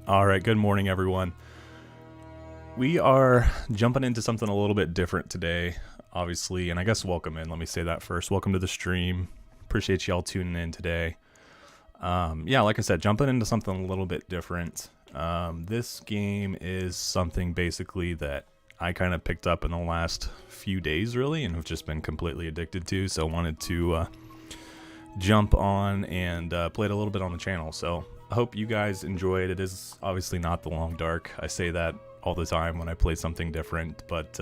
All right, good morning, everyone. We are jumping into something a little bit different today, obviously, and I guess welcome in. Let me say that first. Welcome to the stream. Appreciate y'all tuning in today. Yeah, like I said, jumping into something a little bit different. This game is something basically that I kind of picked up in the last few days, really, and have just been completely addicted to, so wanted to jump on and play it a little bit on the channel. So I hope you guys enjoy it. It is obviously not the Long Dark. I say that all the time when I play something different, but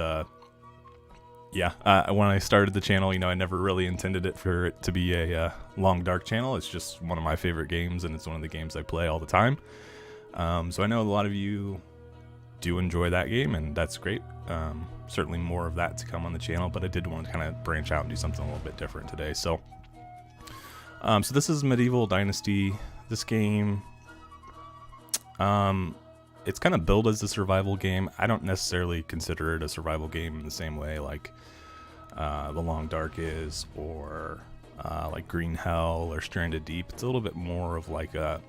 yeah, when I started the channel, I never really intended it for it to be a Long Dark channel. It's just one of my favorite games, and it's one of the games I play all the time. So I know a lot of you do enjoy that game, and that's great. Certainly more of that to come on the channel, but I did want to kind of branch out and do something a little bit different today. So this is Medieval Dynasty. This game, it's kind of billed as a survival game. I don't necessarily consider it a survival game in the same way like The Long Dark is, or like Green Hell or Stranded Deep. It's a little bit more of like a,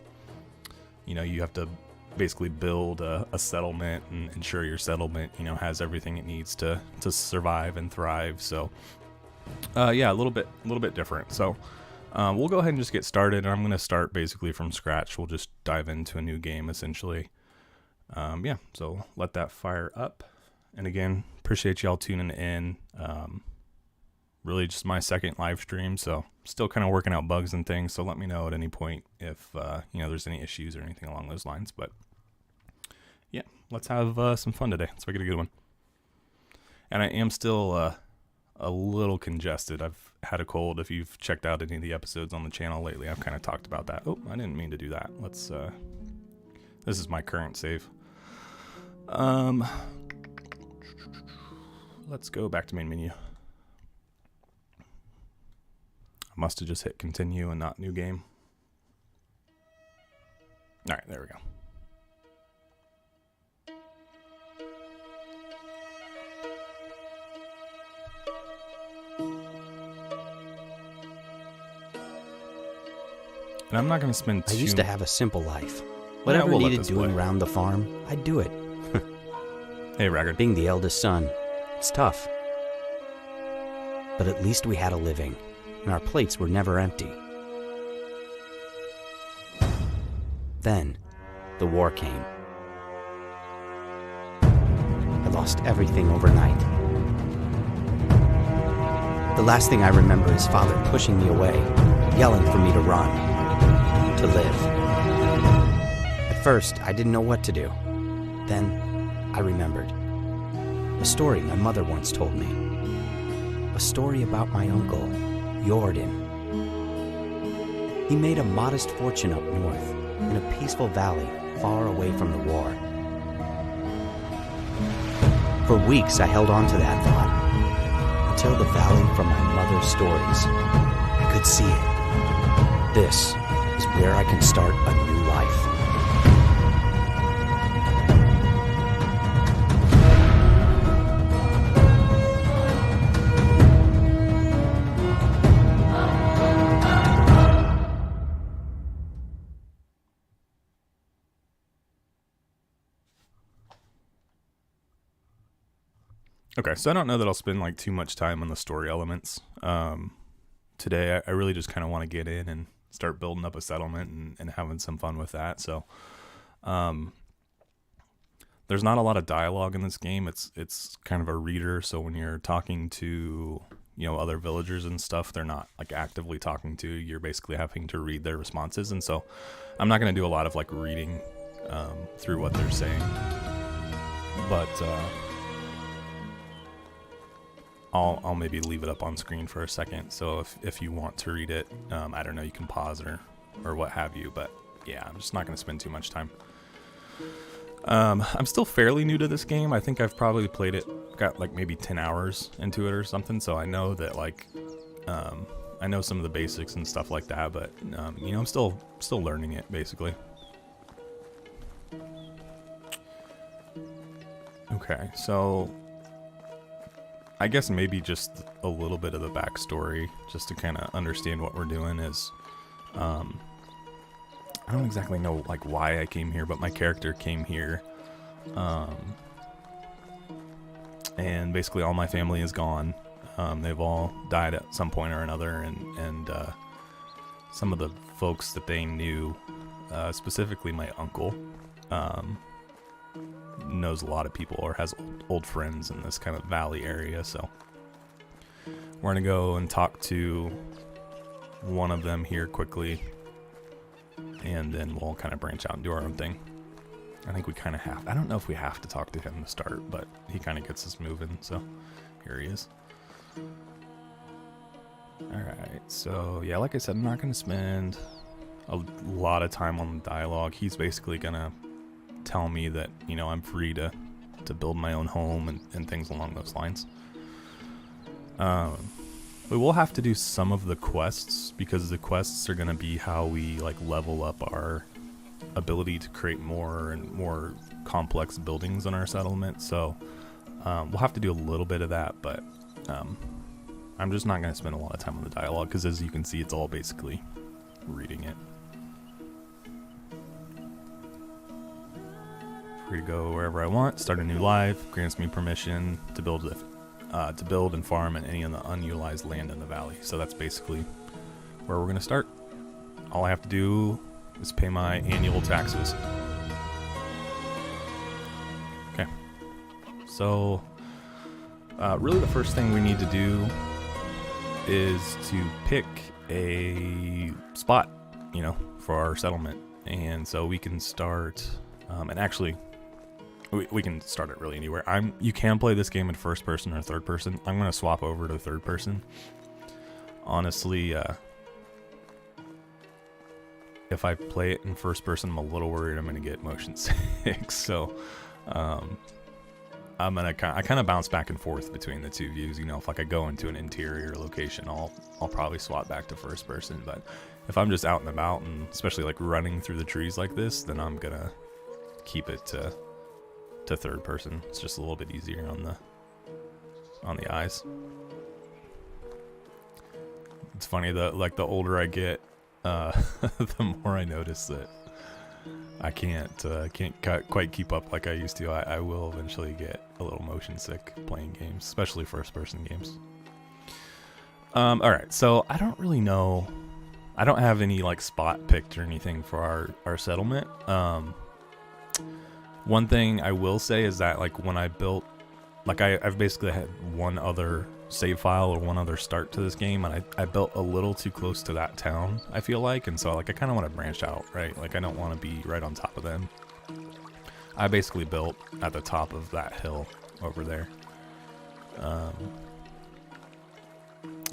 you have to basically build a settlement and ensure your settlement, has everything it needs to survive and thrive. So yeah, a little bit different. So we'll go ahead and just get started. I'm going to start basically from scratch. We'll just dive into a new game essentially. Yeah, so let that fire up. And again, appreciate y'all tuning in. Really just my second live stream, so still kind of working out bugs and things. So let me know at any point if there's any issues or anything along those lines. But yeah, let's have some fun today. Let's make it a good one. And I am still a little congested. I've had a cold. If you've checked out any of the episodes on the channel lately, I've kind of talked about that. Oh, I didn't mean to do that. Let's this is my current save. Let's go back to main menu. I must have just hit continue and not new game. All right, there we go. And I'm not going to spend I used to have a simple life. Whatever needed doing around the farm, I'd do it. Hey, Ragged. Being the eldest son, it's tough. But at least we had a living, and our plates were never empty. Then, the war came. I lost everything overnight. The last thing I remember is Father pushing me away, yelling for me to run, to live. At first, I didn't know what to do. Then, I remembered. A story my mother once told me. A story about my uncle, Jordan. He made a modest fortune up north, in a peaceful valley far away from the war. For weeks, I held on to that thought, until the valley from my mother's stories. I could see it. This is where I can start a new life. Okay, so I don't know that I'll spend like too much time on the story elements. Today, I really just kind of want to get in and start building up a settlement and having some fun with that. So there's not a lot of dialogue in this game. It's kind of a reader. So when you're talking to other villagers and stuff, they're not like actively talking to you. You're basically having to read their responses. And so I'm not going to do a lot of like reading through what they're saying. But I'll maybe leave it up on screen for a second. So if you want to read it, I don't know, you can pause or what have you. But yeah, I'm just not going to spend too much time. I'm still fairly new to this game. I think I've probably played it, got like maybe 10 hours into it or something. So I know that like, I know some of the basics and stuff like that. But I'm still learning it basically. Okay, so I guess maybe just a little bit of the backstory, just to kind of understand what we're doing is, I don't exactly know like why I came here, but my character came here. And basically all my family is gone. They've all died at some point or another, and some of the folks that they knew, specifically my uncle, knows a lot of people or has old friends in this kind of valley area, so we're gonna go and talk to one of them here quickly, and then we'll kind of branch out and do our own thing. I think we kind of have, I don't know if we have to talk to him to start, but he kind of gets us moving, so here he is. Alright, so yeah, like I said, I'm not going to spend a lot of time on the dialogue. He's basically going to tell me that, you know, I'm free to build my own home and things along those lines. We will have to do some of the quests, because the quests are going to be how we like level up our ability to create more and more complex buildings in our settlement. So we'll have to do a little bit of that, but I'm just not going to spend a lot of time on the dialogue, because as you can see, it's all basically reading it. Free to go wherever I want. Start a new life. Grants me permission to build and farm in any of the unutilized land in the valley. So that's basically where we're going to start. All I have to do is pay my annual taxes. Okay. So really the first thing we need to do is to pick a spot, you know, for our settlement. And so we can start, and actually we can start it really anywhere. You can play this game in first person or third person. I'm going to swap over to third person. Honestly, if I play it in first person, I'm a little worried I'm going to get motion sick. So I kind of bounce back and forth between the two views. You know, if like I go into an interior location, I'll probably swap back to first person. But if I'm just out and about, and especially like running through the trees like this, then I'm gonna keep it to third person. It's just a little bit easier on the eyes. It's funny that like the older I get, the more I notice that I can't quite keep up like I used to. I will eventually get a little motion sick playing games, especially first person games. Alright, so I don't really know. I don't have any like spot picked or anything for our settlement. One thing I will say is that like when I built, like I've basically had one other save file or one other start to this game, and I built a little too close to that town, I feel like, and so like I kind of want to branch out, right? Like I don't want to be right on top of them. I basically built at the top of that hill over there. I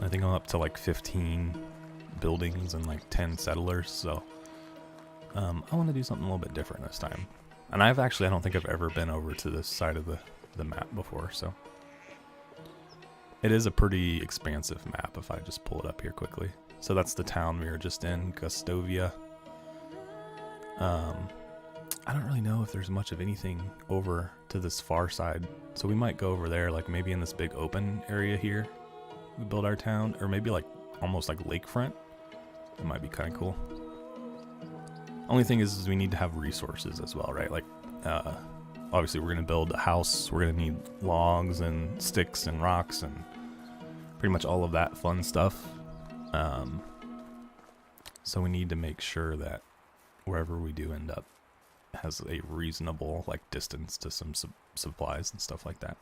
think I'm up to like 15 buildings and like 10 settlers, so I want to do something a little bit different this time. And I don't think I've ever been over to this side of the map before, so it is a pretty expansive map if I just pull it up here quickly. So that's the town we were just in, Gustovia. I don't really know if there's much of anything over to this far side, so we might go over there, like maybe in this big open area here we build our town, or maybe like almost like lakefront. That might be kind of cool. Only thing is we need to have resources as well, right? Like obviously we're going to build a house, we're going to need logs and sticks and rocks and pretty much all of that fun stuff. So we need to make sure that wherever we do end up has a reasonable like distance to some supplies and stuff like that.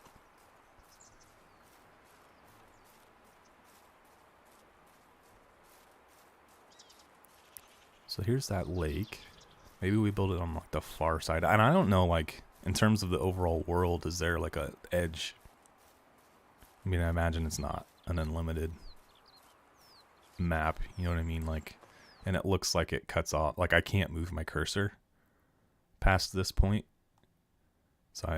So here's that lake. Maybe we build it on like the far side. And I don't know, like in terms of the overall world, is there like a edge? I mean, I imagine it's not an unlimited map, you know what I mean? Like, and it looks like it cuts off, like I can't move my cursor past this point. So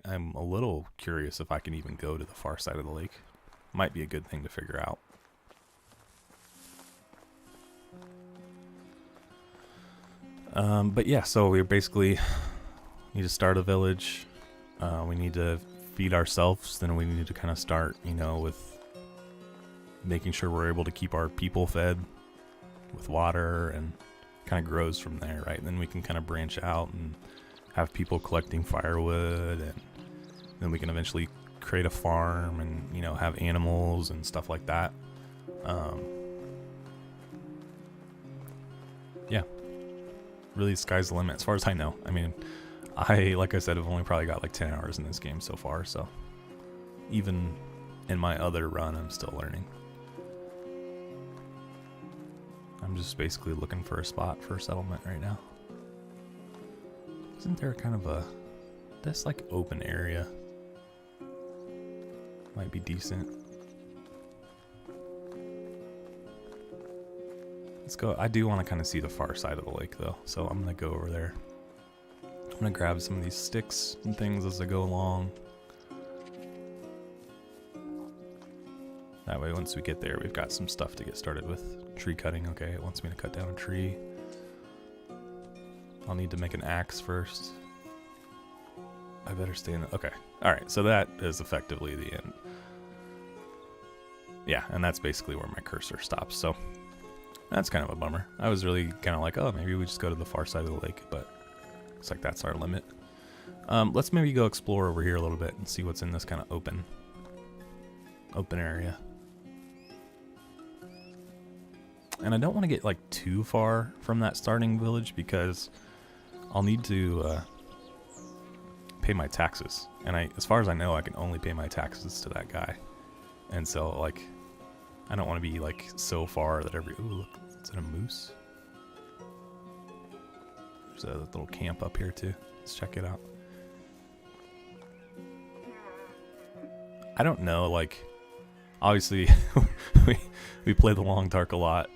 I'm a little curious if I can even go to the far side of the lake. Might be a good thing to figure out. But yeah, so we basically need to start a village. We need to feed ourselves. Then we need to kind of start, you know, with making sure we're able to keep our people fed with water and kind of grows from there, right? And then we can kind of branch out and have people collecting firewood, and then we can eventually create a farm and, you know, have animals and stuff like that. Yeah, really, the sky's the limit as far as I know. I mean, like I said, have only probably got like 10 hours in this game so far, so even in my other run, I'm still learning. I'm just basically looking for a spot for a settlement right now. Isn't there kind of this like open area? Might be decent. Let's go. I do want to kind of see the far side of the lake though, so I'm gonna go over there. I'm gonna grab some of these sticks and things as I go along. That way, once we get there, we've got some stuff to get started with. Tree cutting, okay, it wants me to cut down a tree. I'll need to make an axe first. I better stay in the, okay. Alright, so that is effectively the end. Yeah, and that's basically where my cursor stops, so that's kind of a bummer. I was really kind of like, oh, maybe we just go to the far side of the lake, but looks like that's our limit. Let's maybe go explore over here a little bit and see what's in this kind of open area. And I don't want to get like too far from that starting village because I'll need to pay my taxes. And as far as I know, I can only pay my taxes to that guy. And so like, I don't want to be like so far that ooh, look, is that a moose? There's a little camp up here too. Let's check it out. I don't know, like, obviously we play the long dark a lot.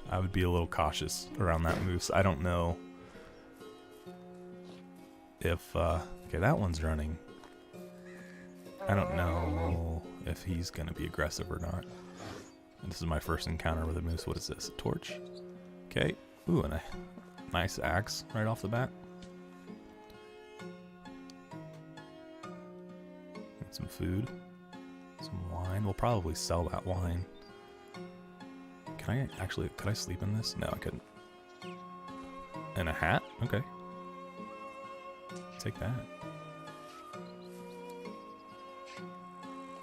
I would be a little cautious around that moose. I don't know if okay, that one's running. I don't know if he's gonna be aggressive or not. And this is my first encounter with a moose. What is this? A torch? Okay. Ooh, and a nice axe right off the bat. And some food. Some wine. We'll probably sell that wine. Can I actually, could I sleep in this? No, I couldn't. And a hat? Okay. Take that.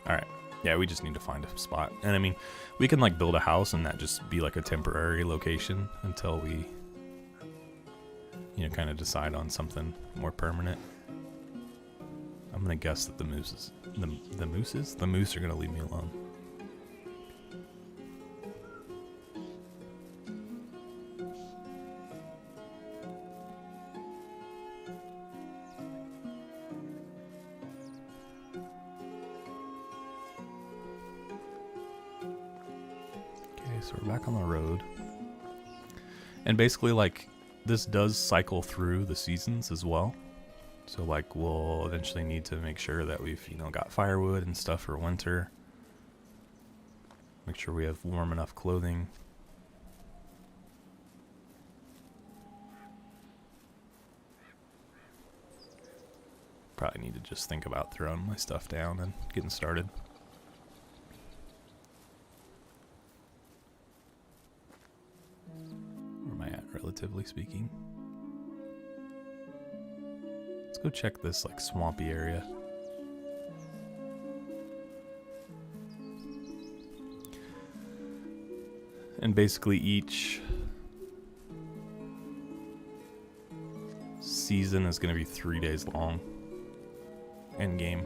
Alright. Yeah, we just need to find a spot. And I mean, we can like build a house and that just be like a temporary location until we, you know, kind of decide on something more permanent. I'm gonna guess that the moose are gonna leave me alone. So we're back on the road. And basically, like, this does cycle through the seasons as well. So, like, we'll eventually need to make sure that we've, you know, got firewood and stuff for winter. Make sure we have warm enough clothing. Probably need to just think about throwing my stuff down and getting started. Relatively speaking. Let's go check this like swampy area. And basically each season is going to be 3 days long. End game.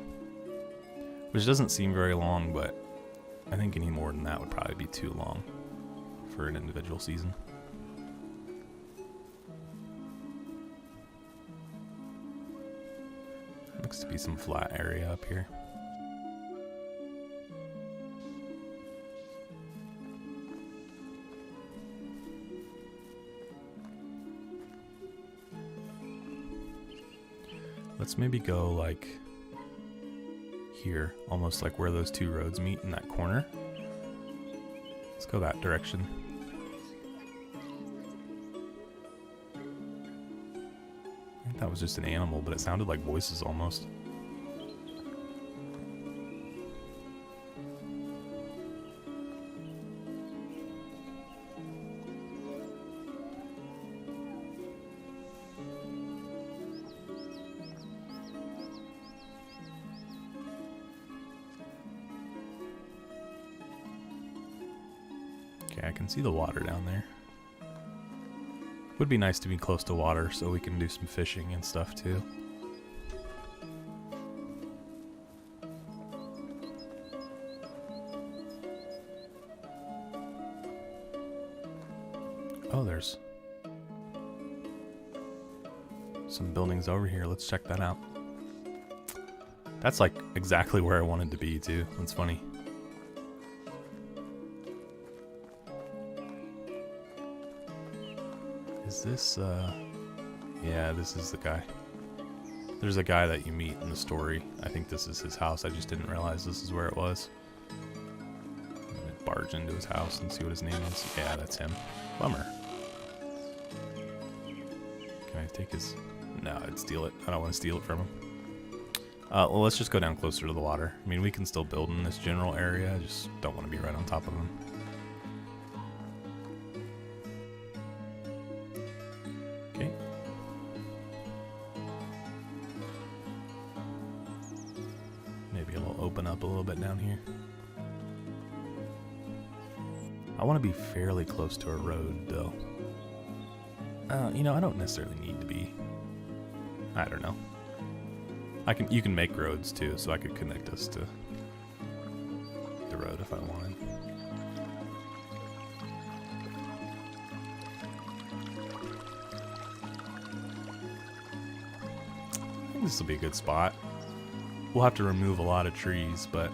Which doesn't seem very long, but I think any more than that would probably be too long for an individual season. Looks to be some flat area up here. Let's maybe go like here, almost like where those two roads meet in that corner. Let's go that direction. That was just an animal, but it sounded like voices almost. Okay, I can see the water down there. Would be nice to be close to water so we can do some fishing and stuff too. Oh, there's some buildings over here. Let's check that out. That's like exactly where I wanted to be too. That's funny. Is this, yeah, this is the guy. There's a guy that you meet in the story. I think this is his house. I just didn't realize this is where it was. I'm gonna barge into his house and see what his name is. Yeah, that's him. Bummer. Can I take his... No, I'd steal it. I don't want to steal it from him. Well, let's just go down closer to the water. I mean, we can still build in this general area. I just don't want to be right on top of him. Okay. Maybe it'll open up a little bit down here. I want to be fairly close to a road, though. You know, I don't necessarily need to be. I don't know. You can make roads too, so I could connect us to the road if I wanted. I think this will be a good spot. We'll have to remove a lot of trees, but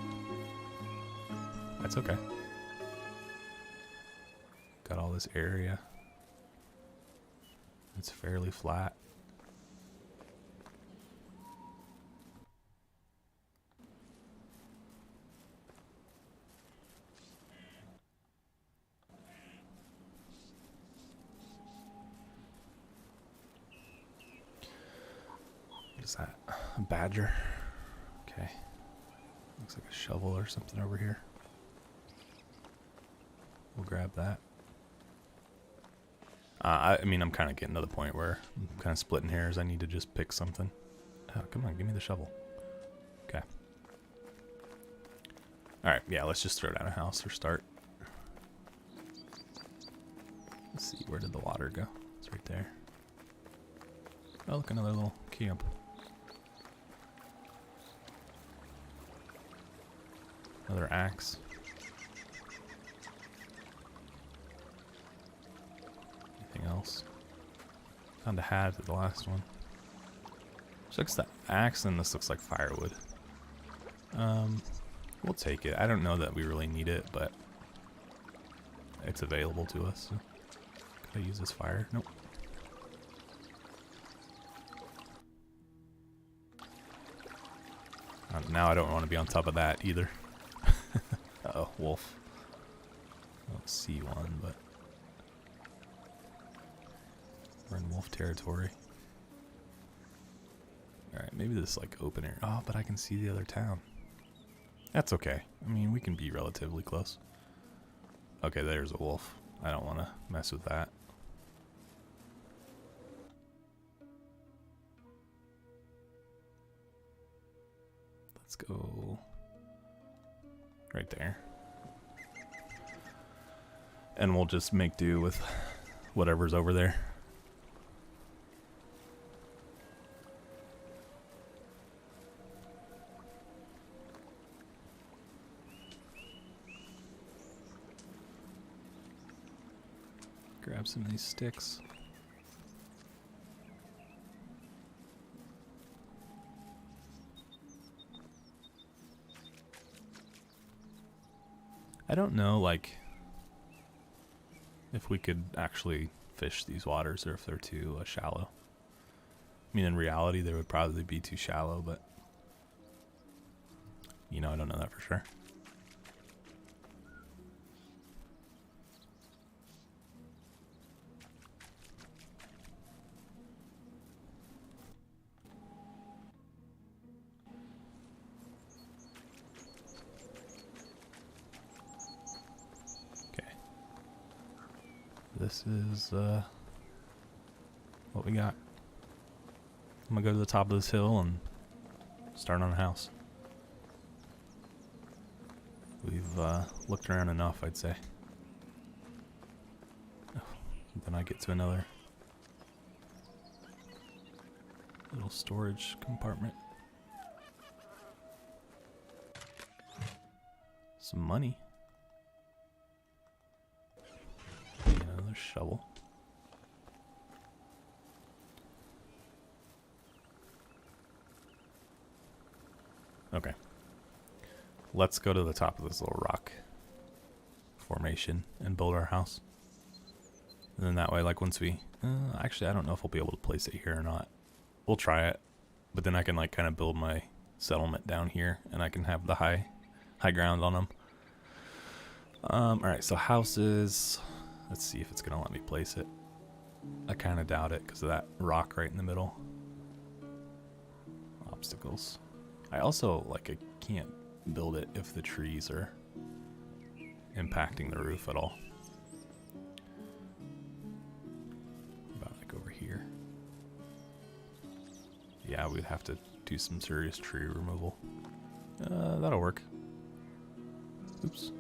that's okay. Got all this area. It's fairly flat. What is that? A badger? Okay. Looks like a shovel or something over here. We'll grab that. I mean, I'm kind of getting to the point where I'm kind of splitting hairs. I need to just pick something. Oh, come on, give me the shovel. Okay. Alright, yeah, let's just throw down a house for start. Let's see, where did the water go? It's right there. Oh, look, another little camp. Another axe. Anything else? Found a hat at the last one. This looks the axe, and this looks like firewood. We'll take it. I don't know that we really need it, but it's available to us. So. Could I use this fire? Nope. Now I don't want to be on top of that either. Uh-oh, wolf. I don't see one, but we're in wolf territory. Alright, maybe this like open area. Oh, but I can see the other town. That's okay. I mean, we can be relatively close. Okay, there's a wolf. I don't want to mess with that. Let's go right there. And we'll just make do with whatever's over there. Grab some of these sticks. I don't know, like, if we could actually fish these waters or if they're too shallow. I mean, in reality, they would probably be too shallow, but, you know, I don't know that for sure. This is what we got. I'm gonna go to the top of this hill and start on a house. We've looked around enough, I'd say. Then I get to another little storage compartment. Some money. Another shovel. Okay. Let's go to the top of this little rock formation and build our house. And then that way, like once we... actually, I don't know if we'll be able to place it here or not. We'll try it. But then I can like kind of build my settlement down here. And I can have the high ground on them. Alright, so houses... Let's see if it's going to let me place it. I kind of doubt it because of that rock right in the middle. Obstacles. I also, like, I can't build it if the trees are impacting the roof at all. About like over here. Yeah, we'd have to do some serious tree removal. That'll work. Oops.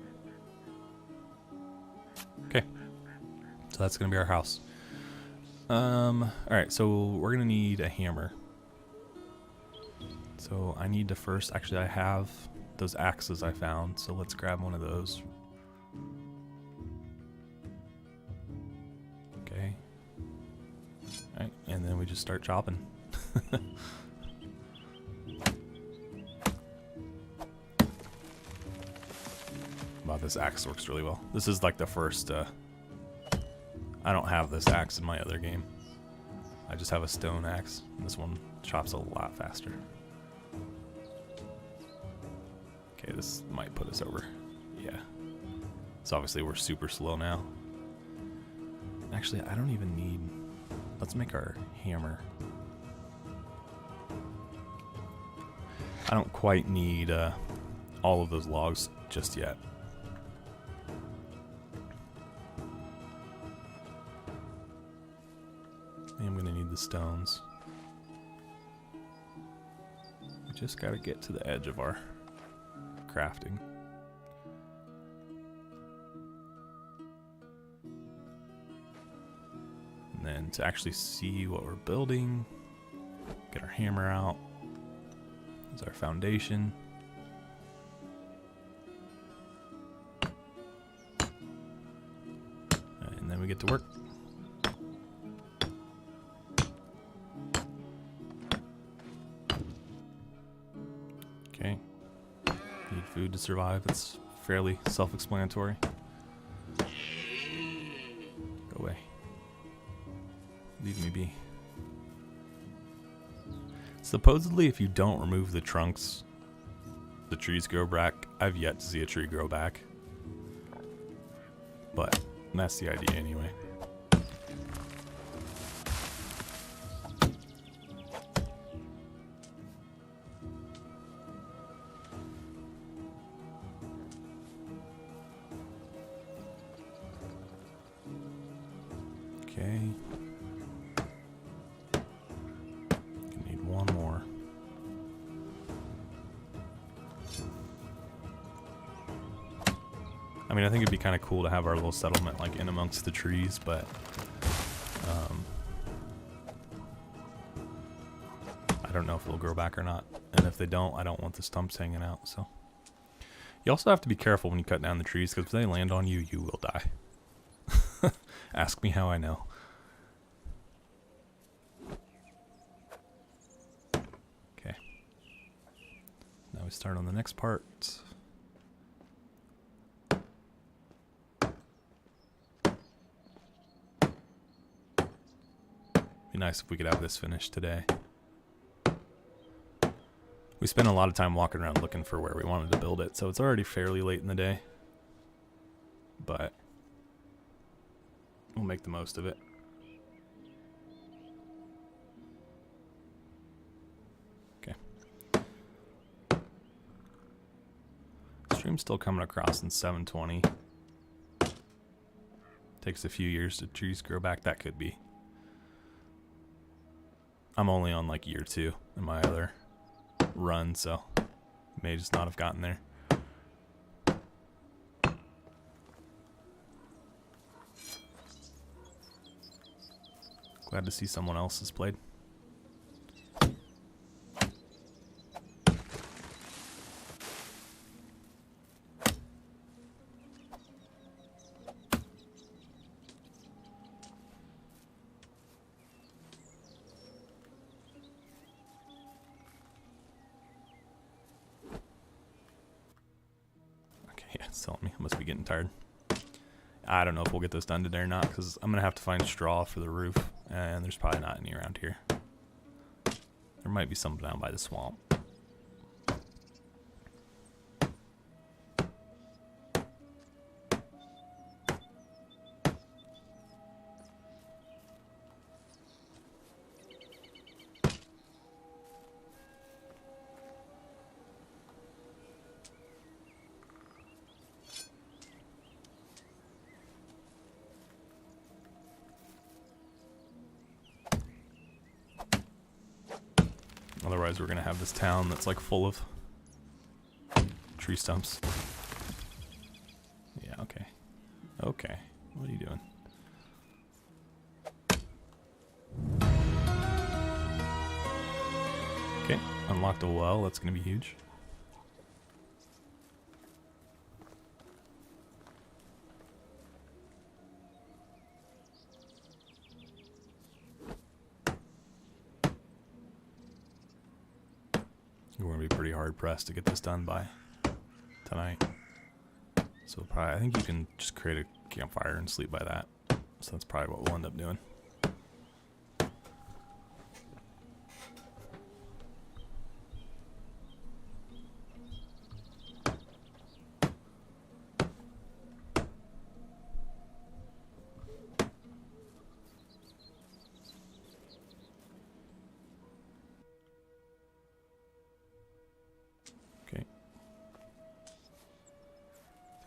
Okay. So that's going to be our house. Alright, so we're going to need a hammer. So I need to first, actually I have those axes I found, so let's grab one of those. Okay. Alright, and then we just start chopping. Wow, this axe works really well. This is like the first, I don't have this axe in my other game. I just have a stone axe. And this one chops a lot faster. Okay, this might put us over. Yeah. So obviously we're super slow now. Actually, I don't even need... Let's make our hammer. I don't quite need all of those logs just yet. I'm going to need the stones. We just got to get to the edge of our crafting. And then to actually see what we're building, get our hammer out. This is our foundation. And then we get to work. Okay. Need food to survive. It's fairly self-explanatory. Go away. Leave me be. Supposedly, if you don't remove the trunks, the trees grow back. I've yet to see a tree grow back. But that's the idea anyway. Okay. Need one more. I mean, I think it'd be kind of cool to have our little settlement like in amongst the trees, but I don't know if it'll grow back or not. And if they don't, I don't want the stumps hanging out. So you also have to be careful when you cut down the trees, because if they land on you, you will die. Ask me how I know. Okay. Now we start on the next part. Be nice if we could have this finished today. We spent a lot of time walking around looking for where we wanted to build it, so it's already fairly late in the day. But we'll make the most of it. Okay. Stream's still coming across in 720. Takes a few years to trees grow back. That could be. I'm only on like year 2 in my other run, so may just not have gotten there. Glad to see someone else has played. Yeah, it's telling me I must be getting tired. I don't know if we'll get this done today or not, because I'm going to have to find straw for the roof, and there's probably not any around here. There might be some down by the swamp. Otherwise, we're going to have this town that's like full of tree stumps. Yeah, okay. Okay. What are you doing? Okay, unlocked a well. That's going to be huge. We're going to be pretty hard pressed to get this done by tonight. So probably, I think you can just create a campfire and sleep by that. So that's probably what we'll end up doing.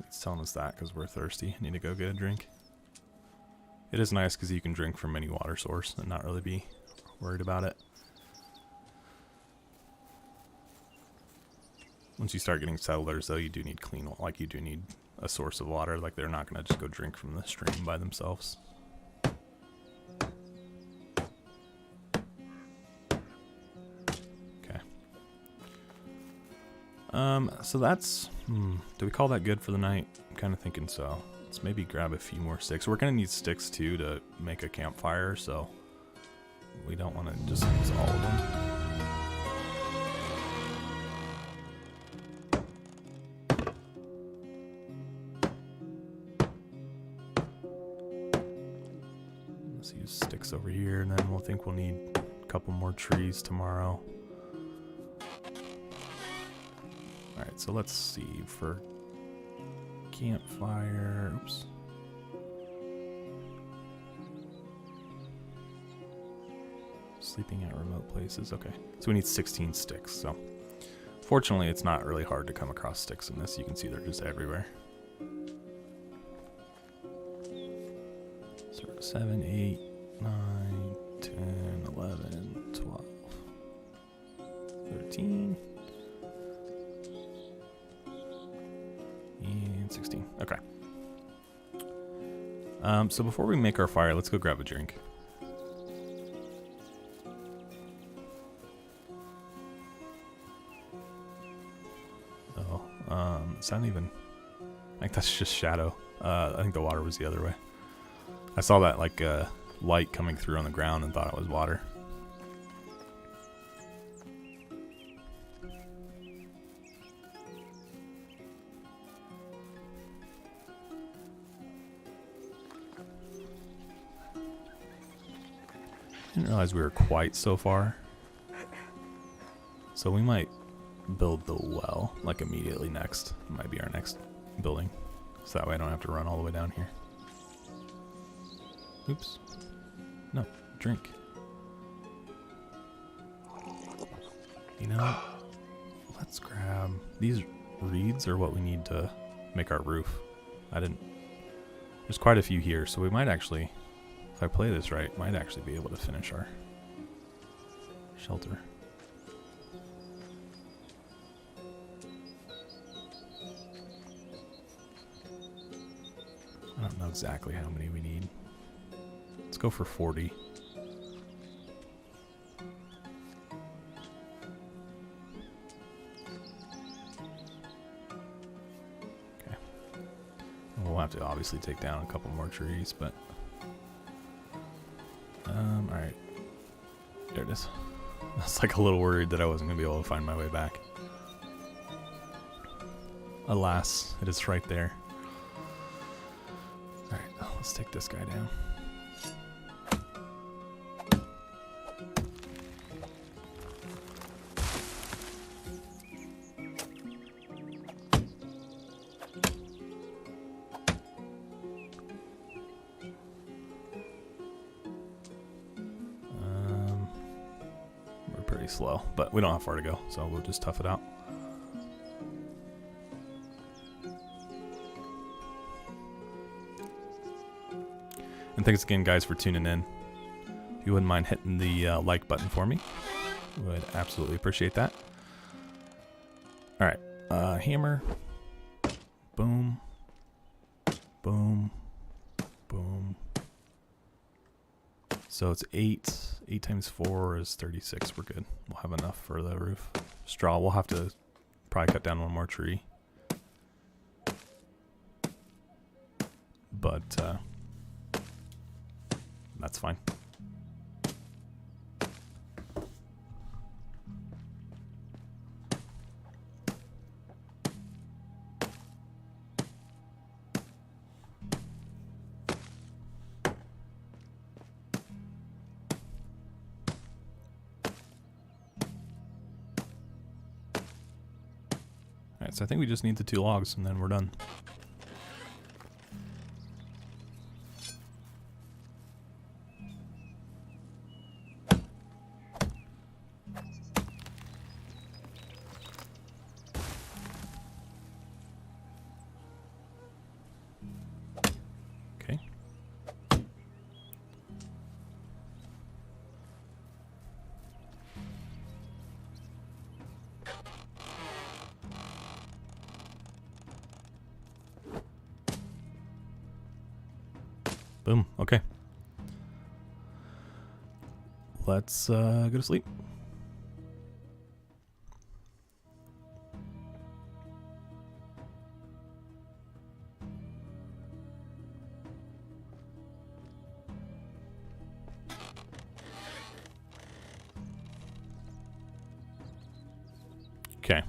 It's telling us that because we're thirsty. Need to go get a drink. It is nice because you can drink from any water source and not really be worried about it. Once you start getting settlers, though, you do need clean, like you do need a source of water. Like they're not going to just go drink from the stream by themselves. Okay. So that's, do we call that good for the night? I'm kind of thinking so. Let's maybe grab a few more sticks. We're going to need sticks too to make a campfire, so we don't want to just use all of them. Let's use sticks over here, and then we'll think we'll need a couple more trees tomorrow. Alright, so let's see for campfire. Oops. Sleeping at remote places. Okay, so we need 16 sticks. So fortunately, it's not really hard to come across sticks in this. You can see they're just everywhere. So 7, 8, 9, 10, 11, 12, 13. And 16. Okay. So before we make our fire, let's go grab a drink. Oh, it's not even. I think that's just shadow. I think the water was the other way. I saw that like light coming through on the ground and thought it was water. Didn't realize we were quite so far. So we might build the well like immediately next. It might be our next building. So that way I don't have to run all the way down here. Oops. No, drink. You know, let's grab these reeds are what we need to make our roof. There's quite a few here, so we might actually, if I play this right, might actually be able to finish our shelter. I don't know exactly how many we need. Let's go for 40. we'll have to obviously take down a couple more trees, but alright. There it is. I was like a little worried that I wasn't going to be able to find my way back. Alas, it is right there. Alright, let's take this guy down. We're pretty slow, but we don't have far to go, so we'll just tough it out. And thanks again, guys, for tuning in. If you wouldn't mind hitting the like button for me, would absolutely appreciate that. All right, hammer. Boom. Boom. Boom. So it's 8. 8 times 4 is 36. We're good. We'll have enough for the roof. Straw, we'll have to probably cut down one more tree. But, that's fine. Alright, so I think we just need the 2 logs and then we're done. Okay. Boom. Okay. Let's go to sleep. Okay.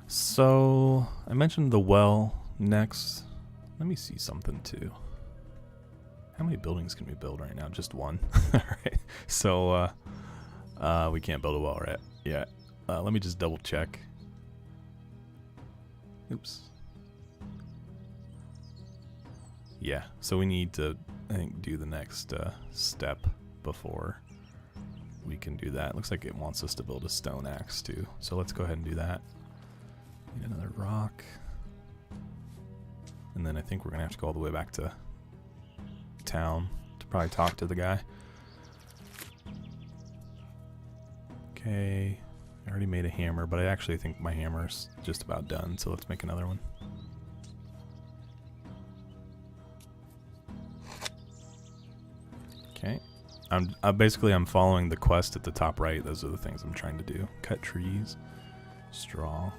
So I mentioned the well next. Let me see something too. How many buildings can we build right now? Just one. Alright. So we can't build a well yet. Let me just double check. Oops. Yeah, so we need to, I think, do the next step before we can do that. Looks like it wants us to build a stone axe too. So let's go ahead and do that. Need another rock. And then I think we're going to have to go all the way back to town to probably talk to the guy. Okay, I already made a hammer, but I actually think my hammer's just about done, so let's make another one. Okay, I'm following the quest at the top right. Those are the things I'm trying to do. Cut trees, straw.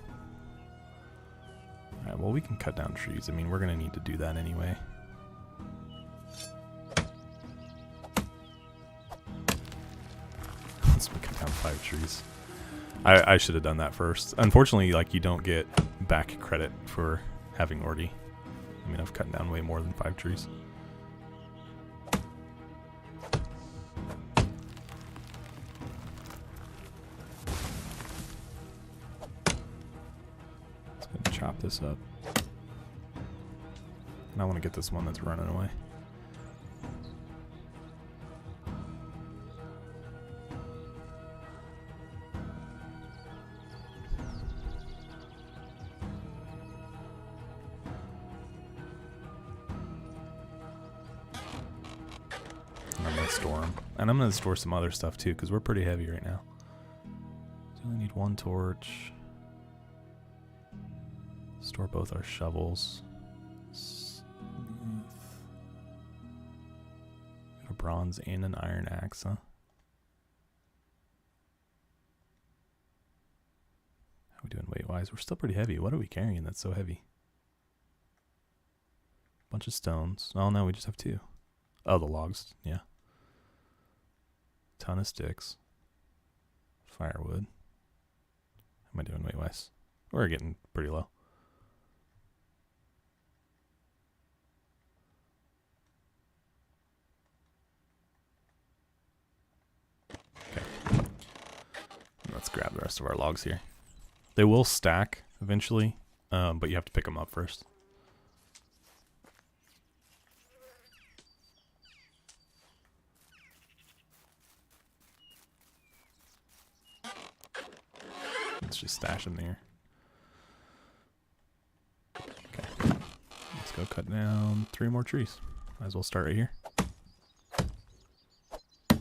Alright, well, we can cut down trees. I mean, we're gonna need to do that anyway. Let's cut down 5 trees. I should have done that first. Unfortunately, like, you don't get back credit for having already. I mean, I've cut down way more than 5 trees. Let's go ahead and chop this up. And I want to get this one that's running away. Store them. And I'm going to store some other stuff too, because we're pretty heavy right now. So we need 1 torch. Store both our shovels. Got a bronze and an iron axe, huh? How are we doing weight-wise? We're still pretty heavy. What are we carrying that's so heavy? Bunch of stones. Oh no, we just have 2. Oh, the logs. Yeah. Ton of sticks. Firewood. How am I doing weight-wise? We're getting pretty low. Okay. Let's grab the rest of our logs here. They will stack eventually, but you have to pick them up first. Let's just stash them there. Okay. Let's go cut down 3 more trees. Might as well start right here. Do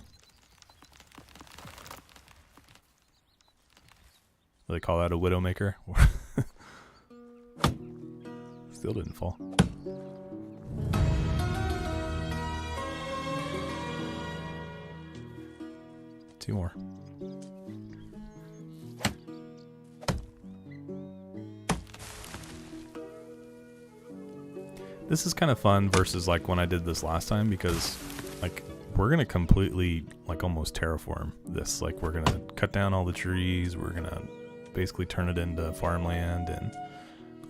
they call that a widowmaker? Still didn't fall. Two more. This is kind of fun versus like when I did this last time, because like we're gonna completely like almost terraform this. Like we're gonna cut down all the trees, we're gonna basically turn it into farmland, and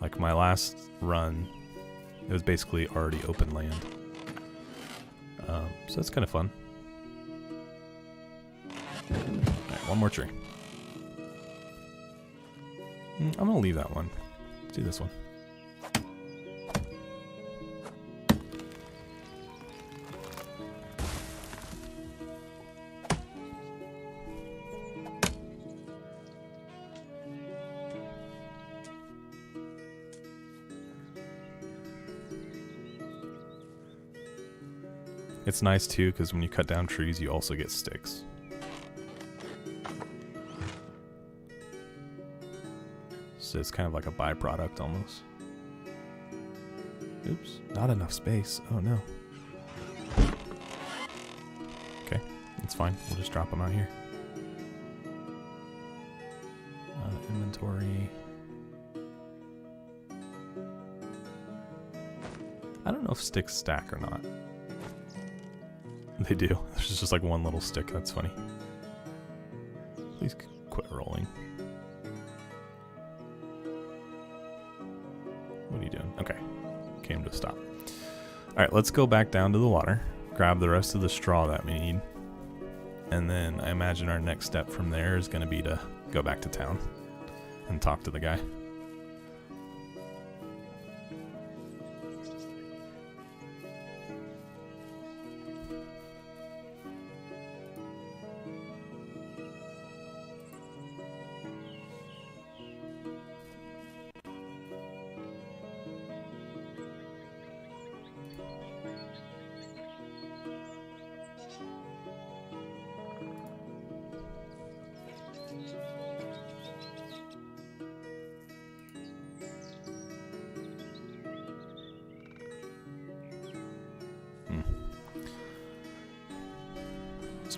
like my last run it was basically already open land. So it's kind of fun. Alright, one more tree. I'm gonna leave that one. Let's do this one. It's nice too, because when you cut down trees, you also get sticks. So it's kind of like a byproduct almost. Oops, not enough space. Oh no. Okay, it's fine. We'll just drop them out here. Inventory. I don't know if sticks stack or not. They do. There's just like one little stick. That's funny. Please quit rolling. What are you doing? Okay. Came to a stop. Alright, let's go back down to the water. Grab the rest of the straw that we need. And then I imagine our next step from there is going to be to go back to town and talk to the guy.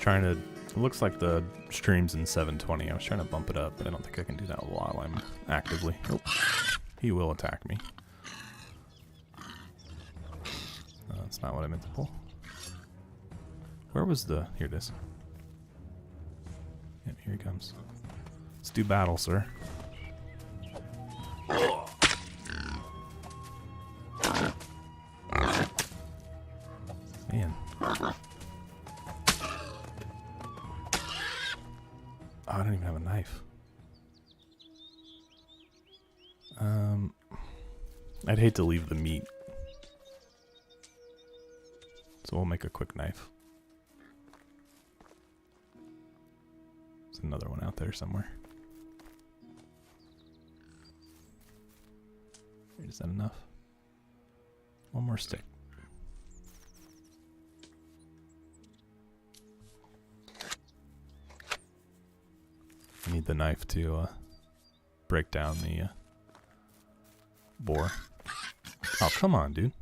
Trying to, it looks like the stream's in 720. I was trying to bump it up, but I don't think I can do that while I'm actively. Oh, he will attack me. That's not what I meant to pull. Where was the, here it is. Yep, here he comes. Let's do battle, sir. Man. I don't even have a knife. I'd hate to leave the meat. So we'll make a quick knife. There's another one out there somewhere. Is that enough? One more stick. I need the knife to break down the boar. Oh, come on, dude.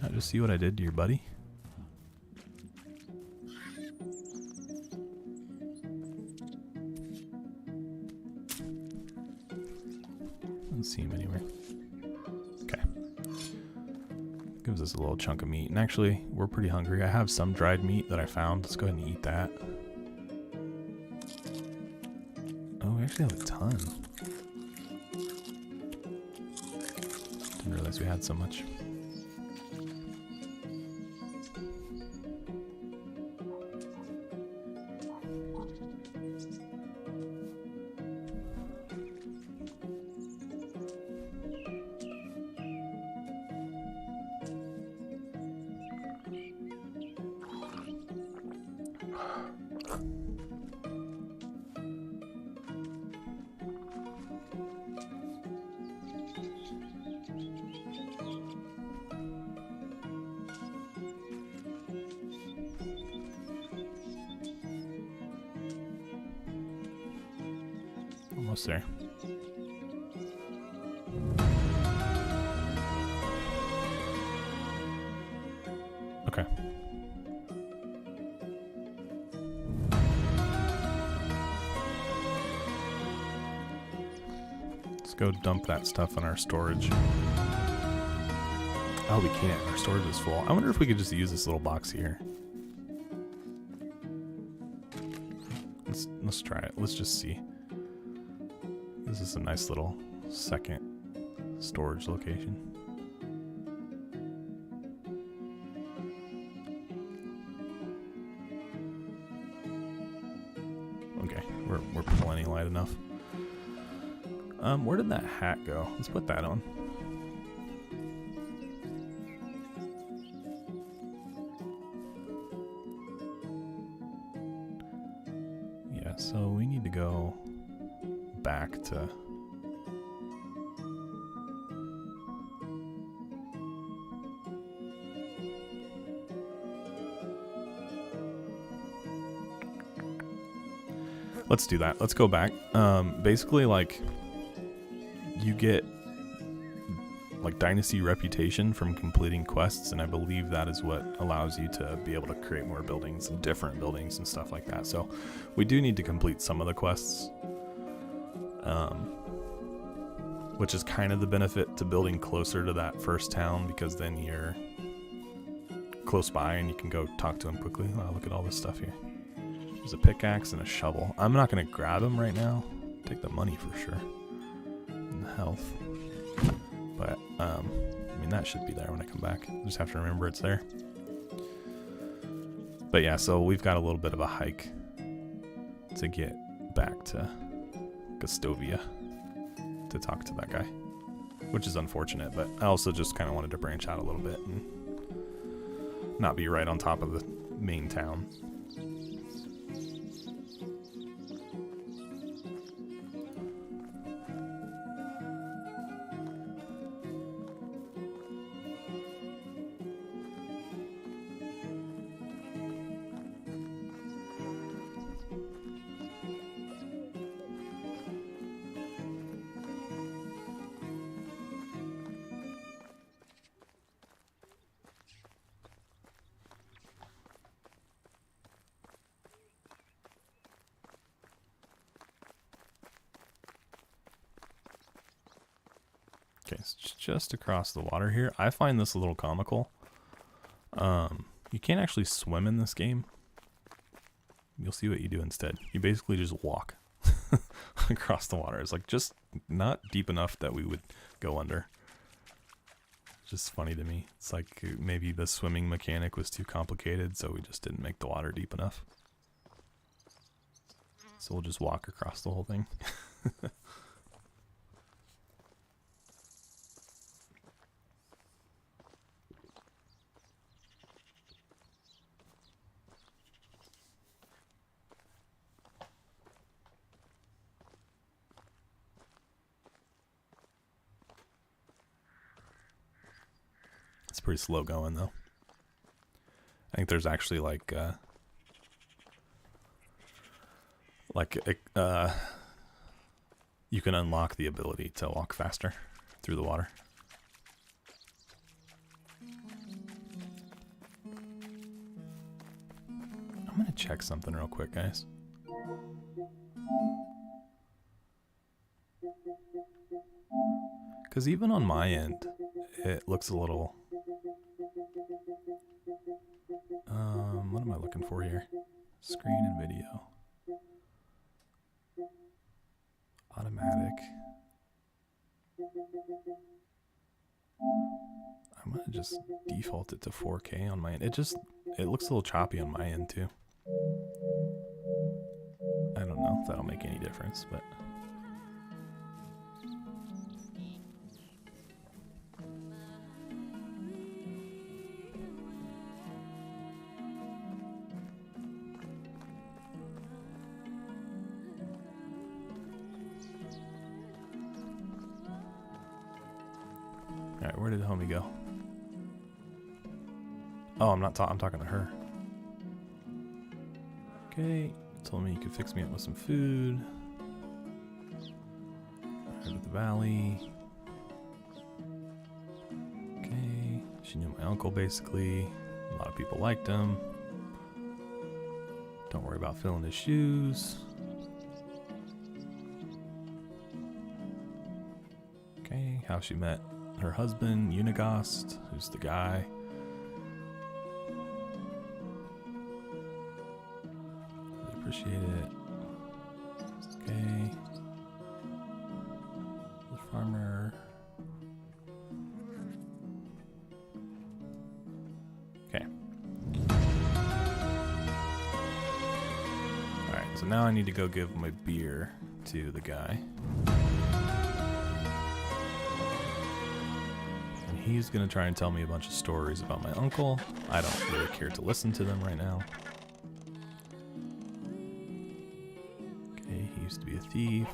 Now just see what I did to your buddy. Don't see him anywhere. Okay. Gives us a little chunk of meat. And actually, we're pretty hungry. I have some dried meat that I found. Let's go ahead and eat that. Oh, we actually have a ton. Didn't realize we had so much. Almost there. Okay. Let's go dump that stuff in our storage. Oh, we can't. Our storage is full. I wonder if we could just use this little box here. Let's try it. Let's just see. This is a nice little second storage location. Okay, we're plenty light enough. Where did that hat go? Let's put that on. Yeah, so we need to go back to let's do that. Let's go back. Basically, like, you get like Dynasty reputation from completing quests, and I believe that is what allows you to be able to create more buildings and different buildings and stuff like that. So we do need to complete some of the quests, which is kind of the benefit to building closer to that first town, because then you're close by and you can go talk to him quickly. Oh, look at all this stuff here. There's a pickaxe and a shovel. I'm not going to grab them right now. Take the money for sure. And the health. But, I mean, that should be there when I come back. I just have to remember it's there. But yeah, so we've got a little bit of a hike to get back to Gustovia to talk to that guy, which is unfortunate, but I also just kind of wanted to branch out a little bit and not be right on top of the main town. Okay, it's just across the water here. I find this a little comical. You can't actually swim in this game. You'll see what you do instead. You basically just walk across the water. It's like just not deep enough that we would go under. It's just funny to me. It's like maybe the swimming mechanic was too complicated, so we just didn't make the water deep enough. So we'll just walk across the whole thing. It's pretty slow going though. I think there's actually you can unlock the ability to walk faster through the water. I'm gonna check something real quick, guys. Because even on my end, it looks a little... what am I looking for here? Screen and video. Automatic. I'm gonna just default it to 4K on my end. It looks a little choppy on my end too. I don't know if that'll make any difference, but... Alright, where did homie go? Oh, I'm talking to her. Okay, told me you could fix me up with some food. Head to the valley. Okay, she knew my uncle basically. A lot of people liked him. Don't worry about filling his shoes. Okay, how she met her husband, Unigost, who's the guy. Really appreciate it. Okay. The farmer. Okay. Alright, so now I need to go give my beer to the guy. He's going to try and tell me a bunch of stories about my uncle. I don't really care to listen to them right now. Okay, he used to be a thief.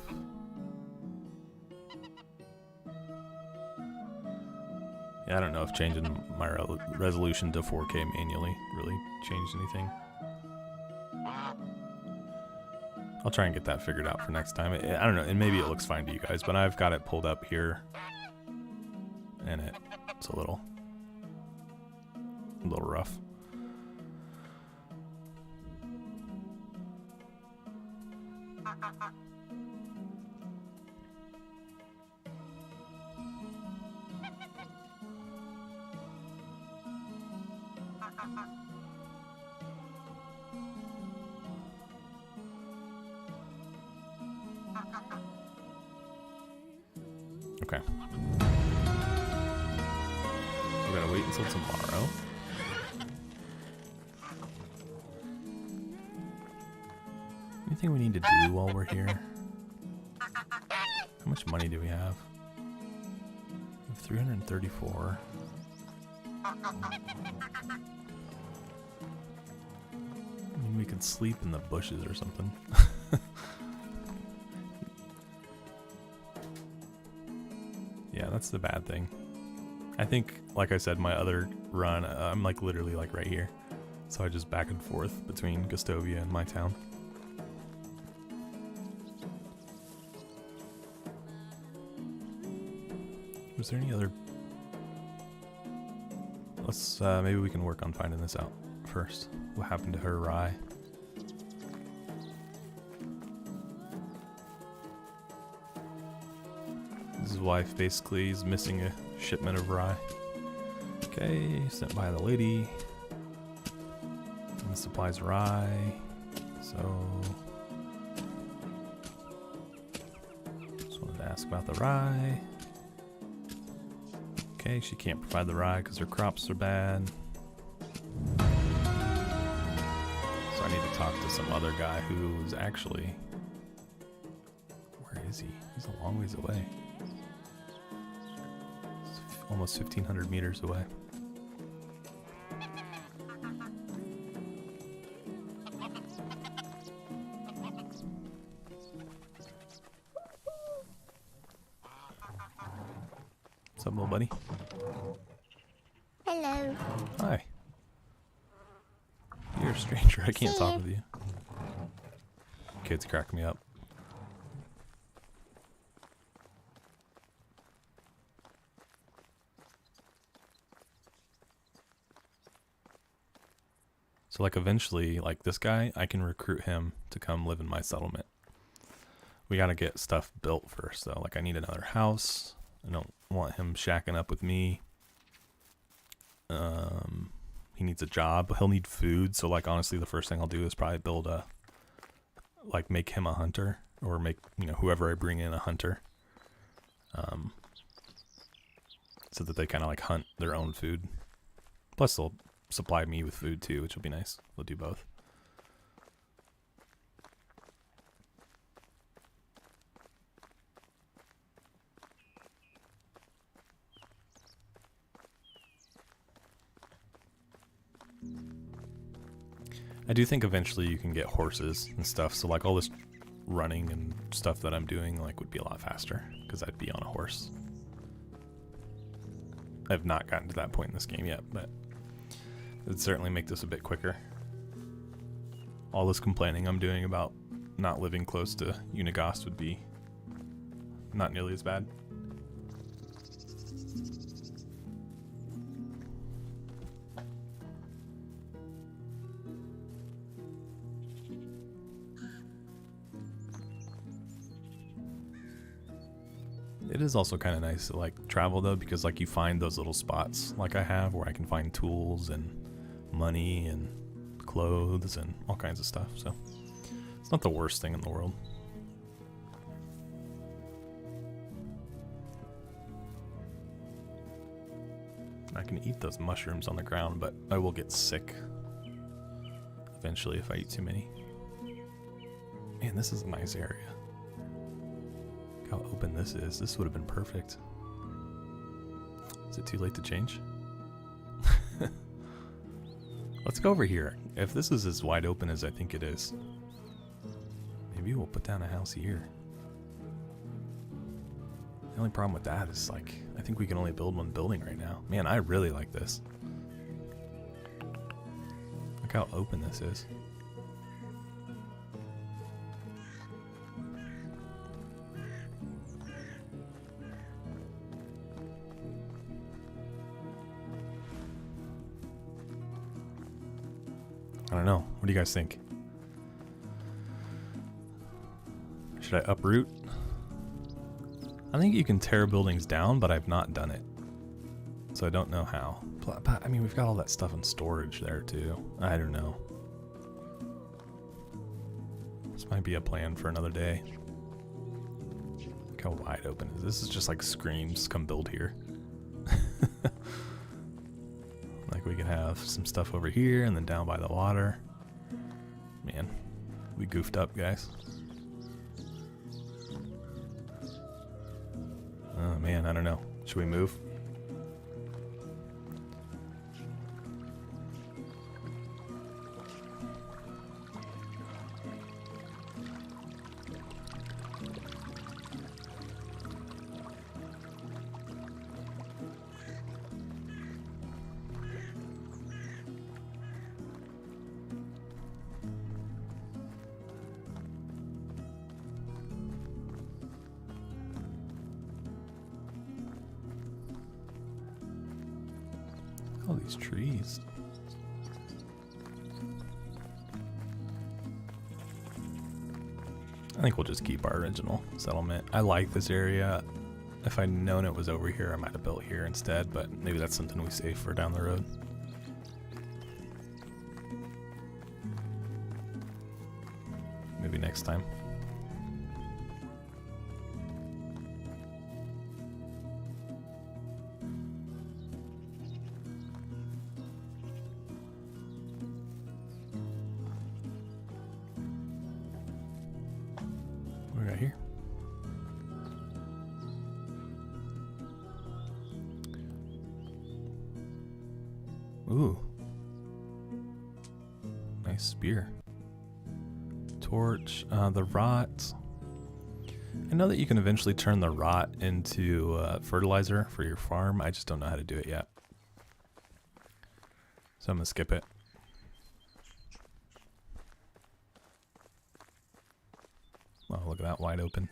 Yeah, I don't know if changing my resolution to 4K manually really changed anything. I'll try and get that figured out for next time. I don't know, and maybe it looks fine to you guys, but I've got it pulled up here. And it's a little rough. Okay. We're gonna wait until tomorrow. Anything we need to do while we're here? How much money do we have? We have 334. I mean, we could sleep in the bushes or something. Yeah, that's the bad thing. I think, like I said, my other run, I'm like literally like right here. So I just back and forth between Gustovia and my town. Was there any other... Let's, maybe we can work on finding this out first. What happened to her rye? His wife basically is missing a shipment of rye. Okay, sent by the lady. And supplies rye. So... just wanted to ask about the rye. Okay, she can't provide the rye because her crops are bad. So I need to talk to some other guy who is actually... Where is he? He's a long ways away. He's almost 1,500 meters away. What's up, little buddy? Hello. Hi. You're a stranger. I can't talk with you. Kids crack me up. So like eventually, like this guy, I can recruit him to come live in my settlement. We gotta get stuff built first though. Like I need another house, I don't want him shacking up with me. He needs a job. He'll need food. So like honestly, the first thing I'll do is probably build a, like make him a hunter, or make, you know, whoever I bring in a hunter. So that they kind of like hunt their own food. Plus they'll supply me with food too, which will be nice. We'll do both. I do think eventually you can get horses and stuff, so like all this running and stuff that I'm doing like would be a lot faster because I'd be on a horse. I've not gotten to that point in this game yet, but it'd certainly make this a bit quicker. All this complaining I'm doing about not living close to Unigast would be not nearly as bad. It is also kind of nice to like travel though, because like you find those little spots like I have where I can find tools and money and clothes and all kinds of stuff. So it's not the worst thing in the world. I can eat those mushrooms on the ground, but I will get sick eventually if I eat too many. Man, this is a nice area. How open this is. This would have been perfect. Is it too late to change? Let's go over here. If this is as wide open as I think it is, maybe we'll put down a house here. The only problem with that is like, I think we can only build one building right now. Man, I really like this. Look how open this is. I don't know. What do you guys think? Should I uproot? I think you can tear buildings down, but I've not done it. So I don't know how. But, I mean, we've got all that stuff in storage there too. I don't know. This might be a plan for another day. Look how wide open it is. This is just like screams, come build here. Like we could have some stuff over here and then down by the water. Man, we goofed up, guys. Oh man, I don't know. Should we move? All these trees. I think we'll just keep our original settlement. I like this area. If I'd known it was over here, I might have built here instead, but maybe that's something we save for down the road. Maybe next time. What do we got here? Ooh. Nice spear. Torch. The rot. I know that you can eventually turn the rot into fertilizer for your farm. I just don't know how to do it yet. So I'm going to skip it. Oh, look at that, wide open.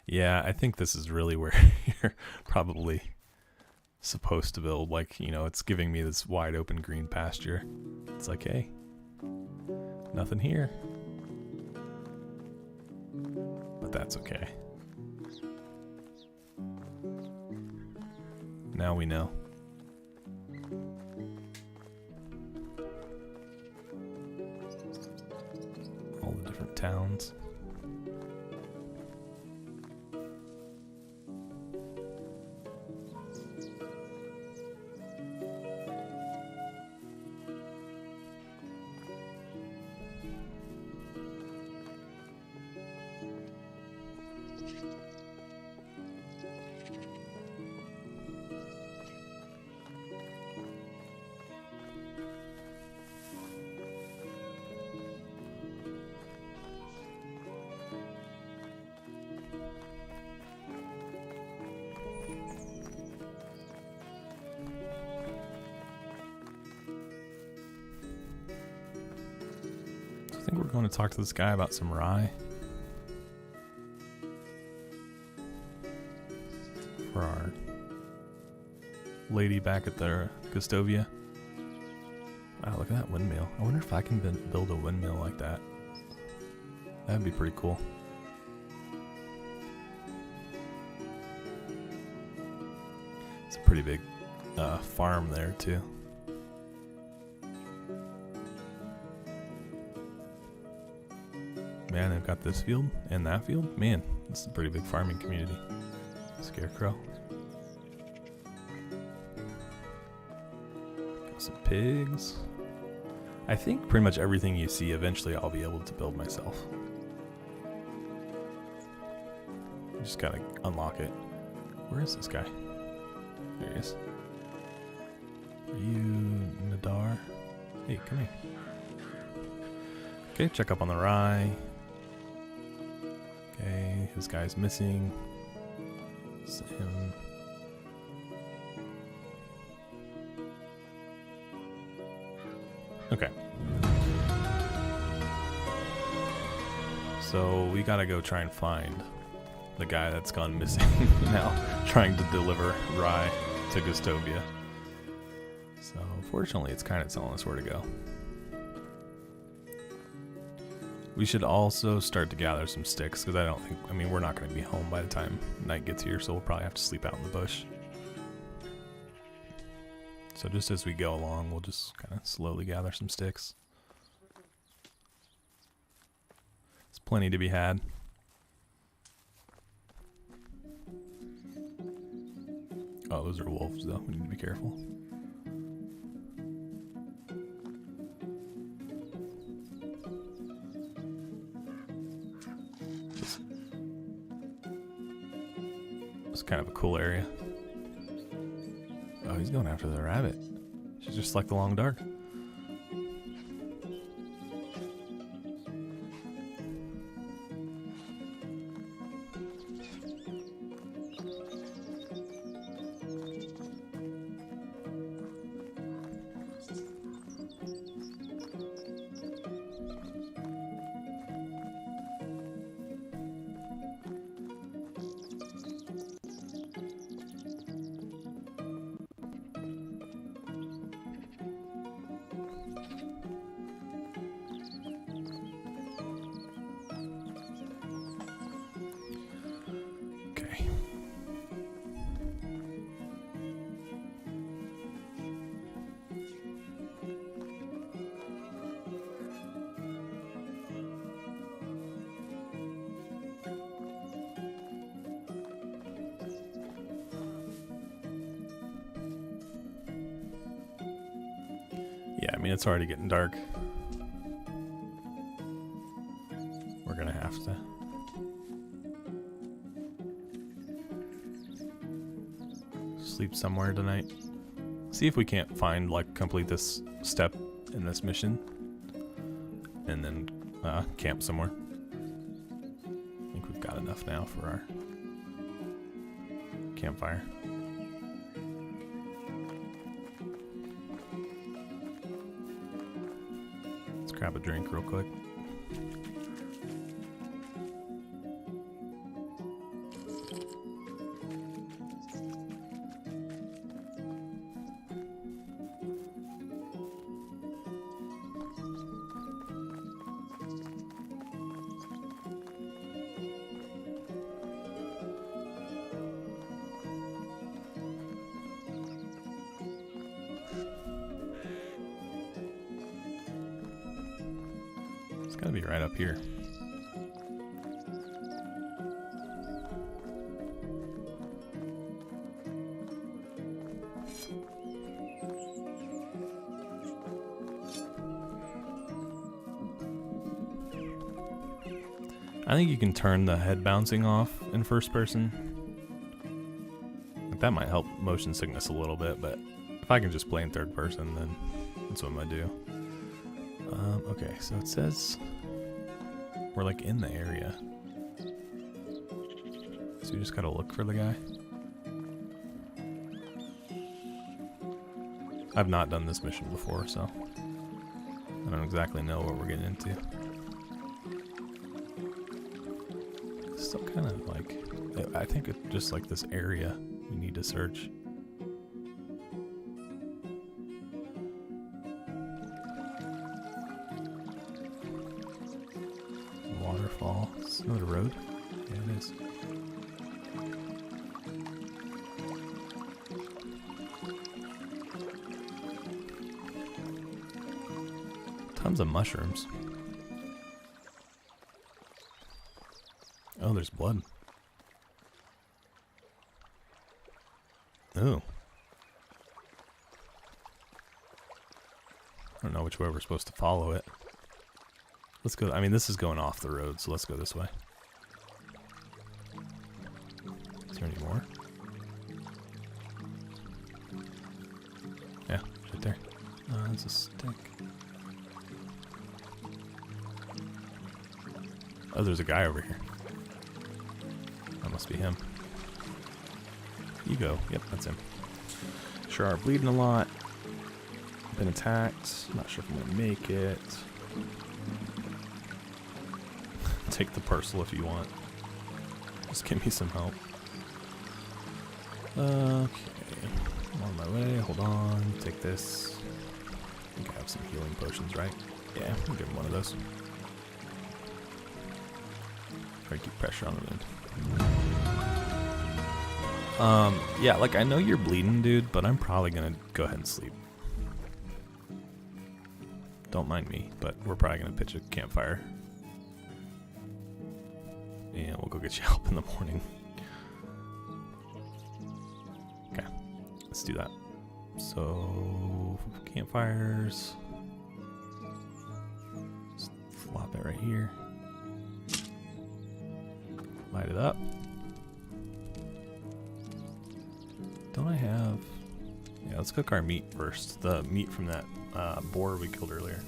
Yeah, I think this is really where you're probably supposed to build. Like, you know, it's giving me this wide open green pasture. It's like, hey, nothing here. But that's okay. Now we know. All the different towns. I think we're going to talk to this guy about some rye. For our lady back at the Gustovia. Wow, look at that windmill. I wonder if I can build a windmill like that. That'd be pretty cool. It's a pretty big farm there too. Man, they've got this field and that field. Man, this is a pretty big farming community. Scarecrow. Got some pigs. I think pretty much everything you see eventually I'll be able to build myself. You just gotta unlock it. Where is this guy? There he is. Are you Nadar? Hey, come here. Okay, check up on the rye. Okay, his guy's missing. It's him. Okay. So we gotta go try and find the guy that's gone missing now, trying to deliver rye to Gustovia. So fortunately, it's kind of telling us where to go. We should also start to gather some sticks, because I mean, we're not going to be home by the time night gets here, so we'll probably have to sleep out in the bush. So just as we go along, we'll just kind of slowly gather some sticks. There's plenty to be had. Oh, those are wolves, though. We need to be careful. It's kind of a cool area. Oh, he's going after the rabbit. She's just like the long dark. Yeah, I mean, it's already getting dark. We're gonna have to sleep somewhere tonight. See if we can't find, like, complete this step in this mission. And then camp somewhere. I think we've got enough now for our campfire. Grab a drink real quick. gotta be right up here. I think you can turn the head bouncing off in first person. Like, that might help motion sickness a little bit, but if I can just play in third person, then that's what I'm gonna do. Okay, so it says we're like in the area. So you just gotta look for the guy. I've not done this mission before, so I don't exactly know what we're getting into. Still kind of like, I think it's just like this area we need to search. Waterfall. Is that a road? Yeah, it is. Tons of mushrooms. Oh, there's blood. Oh. I don't know which way we're supposed to follow it. Let's go. I mean, this is going off the road, so let's go this way. Is there any more? Yeah, right there. There's a stick. Oh, there's a guy over here. That must be him. You go. Yep, that's him. Sure are bleeding a lot. Been attacked. Not sure if I'm gonna make it. Take the parcel if you want. Just give me some help. Okay. I'm on my way. Hold on. Take this. I think I have some healing potions, right? Yeah, I'll give him one of those. Try to keep pressure on the wound. Yeah, like I know you're bleeding, dude, but I'm probably gonna go ahead and sleep. Don't mind me, but we're probably gonna pitch a campfire. And we'll go get you help in the morning. Okay, let's do that. So, campfires. Just flop it right here. Light it up. Don't I have... Yeah, let's cook our meat first. The meat from that boar we killed earlier.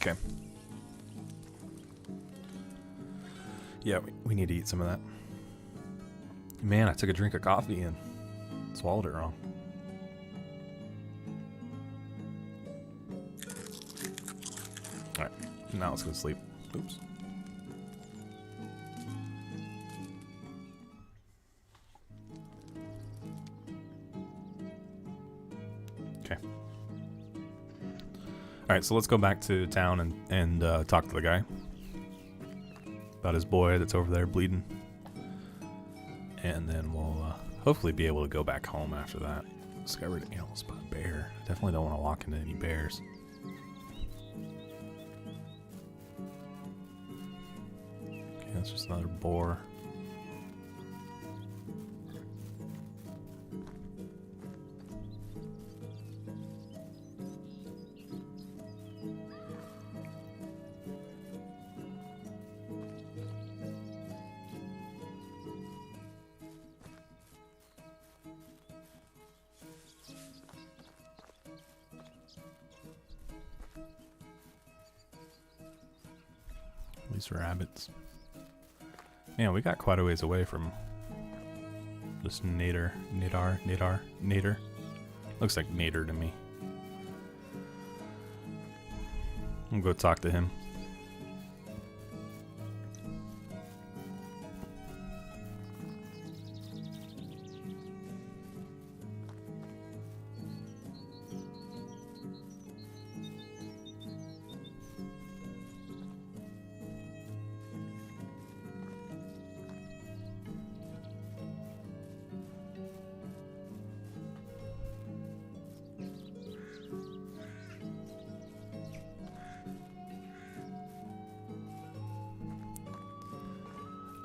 Okay. Yeah, we need to eat some of that. Man, I took a drink of coffee and swallowed it wrong. Alright, now let's go to sleep. Oops. Okay. Alright, so let's go back to town and talk to the guy about his boy that's over there bleeding. And then we'll hopefully be able to go back home after that. Discovered an animal spot bear. Definitely don't want to walk into any bears. Okay, that's just another boar. These rabbits. Man, we got quite a ways away from this Nader. Looks like Nader to me. I'm gonna go talk to him.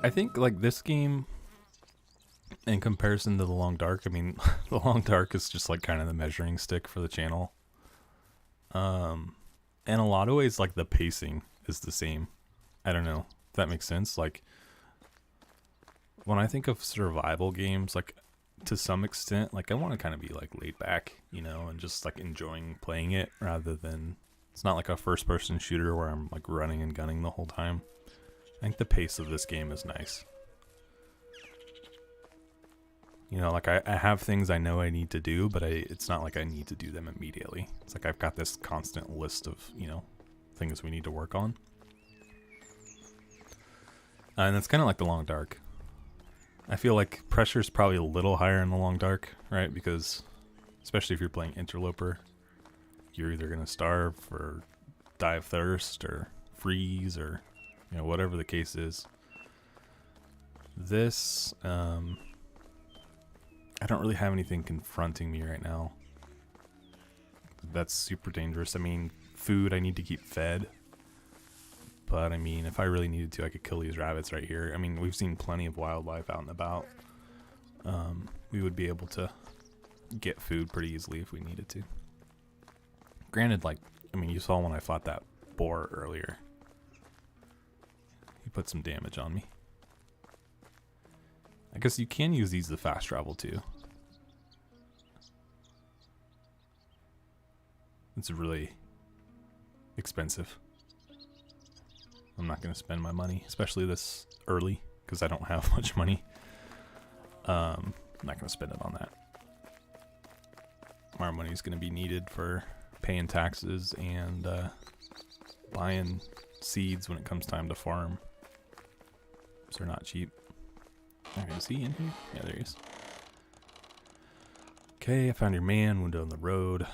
I think like this game, in comparison to the Long Dark, I mean, the Long Dark is just like kind of the measuring stick for the channel. In a lot of ways, like the pacing is the same. I don't know if that makes sense. Like when I think of survival games, like to some extent, like I want to kind of be like laid back, you know, and just like enjoying playing it rather than, it's not like a first person shooter where I'm like running and gunning the whole time. I think the pace of this game is nice. You know, like I have things I know I need to do, but it's not like I need to do them immediately. It's like I've got this constant list of, you know, things we need to work on. And it's kind of like the Long Dark. I feel like pressure's probably a little higher in the Long Dark, right? Because especially if you're playing Interloper, you're either going to starve or die of thirst or freeze or, you know, whatever the case is. This, I don't really have anything confronting me right now. That's super dangerous. I mean, food, I need to keep fed. But I mean, if I really needed to, I could kill these rabbits right here. I mean, we've seen plenty of wildlife out and about. We would be able to get food pretty easily if we needed to. Granted, like, I mean, you saw when I fought that boar earlier. He put some damage on me. I guess you can use these to fast travel too. It's really expensive. I'm not going to spend my money, especially this early, because I don't have much money. I'm not going to spend it on that. Our money is going to be needed for paying taxes and buying seeds when it comes time to farm. So they're not cheap. Okay, is he in here? Yeah, there he is. Okay, I found your man, went down the road.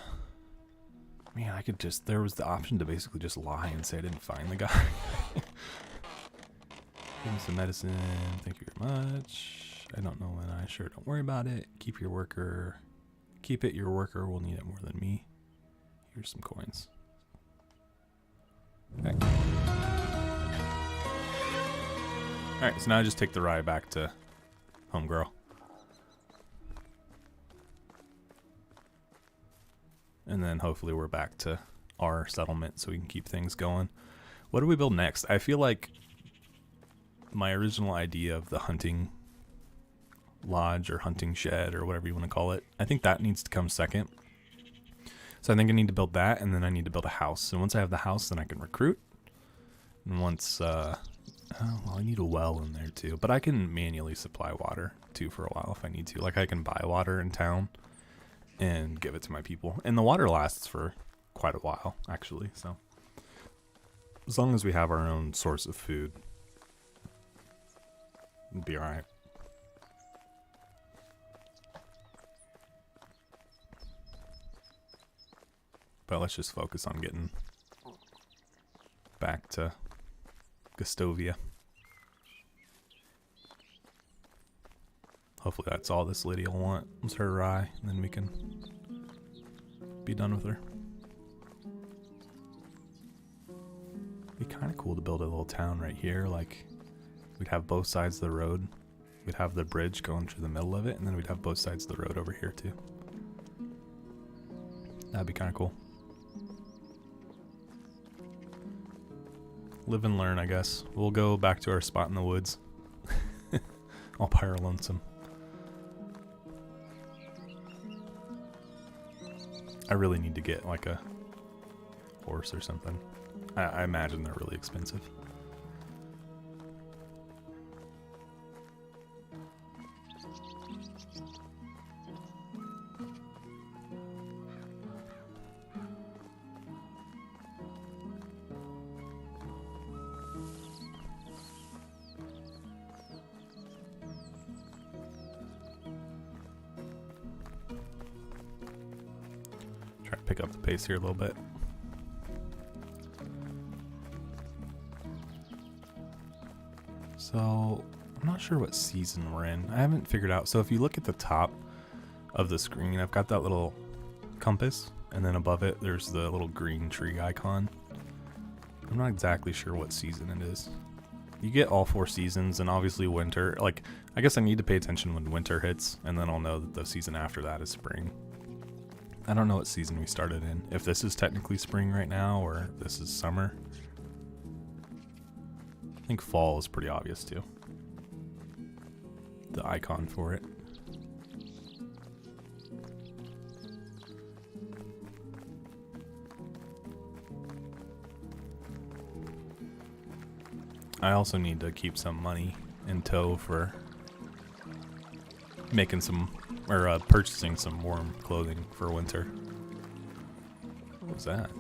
Man, I could just, there was the option to basically just lie and say I didn't find the guy. Give me some medicine, thank you very much. I don't know when I sure, don't worry about it. Keep your worker, keep it, your worker will need it more than me. Here's some coins. Okay. Alright, so now I just take the ride back to Homegirl. And then hopefully we're back to our settlement so we can keep things going. What do we build next? I feel like my original idea of the hunting lodge or hunting shed or whatever you want to call it, I think that needs to come second. So I think I need to build that, and then I need to build a house. And once I have the house, then I can recruit. And once, oh, well, I need a well in there too. But I can manually supply water too for a while if I need to. Like I can buy water in town and give it to my people. And the water lasts for quite a while, actually. So as long as we have our own source of food, it'll be alright. But let's just focus on getting back to Gustovia. Hopefully that's all this lady will want, is her rye, and then we can be done with her. Be kind of cool to build a little town right here. Like, we'd have both sides of the road. We'd have the bridge going through the middle of it, and then we'd have both sides of the road over here too. That'd be kind of cool. Live and learn, I guess. We'll go back to our spot in the woods. All by our lonesome. I really need to get like a horse or something. I imagine they're really expensive. Try to pick up the pace here a little bit. So, I'm not sure what season we're in. I haven't figured out. So if you look at the top of the screen, I've got that little compass, and then above it there's the little green tree icon. I'm not exactly sure what season it is. you get all 4 seasons, and obviously winter. Like, I guess I need to pay attention when winter hits, and then I'll know that the season after that is spring. I don't know what season we started in. If this is technically spring right now, or this is summer. I think fall is pretty obvious too. The icon for it. I also need to keep some money in tow for making some, or purchasing some warm clothing for winter. What was that?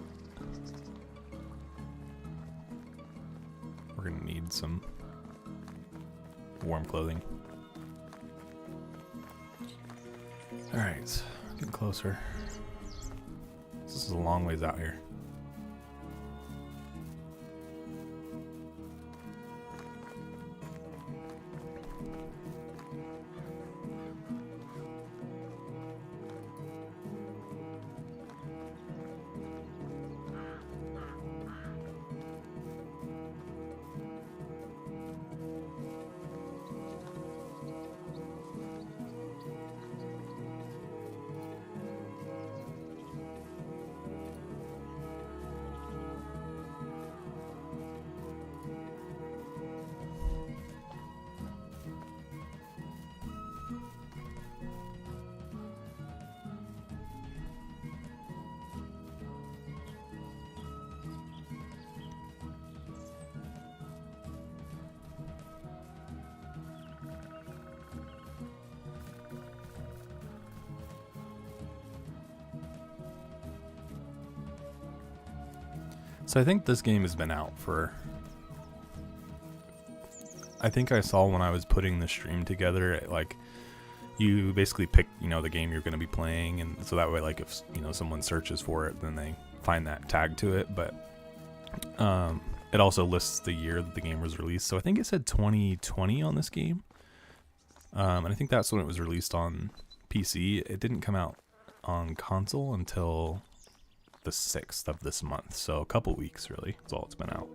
We're gonna need some warm clothing. Alright, getting closer. This is a long ways out here. So I think this game has been out for, I think I saw when I was putting the stream together, like, you basically pick, you know, the game you're going to be playing, and so that way, like, if, you know, someone searches for it, then they find that tag to it. But it also lists the year that the game was released. So I think it said 2020 on this game, and I think that's when it was released on PC. It didn't come out on console until the 6th of this month, so a couple weeks really is all it's been out.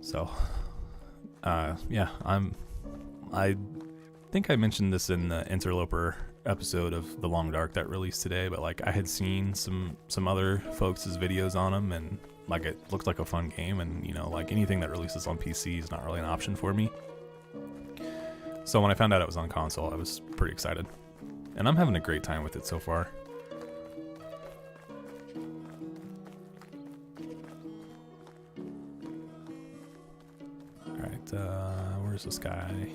So yeah, I think I mentioned this in the Interloper episode of The Long Dark that released today, but like I had seen some other folks' videos on them, and like it looked like a fun game, and you know, like anything that releases on PC is not really an option for me. So when I found out it was on console, I was pretty excited, and I'm having a great time with it so far. Where's this guy?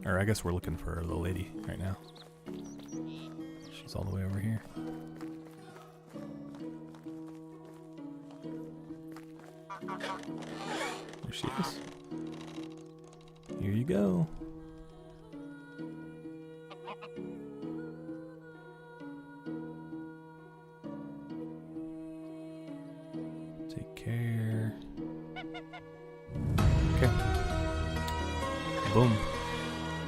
Or I guess we're looking for the lady right now. She's all the way over here. There she is. Here you go. Take care. Okay. Boom.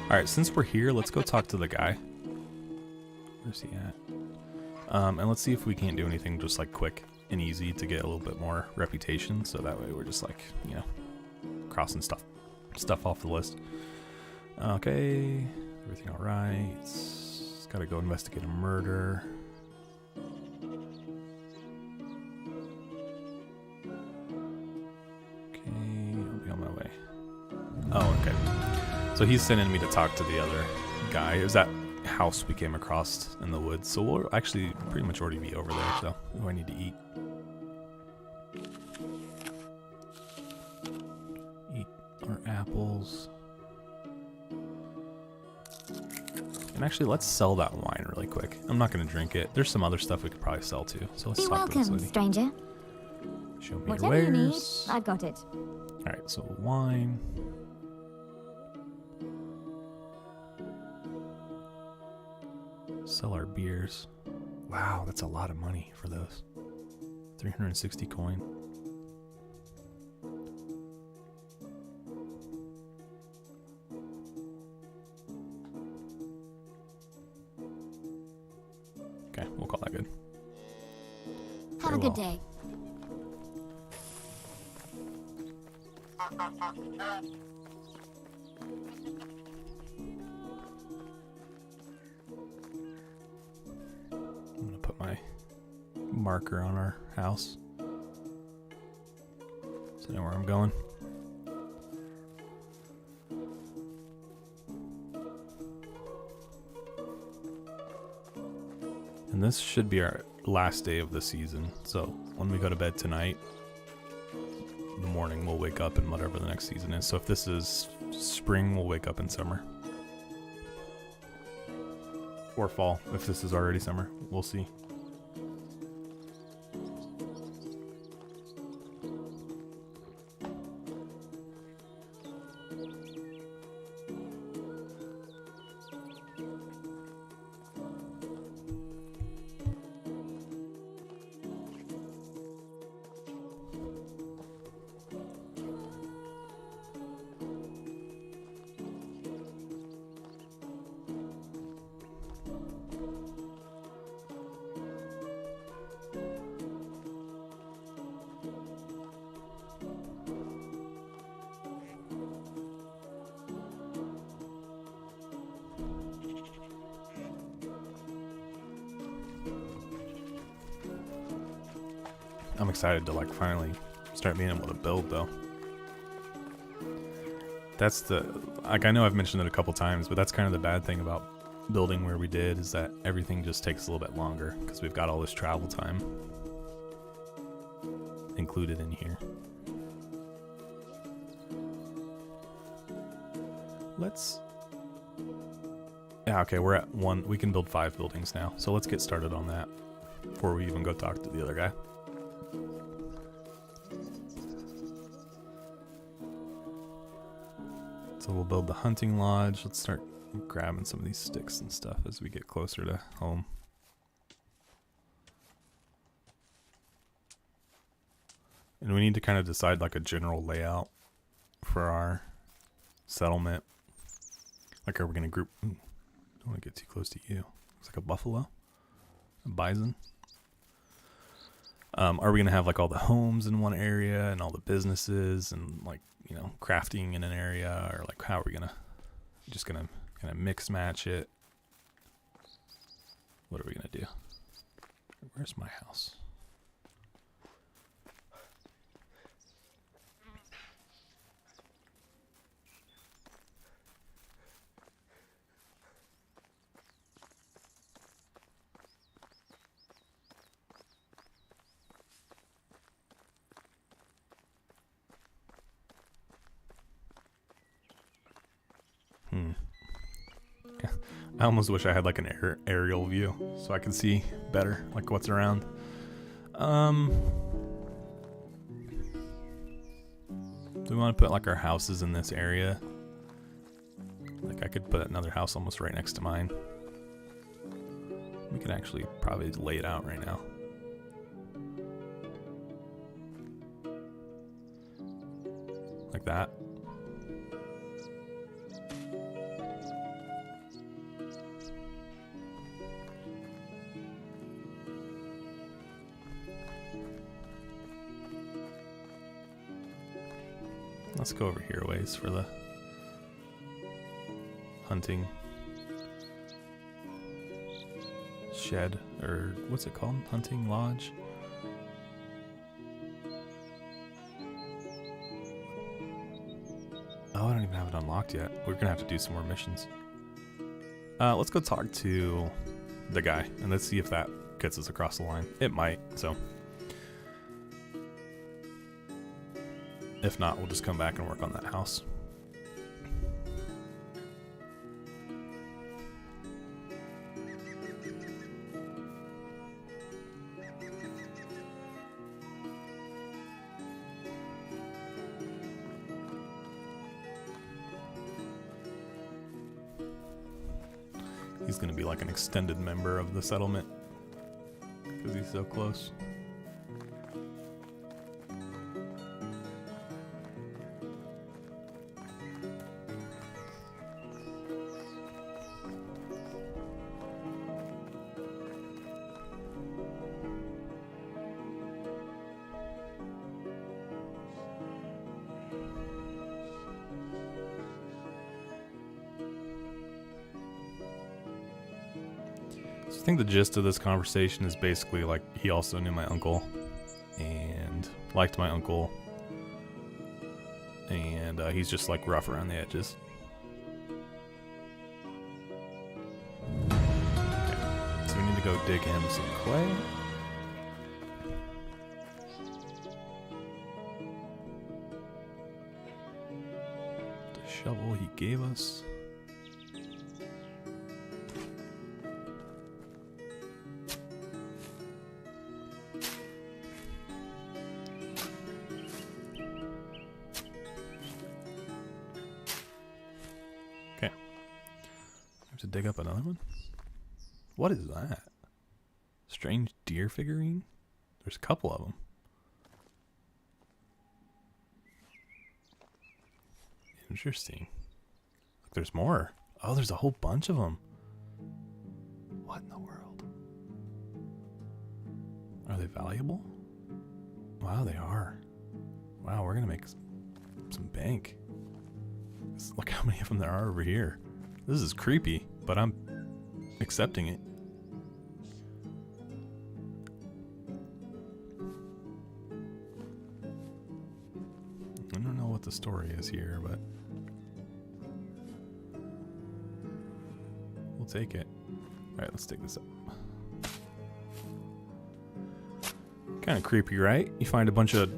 Alright, since we're here, let's go talk to the guy. Where's he at? And let's see if we can't do anything just like quick and easy to get a little bit more reputation, so that way we're just like, you know, crossing stuff off the list. Okay, everything alright. Gotta go investigate a murder. Okay, I'll be on my way. Oh, okay. So he's sending me to talk to the other guy. It was that house we came across in the woods. So we'll actually pretty much already be over there. So what do I need to eat? Eat our apples. And actually, let's sell that wine really quick. I'm not going to drink it. There's some other stuff we could probably sell too. So let's talk to this lady. Stranger. Show me Whatever your you need, wares. I've got it. All right, so wine. Sell our beers. Wow, that's a lot of money for those. 360 coin. Okay, we'll call that good. Have Very a good well. day. I'm gonna put my marker on our house so I know where I'm going. And this should be our last day of the season. So when we go to bed tonight, in the morning we'll wake up in whatever the next season is. So if this is spring, we'll wake up in summer. Or fall, if this is already summer. We'll see. I'm excited to like finally start being able to build though. That's the, like I know I've mentioned it a couple times, but that's kind of the bad thing about building where we did is that everything just takes a little bit longer because we've got all this travel time included in here. Yeah, okay, we're at 1. We can build 5 buildings now. So let's get started on that before we even go talk to the other guy. So we'll build the hunting lodge. Let's start grabbing some of these sticks and stuff as we get closer to home. And we need to kind of decide like a general layout for our settlement. Like, are we going to group? Ooh, don't want to get too close to you. Looks like a buffalo, a bison. Are we going to have like all the homes in one area and all the businesses and like, you know, crafting in an area, or like how are we going to just going to kind of mix match it? What are we going to do? Where's my house? I almost wish I had like an aerial view so I could see better like what's around. Do we want to put like our houses in this area? Like I could put another house almost right next to mine. We can actually probably lay it out right now. Like that. Let's go over here a ways for the hunting shed, or what's it called? Hunting lodge? Oh, I don't even have it unlocked yet. We're gonna have to do some more missions. Let's go talk to the guy and let's see if that gets us across the line. It might, so. If not, we'll just come back and work on that house. He's going to be like an extended member of the settlement because he's so close. think the gist of this conversation is basically like he also knew my uncle and liked my uncle, and he's just like rough around the edges. Okay, so we need to go dig him some clay. The shovel he gave us. To dig up another one? What is that? Strange deer figurine? There's a couple of them. Interesting. Look, there's more. Oh, there's a whole bunch of them. What in the world? Are they valuable? Wow, they are. Wow, we're gonna make some bank. Look how many of them there are over here. This is creepy, but I'm accepting it. I don't know what the story is here, but we'll take it. Alright, let's take this up. Kind of creepy, right? You find a bunch of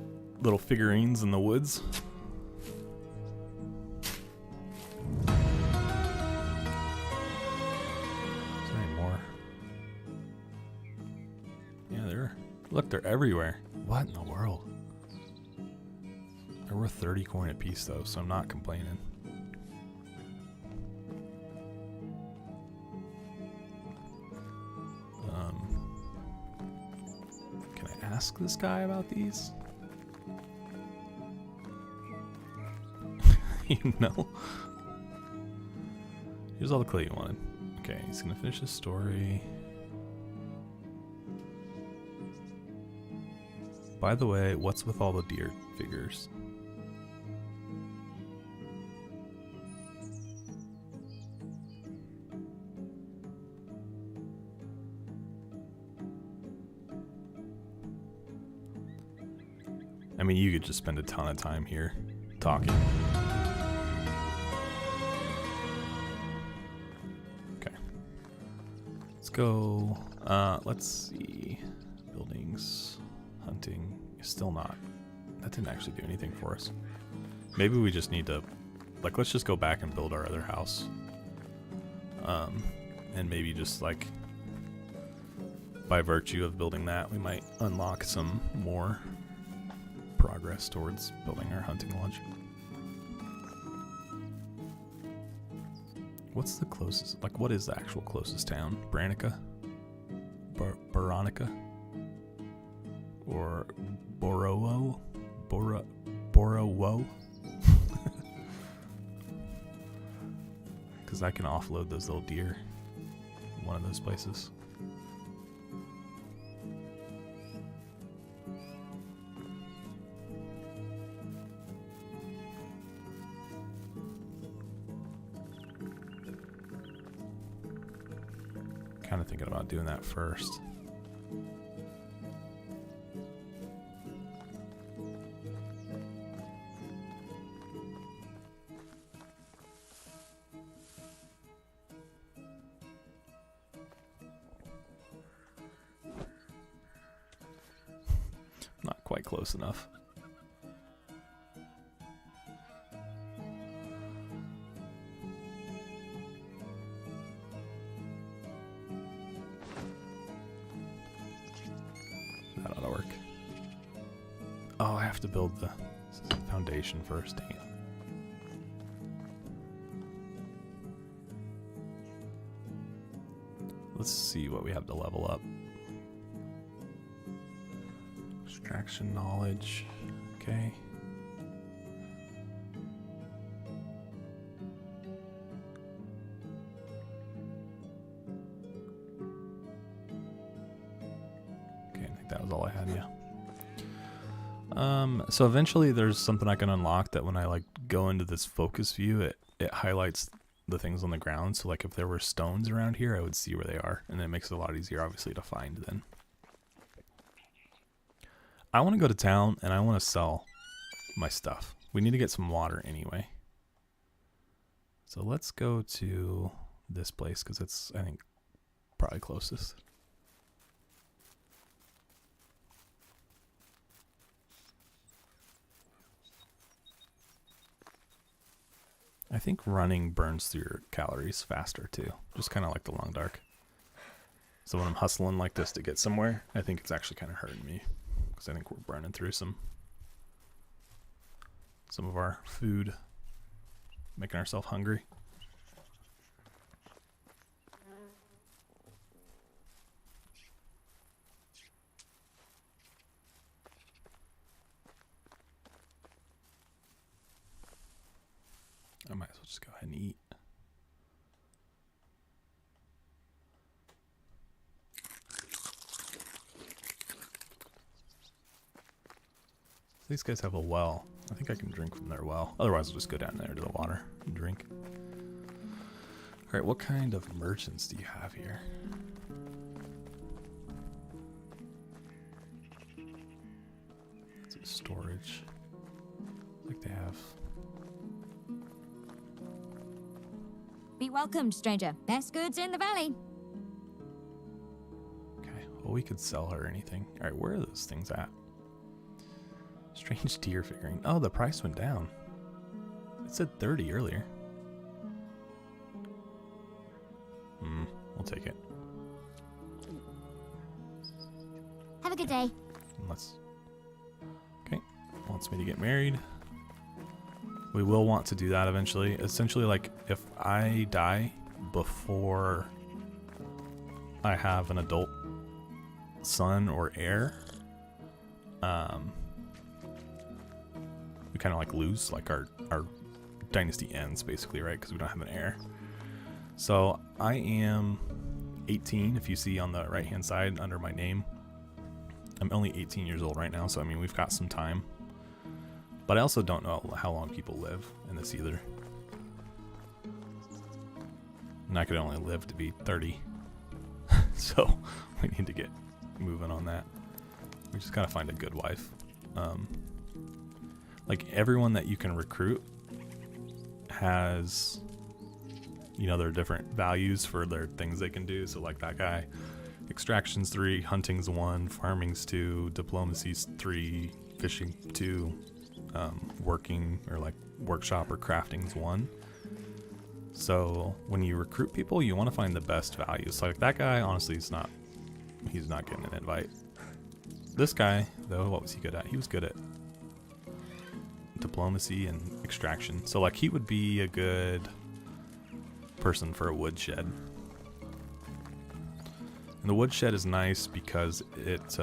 little figurines in the woods. Look, they're everywhere. What in the world? They're worth 30 coin a piece, though, so I'm not complaining. Can I ask this guy about these? You know? Here's all the clay you wanted. Okay, he's gonna finish his story. By the way, what's with all the deer figures? I mean, you could just spend a ton of time here talking. Okay. Let's go. Let's see. Buildings. Hunting is still not. That didn't actually do anything for us. Maybe we just need to, like, let's just go back and build our other house. And maybe just like by virtue of building that, we might unlock some more progress towards building our hunting lodge. What's the closest? Like, what is the actual closest town? Branica? Boronica? Or Borowo? Borowo? Because I can offload those little deer in one of those places. Kind of thinking about doing that first. Not quite close enough. That ought to work. Oh, I have to build the foundation first. Dang it. Let's see what we have to level up. Extraction knowledge. Okay. Okay, I think that was all I had, yeah. So eventually there's something I can unlock that when I like go into this focus view, it highlights the things on the ground. So like if there were stones around here, I would see where they are, and then it makes it a lot easier, obviously, to find then. I want to go to town, and I want to sell my stuff. We need to get some water anyway. So let's go to this place, because it's, I think, probably closest. I think running burns through your calories faster too, just kind of like the long dark. So when I'm hustling like this to get somewhere, I think it's actually kind of hurting me, because I think we're burning through some of our food, making ourselves hungry. I might as well just go ahead and eat. These guys have a well. I think I can drink from their well. Otherwise, I'll just go down there to the water and drink. Alright, what kind of merchants do you have here? It's storage. Like they have... Be welcomed, stranger. Best goods in the valley. Okay, well, we could sell her anything. Alright, where are those things at? Strange deer figurine. Oh, the price went down. It said 30 earlier. We'll take it. Have a good day. Okay, wants me to get married. We will want to do that eventually. Essentially, like, if I die before I have an adult son or heir, we kind of like lose, like our dynasty ends basically, right? Because we don't have an heir. So I am 18. If you see on the right hand side under my name, I'm only 18 years old right now. So I mean, we've got some time. But I also don't know how long people live in this either. And I could only live to be 30. So we need to get moving on that. We just gotta find a good wife. Like everyone that you can recruit has, you know, their different values for their things they can do. So like that guy, extraction's 3, hunting's 1, farming's 2, diplomacy's 3, fishing 2, working or like workshop or crafting's 1. So when you recruit people, you want to find the best values. So like that guy, honestly, he's not getting an invite. This guy, though, what was he good at? He was good at diplomacy and extraction. So like he would be a good person for a woodshed. And the woodshed is nice because it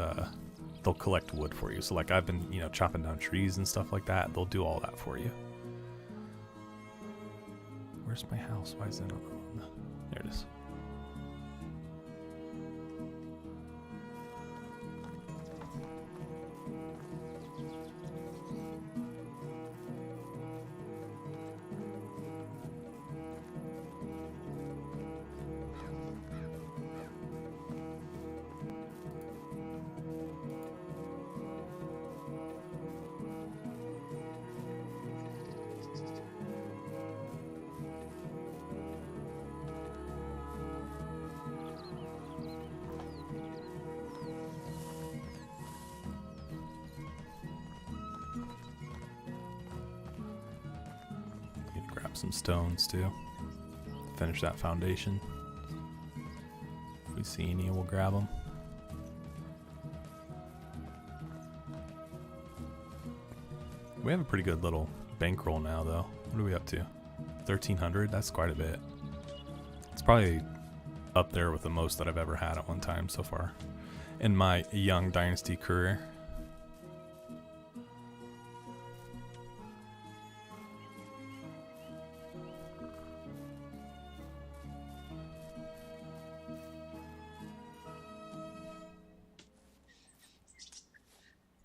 they'll collect wood for you. So like I've been, you know, chopping down trees and stuff like that. They'll do all that for you. Where's my house? Why is it not on the... There it is. Some stones too. Finish that foundation. If we see any, we'll grab them. We have a pretty good little bankroll now, though. What are we up to? 1,300? That's quite a bit. It's probably up there with the most that I've ever had at one time so far in my young dynasty career.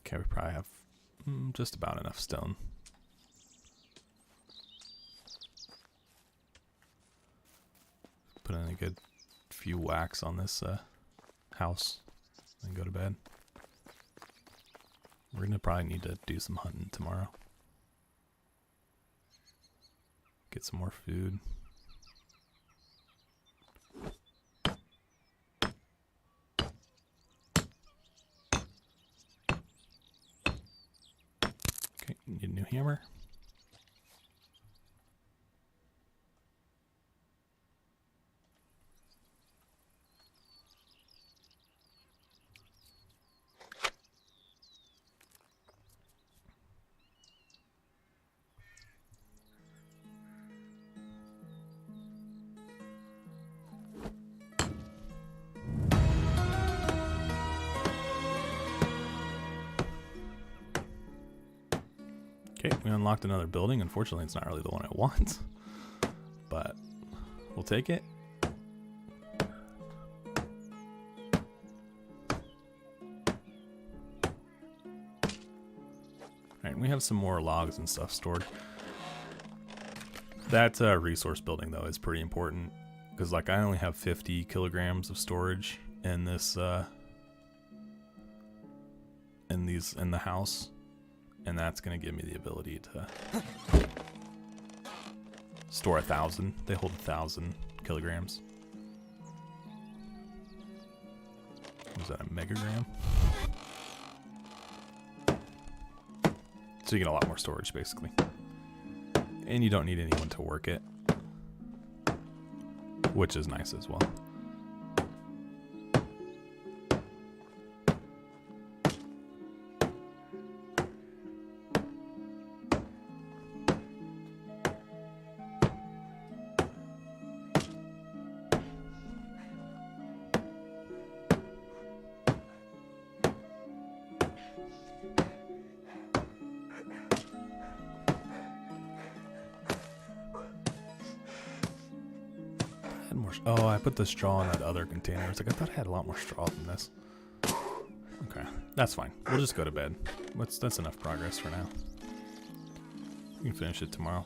Okay, we probably have just about enough stone. a good few whacks on this house and go to bed. We're gonna probably need to do some hunting tomorrow. Get some more food. Okay, need a new hammer. Okay, we unlocked another building. Unfortunately, it's not really the one I want, but we'll take it. Alright, we have some more logs and stuff stored. That resource building, though, is pretty important, because like I only have 50 kilograms of storage in this in the house. And that's going to give me the ability to store 1,000. They hold 1,000 kilograms. Was that a megagram? So you get a lot more storage, basically. And you don't need anyone to work it, which is nice as well. Oh, I put the straw in that other container. It's like I thought I had a lot more straw than this. Okay, that's fine. We'll just go to bed. That's enough progress for now. We can finish it tomorrow.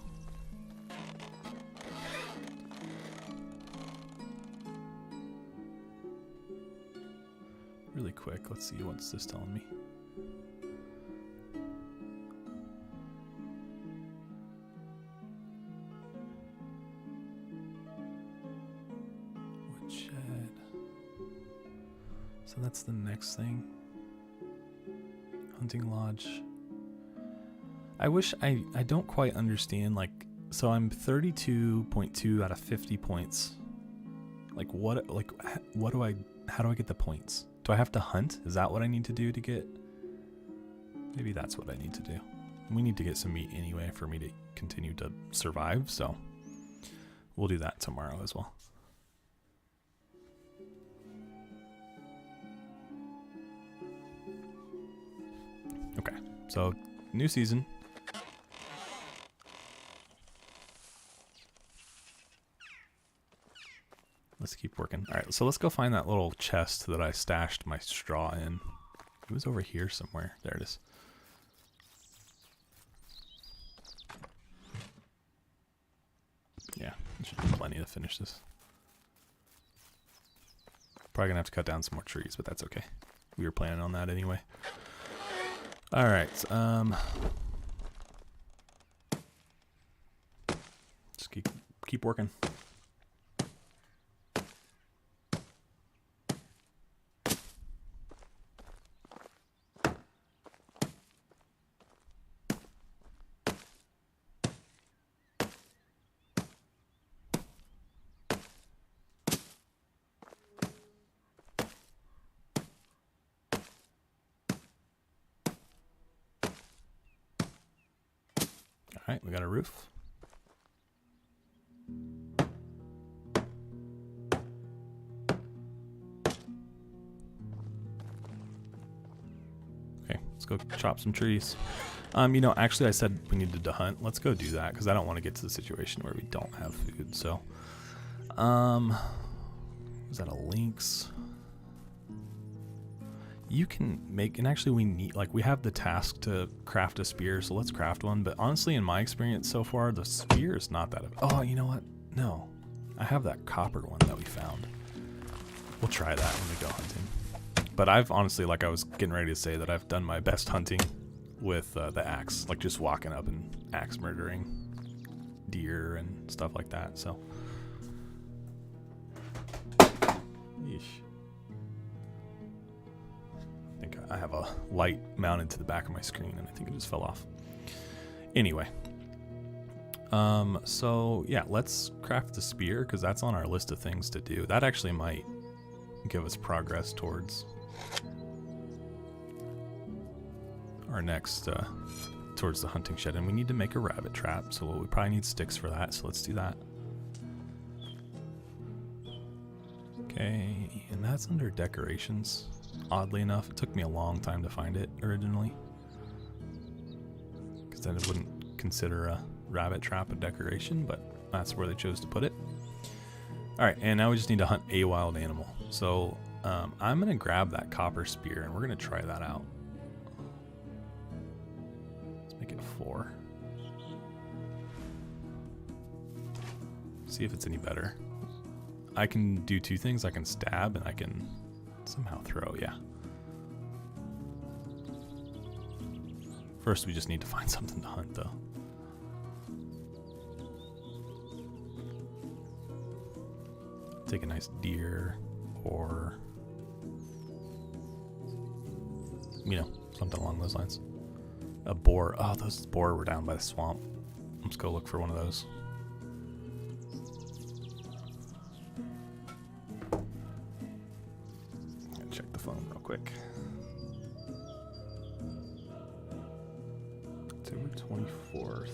Really quick, let's see what's this telling me. So that's the next thing. Hunting lodge. I wish I don't quite understand, like, so I'm 32.2 out of 50 points. How do I get the points? Do I have to hunt? Is that what I need to do to get? Maybe that's what I need to do. We need to get some meat anyway for me to continue to survive, so we'll do that tomorrow as well. Okay, so new season. Let's keep working. All right, so let's go find that little chest that I stashed my straw in. It was over here somewhere. There it is. Yeah, there should be plenty to finish this. Probably gonna have to cut down some more trees, but that's okay. We were planning on that anyway. All right. Just keep working. All right, we got a roof. Okay, let's go chop some trees. Actually I said we needed to hunt. Let's go do that because I don't want to get to the situation where we don't have food. So, is that a lynx? You can make, and actually we have the task to craft a spear, so let's craft one. But honestly, in my experience so far, the spear is not that. Oh, you know what? No. I have that copper one that we found. We'll try that when we go hunting. But I've honestly, like I was getting ready to say, that I've done my best hunting with the axe. Like just walking up and axe murdering deer and stuff like that, so. Yeesh. I think I have a light mounted to the back of my screen and I think it just fell off. Anyway. So yeah, let's craft the spear because that's on our list of things to do. That actually might give us progress towards our next, towards the hunting shed. And we need to make a rabbit trap, so we probably need sticks for that, so let's do that. Okay, and that's under decorations. Oddly enough, it took me a long time to find it originally, because then it wouldn't consider a rabbit trap a decoration, but that's where they chose to put it. Alright, and now we just need to hunt a wild animal. So I'm going to grab that copper spear and we're going to try that out. Let's make it 4. See if it's any better. I can do 2 things. I can stab and I can somehow throw, yeah. First we just need to find something to hunt though. Take a nice deer or, you know, something along those lines. A boar. Oh, those boar were down by the swamp. Let's go look for one of those. Check the phone real quick. October 24th.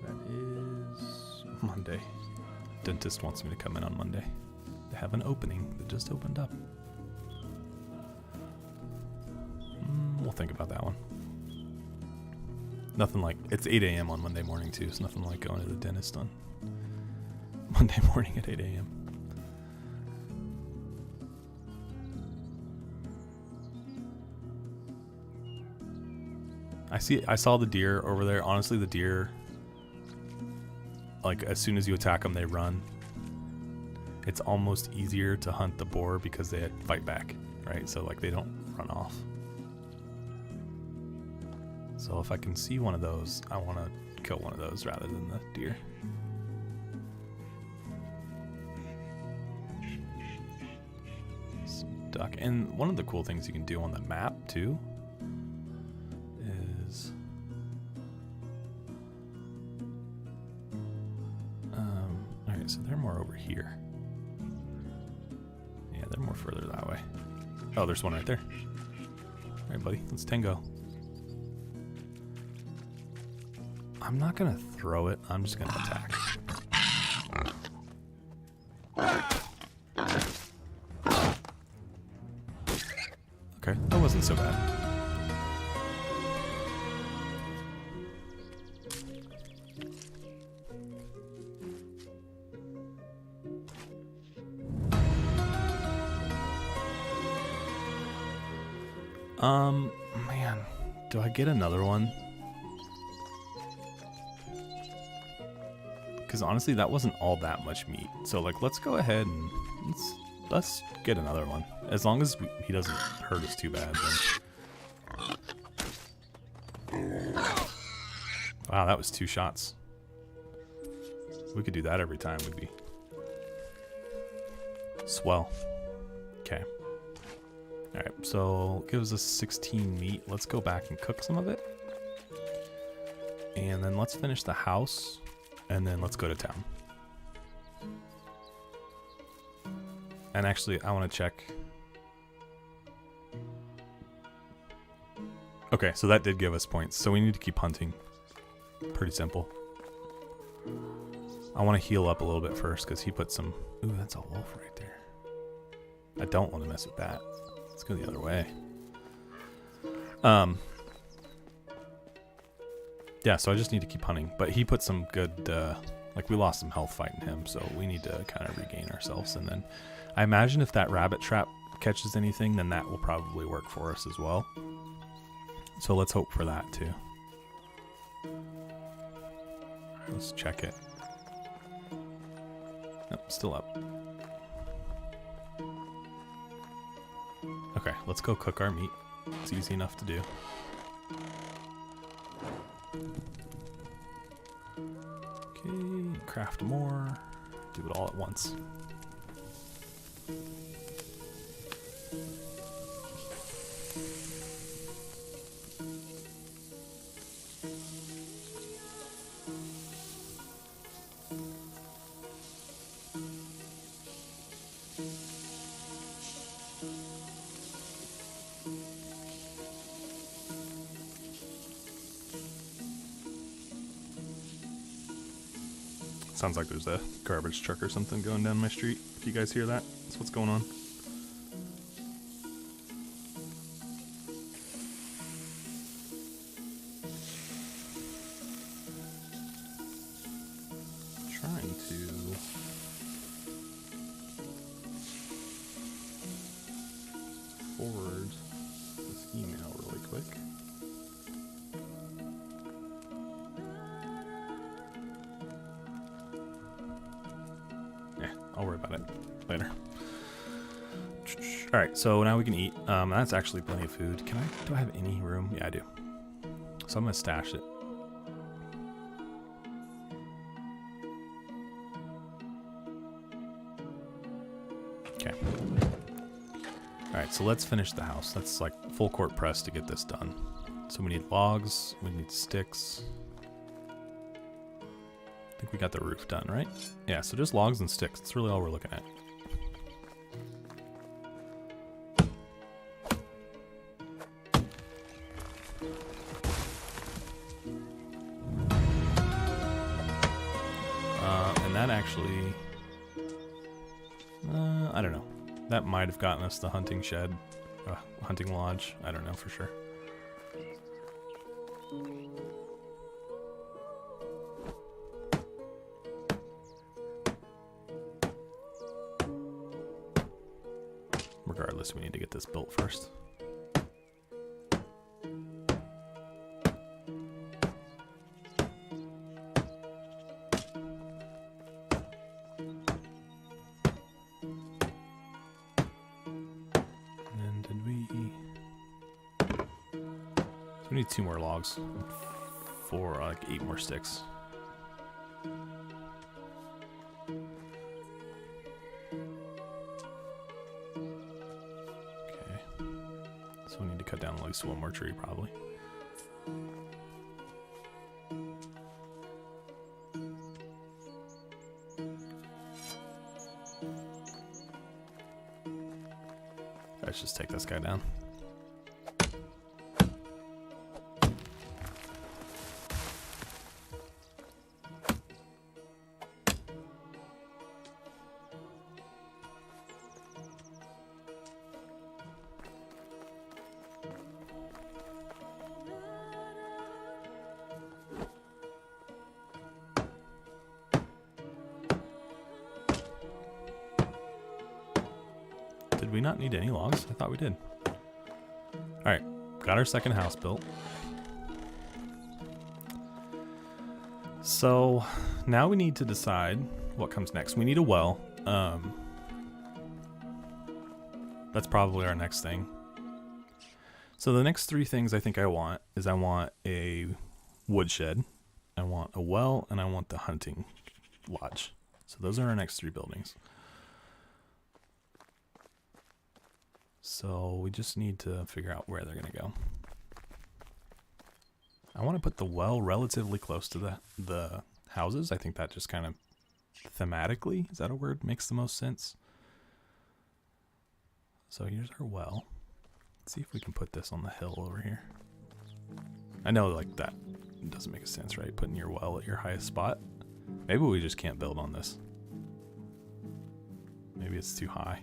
That is Monday. Dentist wants me to come in on Monday. They have an opening that just opened up. We'll think about that one. Nothing like, it's 8 a.m. on Monday morning too, so nothing like going to the dentist on Monday morning at 8 a.m. I saw the deer over there. Honestly, the deer, like as soon as you attack them, they run. It's almost easier to hunt the boar because they fight back, right? So like they don't run off. So if I can see one of those, I want to kill one of those rather than the deer. Some duck. And one of the cool things you can do on the map too is alright, so they're more over here. Yeah, they're more further that way. Oh, there's one right there. Alright, buddy, let's tango. I'm not gonna throw it, I'm just gonna attack. Okay, that wasn't so bad. Man, do I get another one? Because honestly, that wasn't all that much meat. So like, let's go ahead and let's get another one. As long as he doesn't hurt us too bad. Then. Wow, that was 2 shots. We could do that every time. Would be swell. Okay. All right, so gives us 16 meat. Let's go back and cook some of it. And then let's finish the house. And then let's go to town. And actually, I want to check. Okay, so that did give us points. So we need to keep hunting. Pretty simple. I want to heal up a little bit first because he put some... Ooh, that's a wolf right there. I don't want to mess with that. Let's go the other way. Yeah, so I just need to keep hunting. But he put some good, like we lost some health fighting him, so we need to kind of regain ourselves. And then I imagine if that rabbit trap catches anything, then that will probably work for us as well. So let's hope for that too. Let's check it. Nope, still up. Okay, let's go cook our meat. It's easy enough to do. Okay, craft more. Do it all at once. Sounds like there's a garbage truck or something going down my street. If you guys hear that, that's what's going on. Trying to forward this email really quick. I'll worry about it later. Alright, so now we can eat. That's actually plenty of food. Do I have any room? Yeah, I do. So I'm gonna stash it. Okay. Alright, so let's finish the house. That's like full court press to get this done. So we need logs, we need sticks. I think we got the roof done, right? Yeah, so just logs and sticks. That's really all we're looking at. And that actually... I don't know. That might have gotten us the hunting shed. Hunting lodge. I don't know for sure. Regardless, we need to get this built first. And did we... So we need 2 more logs for like 8 more sticks. So we need to cut down at least 1 more tree, probably. Let's just take this guy down. Did we not need any logs? I thought we did. Alright, got our second house built. So now we need to decide what comes next. We need a well. That's probably our next thing. So the next 3 things I think I want is I want a woodshed, I want a well, and I want the hunting lodge. So those are our next 3 buildings. So we just need to figure out where they're going to go. I want to put the well relatively close to the houses. I think that just kind of thematically, is that a word, makes the most sense. So here's our well. Let's see if we can put this on the hill over here. I know like that doesn't make a sense, right? Putting your well at your highest spot. Maybe we just can't build on this. Maybe it's too high.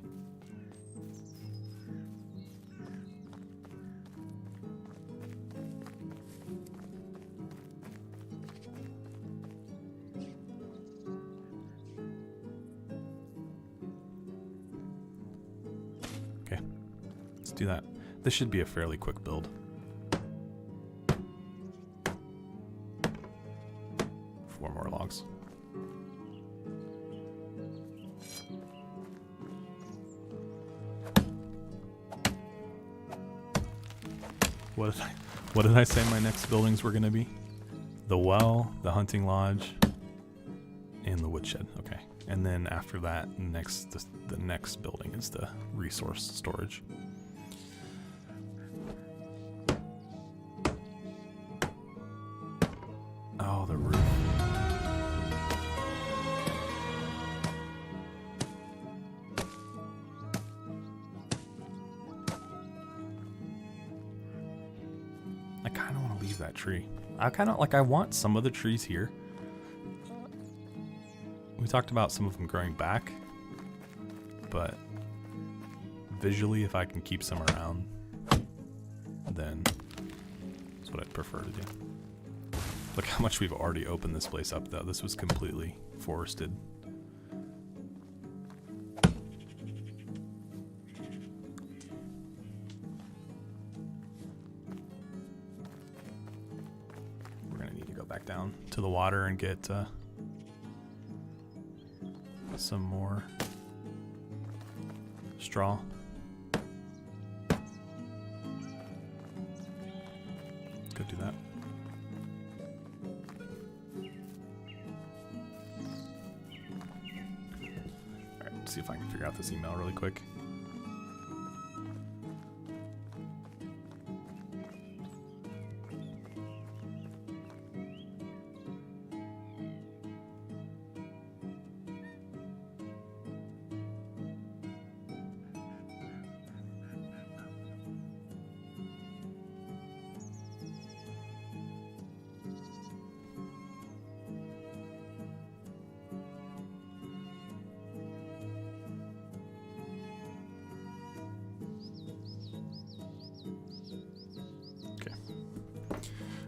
Do that. This should be a fairly quick build. 4 more logs. logs. What did I say my next buildings were going to be? The well, the hunting lodge, and the woodshed. Okay. And then after that, the next building is the resource storage. Oh, the roof. I kind of want to leave that tree. I want some of the trees here. We talked about some of them growing back, but visually, if I can keep some around, then that's what I'd prefer to do. Look how much we've already opened this place up, though. This was completely forested. We're gonna need to go back down to the water and get some more straw. Go do that. Alright, see if I can figure out this email really quick.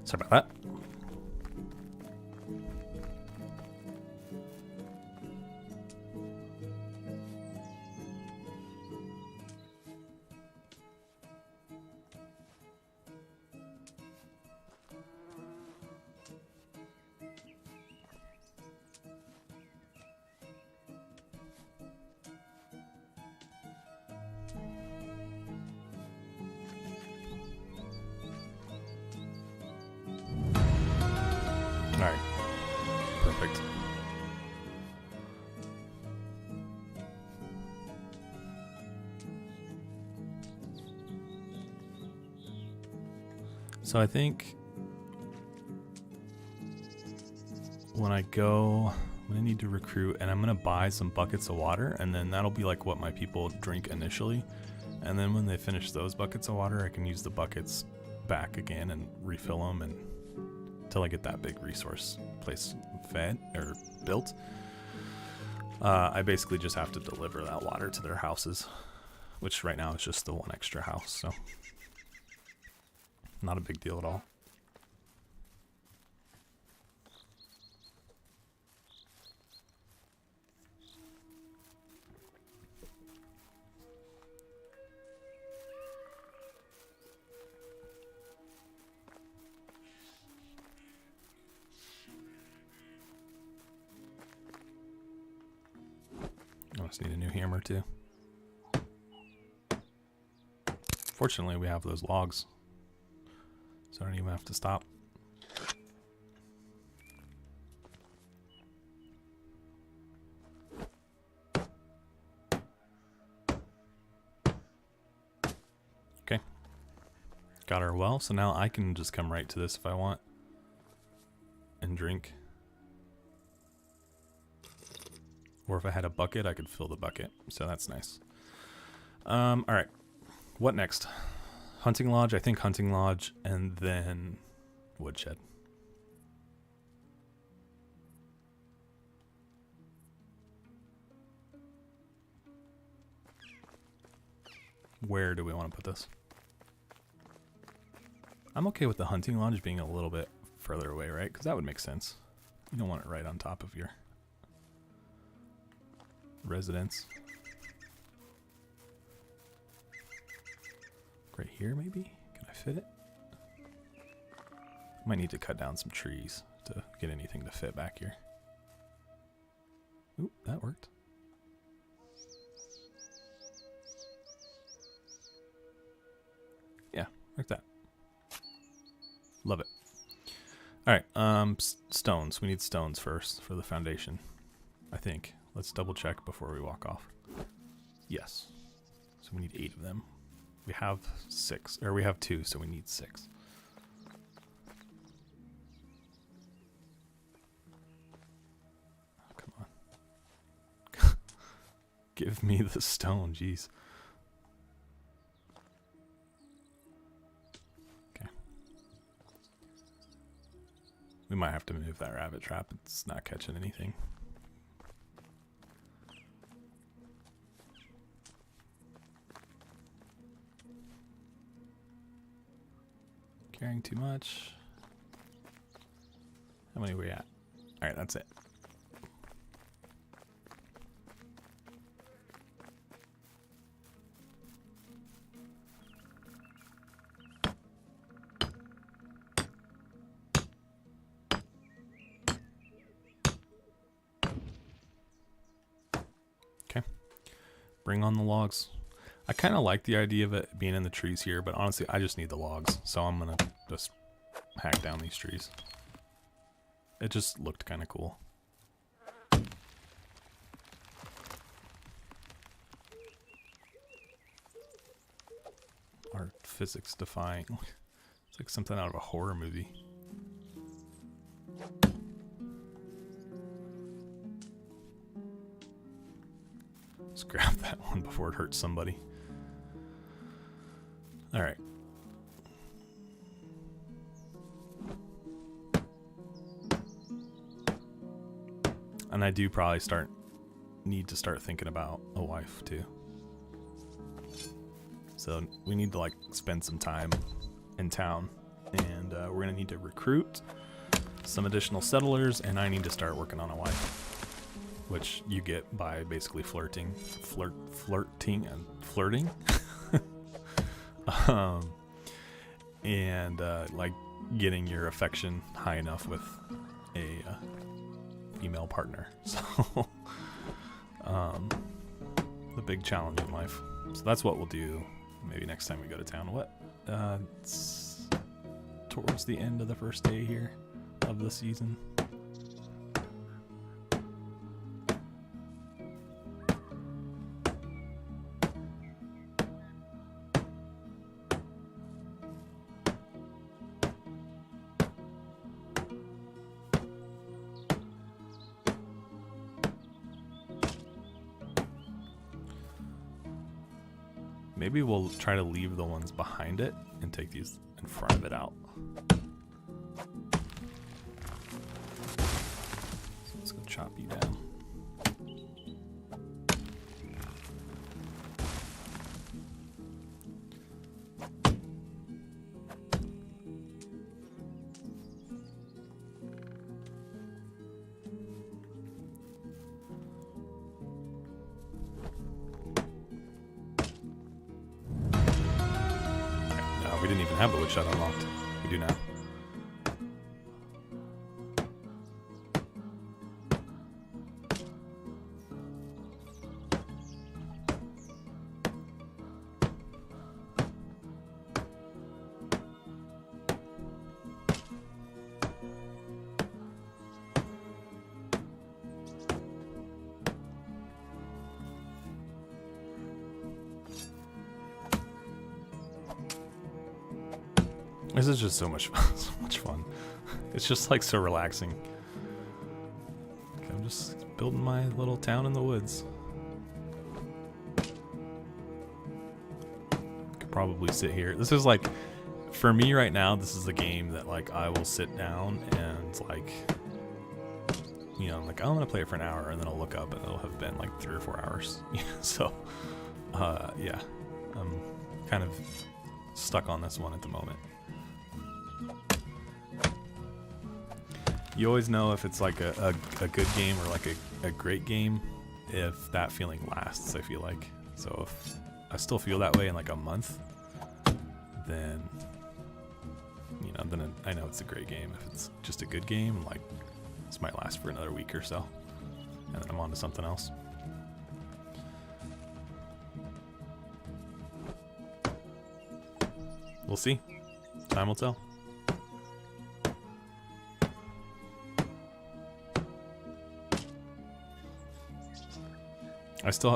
Sorry about that. Alright. Perfect. So I think when I go, I'm going to need to recruit and I'm going to buy some buckets of water, and then that'll be like what my people drink initially. And then when they finish those buckets of water, I can use the buckets back again and refill them and until I get that big resource place fed or built. I basically just have to deliver that water to their houses, which right now is just the one extra house, so not a big deal at all. I just need a new hammer too. Fortunately, we have those logs, so I don't even have to stop. Okay. Got our well, so now I can just come right to this if I want and drink. Or if I had a bucket, I could fill the bucket. So that's nice. All right. What next? Hunting lodge. I think hunting lodge and then woodshed. Where do we want to put this? I'm okay with the hunting lodge being a little bit further away, right? Because that would make sense. You don't want it right on top of your residence. Right here, maybe? Can I fit it? Might need to cut down some trees to get anything to fit back here. Ooh, that worked. Yeah, like that. Love it. All right, stones. We need stones first for the foundation, I think. Let's double check before we walk off. Yes. So we need 8 of them. We have 6, or we have 2, so we need 6. Oh, come on. Give me the stone, jeez. Okay. We might have to move that rabbit trap. It's not catching anything. Carrying too much. How many are we at? Alright, that's it. Okay. Bring on the logs. I kind of like the idea of it being in the trees here, but honestly, I just need the logs. So I'm going to just hack down these trees. It just looked kind of cool. Art physics defying. It's like something out of a horror movie. Let's grab that one before it hurts somebody. All right. And I do probably need to start thinking about a wife too. So we need to like spend some time in town, and we're gonna need to recruit some additional settlers, and I need to start working on a wife, which you get by basically flirting and flirting. Like getting your affection high enough with a female partner. So the big challenge in life. So that's what we'll do maybe next time we go to town. It's towards the end of the first day here of the season. Maybe we'll try to leave the ones behind it and take these in front of it out. So let's go chop you down. We didn't even have the woodshed unlocked. We do now. This is just so much fun. It's just like so relaxing. I'm just building my little town in the woods. Could probably sit here. This is like, for me right now, this is a game that like I will sit down and like, you know, I'm like, I'm gonna play it for an hour, and then I'll look up and it'll have been like 3 or 4 hours. So, yeah, I'm kind of stuck on this one at the moment. You always know if it's like a good game or like a great game if that feeling lasts, I feel like. So if I still feel that way in like a month, then, you know, then I know it's a great game. If it's just a good game, like, this might last for another week or so. and then I'm on to something else. We'll see. Time will tell.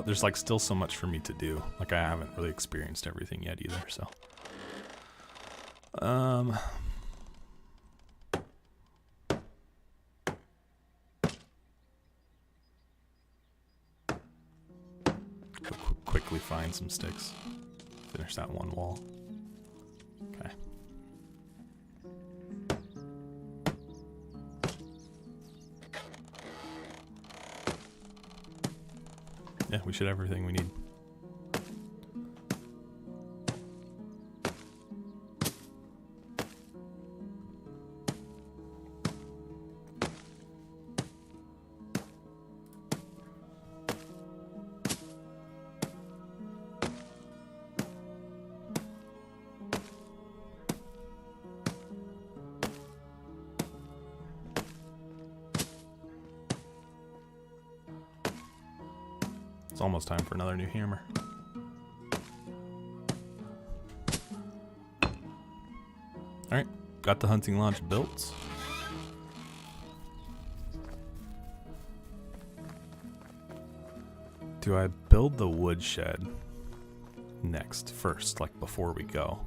There's like still so much for me to do. Like I haven't really experienced everything yet either, so. Quickly find some sticks. Finish that one wall. Okay. Yeah, we should have everything we need. It's almost time for another new hammer. Alright, got the hunting lodge built. Do I build the woodshed next, first, like before we go?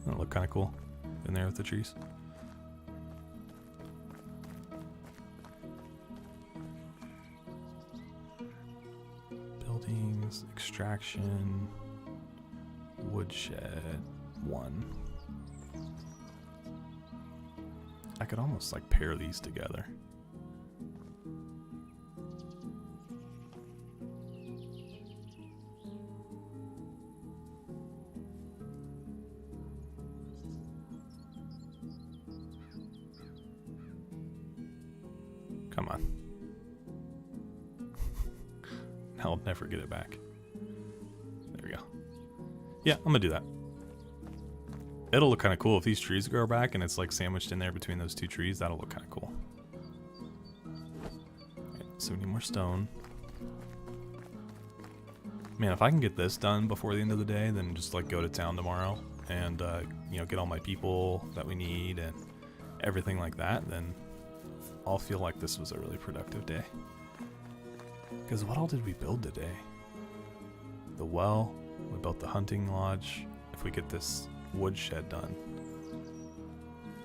That'll look kind of cool in there with the trees. Buildings, extraction, woodshed, 1. I could almost like pair these together. Come on. I'll never get it back. There we go. Yeah, I'm gonna do that. It'll look kind of cool if these trees grow back and it's like sandwiched in there between those two trees. That'll look kind of cool. Right, so we need more stone. Man, if I can get this done before the end of the day, then just like go to town tomorrow and you know, get all my people that we need and everything like that, then I'll feel like this was a really productive day. Because what all did we build today? The well, we built the hunting lodge. If we get this woodshed done,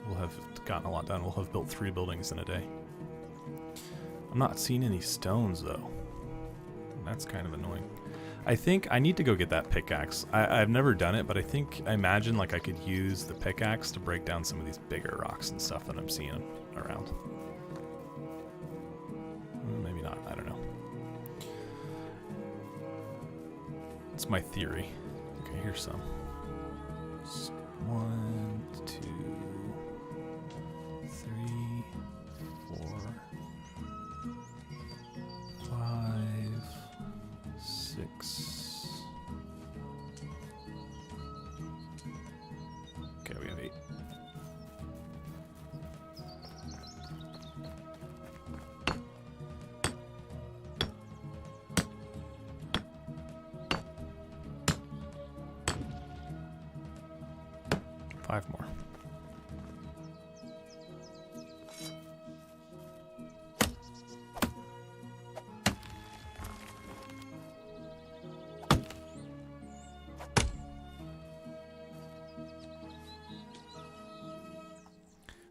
we'll have gotten a lot done. We'll have built 3 buildings in a day. I'm not seeing any stones though. That's kind of annoying. I think I need to go get that pickaxe. I've never done it, but I imagine like I could use the pickaxe to break down some of these bigger rocks and stuff that I'm seeing around. Maybe not, I don't know. It's my theory. Okay, here's some. 1, 2, 3, 4, 5, 6. Okay, we have 8. Five more.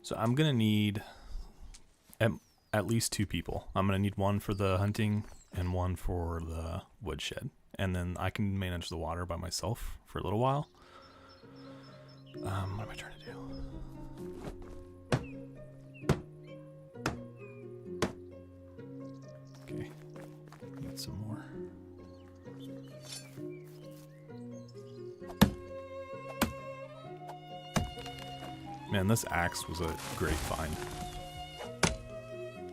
So I'm gonna need at least 2 people. I'm gonna need 1 for the hunting and 1 for the woodshed, and then I can manage the water by myself for a little while. What am I trying to do? Okay, need some more. Man, this axe was a great find.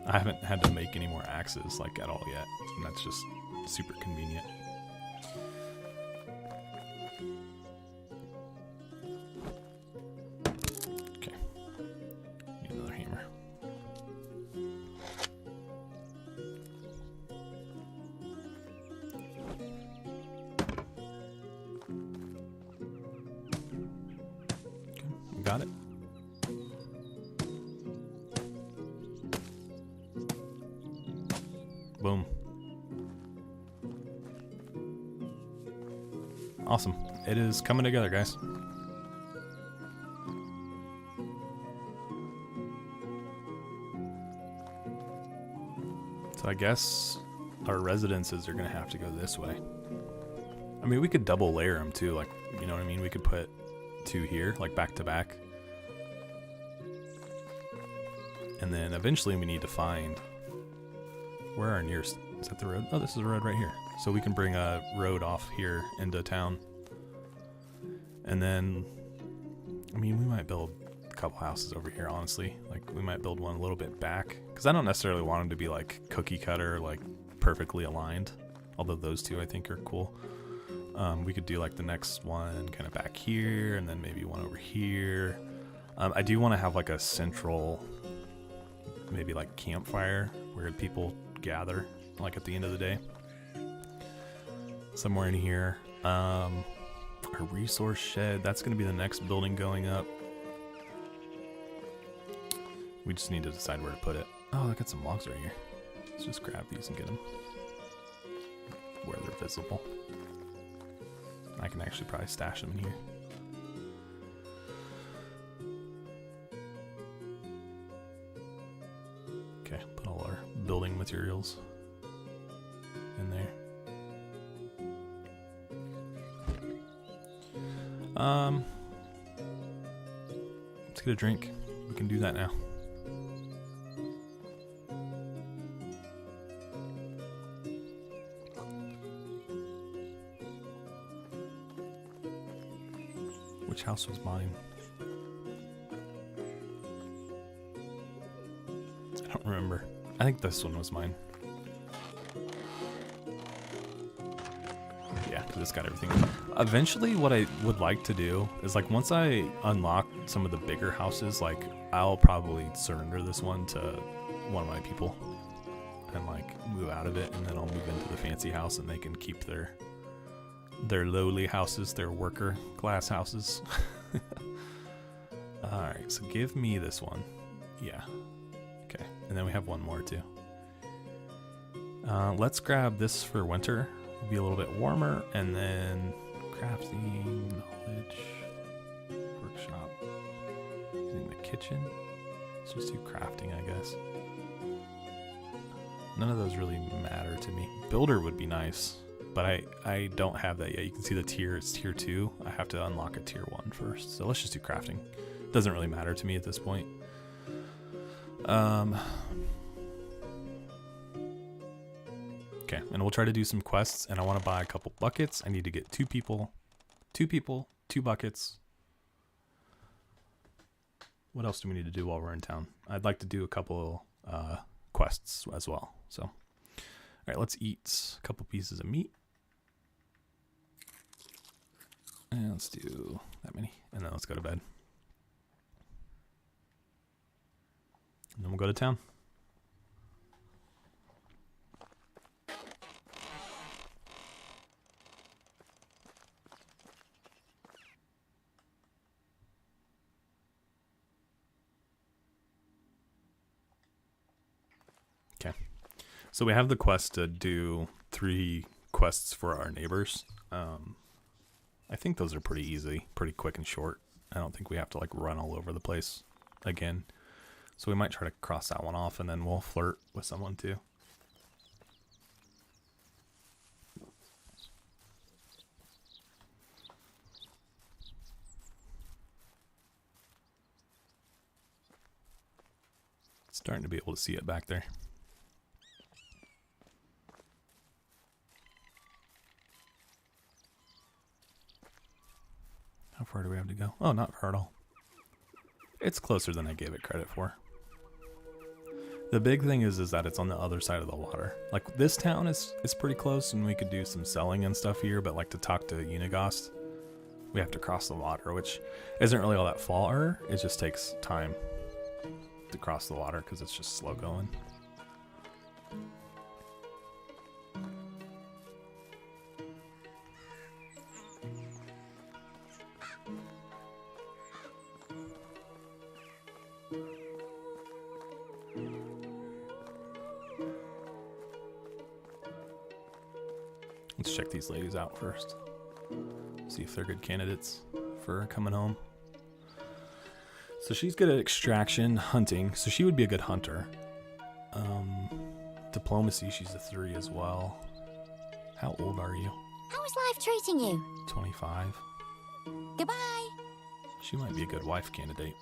I haven't had to make any more axes like at all yet, and that's just super convenient. got it. Boom. Awesome. It is coming together, guys. So I guess our residences are going to have to go this way. I mean, we could double layer them too, like, you know what I mean? We could put 2 here, like back to back. And then eventually we need to find where our nearest, is that the road? Oh, this is a road right here. So we can bring a road off here into town. And then, I mean, we might build a couple houses over here, honestly. Like, we might build one a little bit back, because I don't necessarily want them to be like cookie cutter, like perfectly aligned. Although those two I think are cool. We could do like the next one kind of back here, and then maybe one over here. I do want to have like a central, maybe like campfire where people gather, like at the end of the day. Somewhere in here. Our resource shed, that's going to be the next building going up. We just need to decide where to put it. Oh, I got some logs right here. Let's just grab these and get them where they're visible. I can actually probably stash them in here. Okay, put all our building materials in there. Let's get a drink. We can do that now. Which house was mine? I don't remember. I think this one was mine. Yeah, because it's got everything. Eventually, what I would like to do is, like, once I unlock some of the bigger houses, like, I'll probably surrender this one to one of my people and, like, move out of it, and then I'll move into the fancy house, and they can keep their lowly houses, their worker class houses. Alright, so give me this one. Yeah. Okay, and then we have one more too. Let's grab this for winter. It'll be a little bit warmer, and then crafting, knowledge, workshop, using the kitchen. Let's just do crafting, I guess. None of those really matter to me. Builder would be nice. But I don't have that yet. You can see the tier, it's tier 2. I have to unlock a tier 1 first. So let's just do crafting. Doesn't really matter to me at this point. Okay, and we'll try to do some quests, and I want to buy a couple buckets. I need to get 2 people, 2 buckets. What else do we need to do while we're in town? I'd like to do a couple quests as well. So, all right, let's eat a couple pieces of meat. And let's do that many, and then let's go to bed. And then we'll go to town. Okay. So we have the quest to do 3 quests for our neighbors. I think those are pretty easy, pretty quick and short. I don't think we have to like run all over the place again. So we might try to cross that one off, and then we'll flirt with someone too. Starting to be able to see it back there. How far do we have to go? Oh, not far at all. It's closer than I gave it credit for. The big thing is that it's on the other side of the water. Like, this town is pretty close, and we could do some selling and stuff here, but like to talk to Unigast, we have to cross the water, which isn't really all that far. It just takes time to cross the water because it's just slow going. Let's check these ladies out first. See if they're good candidates for coming home. So she's good at extraction, hunting, so she would be a good hunter. Diplomacy, she's a 3 as well. How old are you? How is life treating you? 25. Goodbye. She might be a good wife candidate.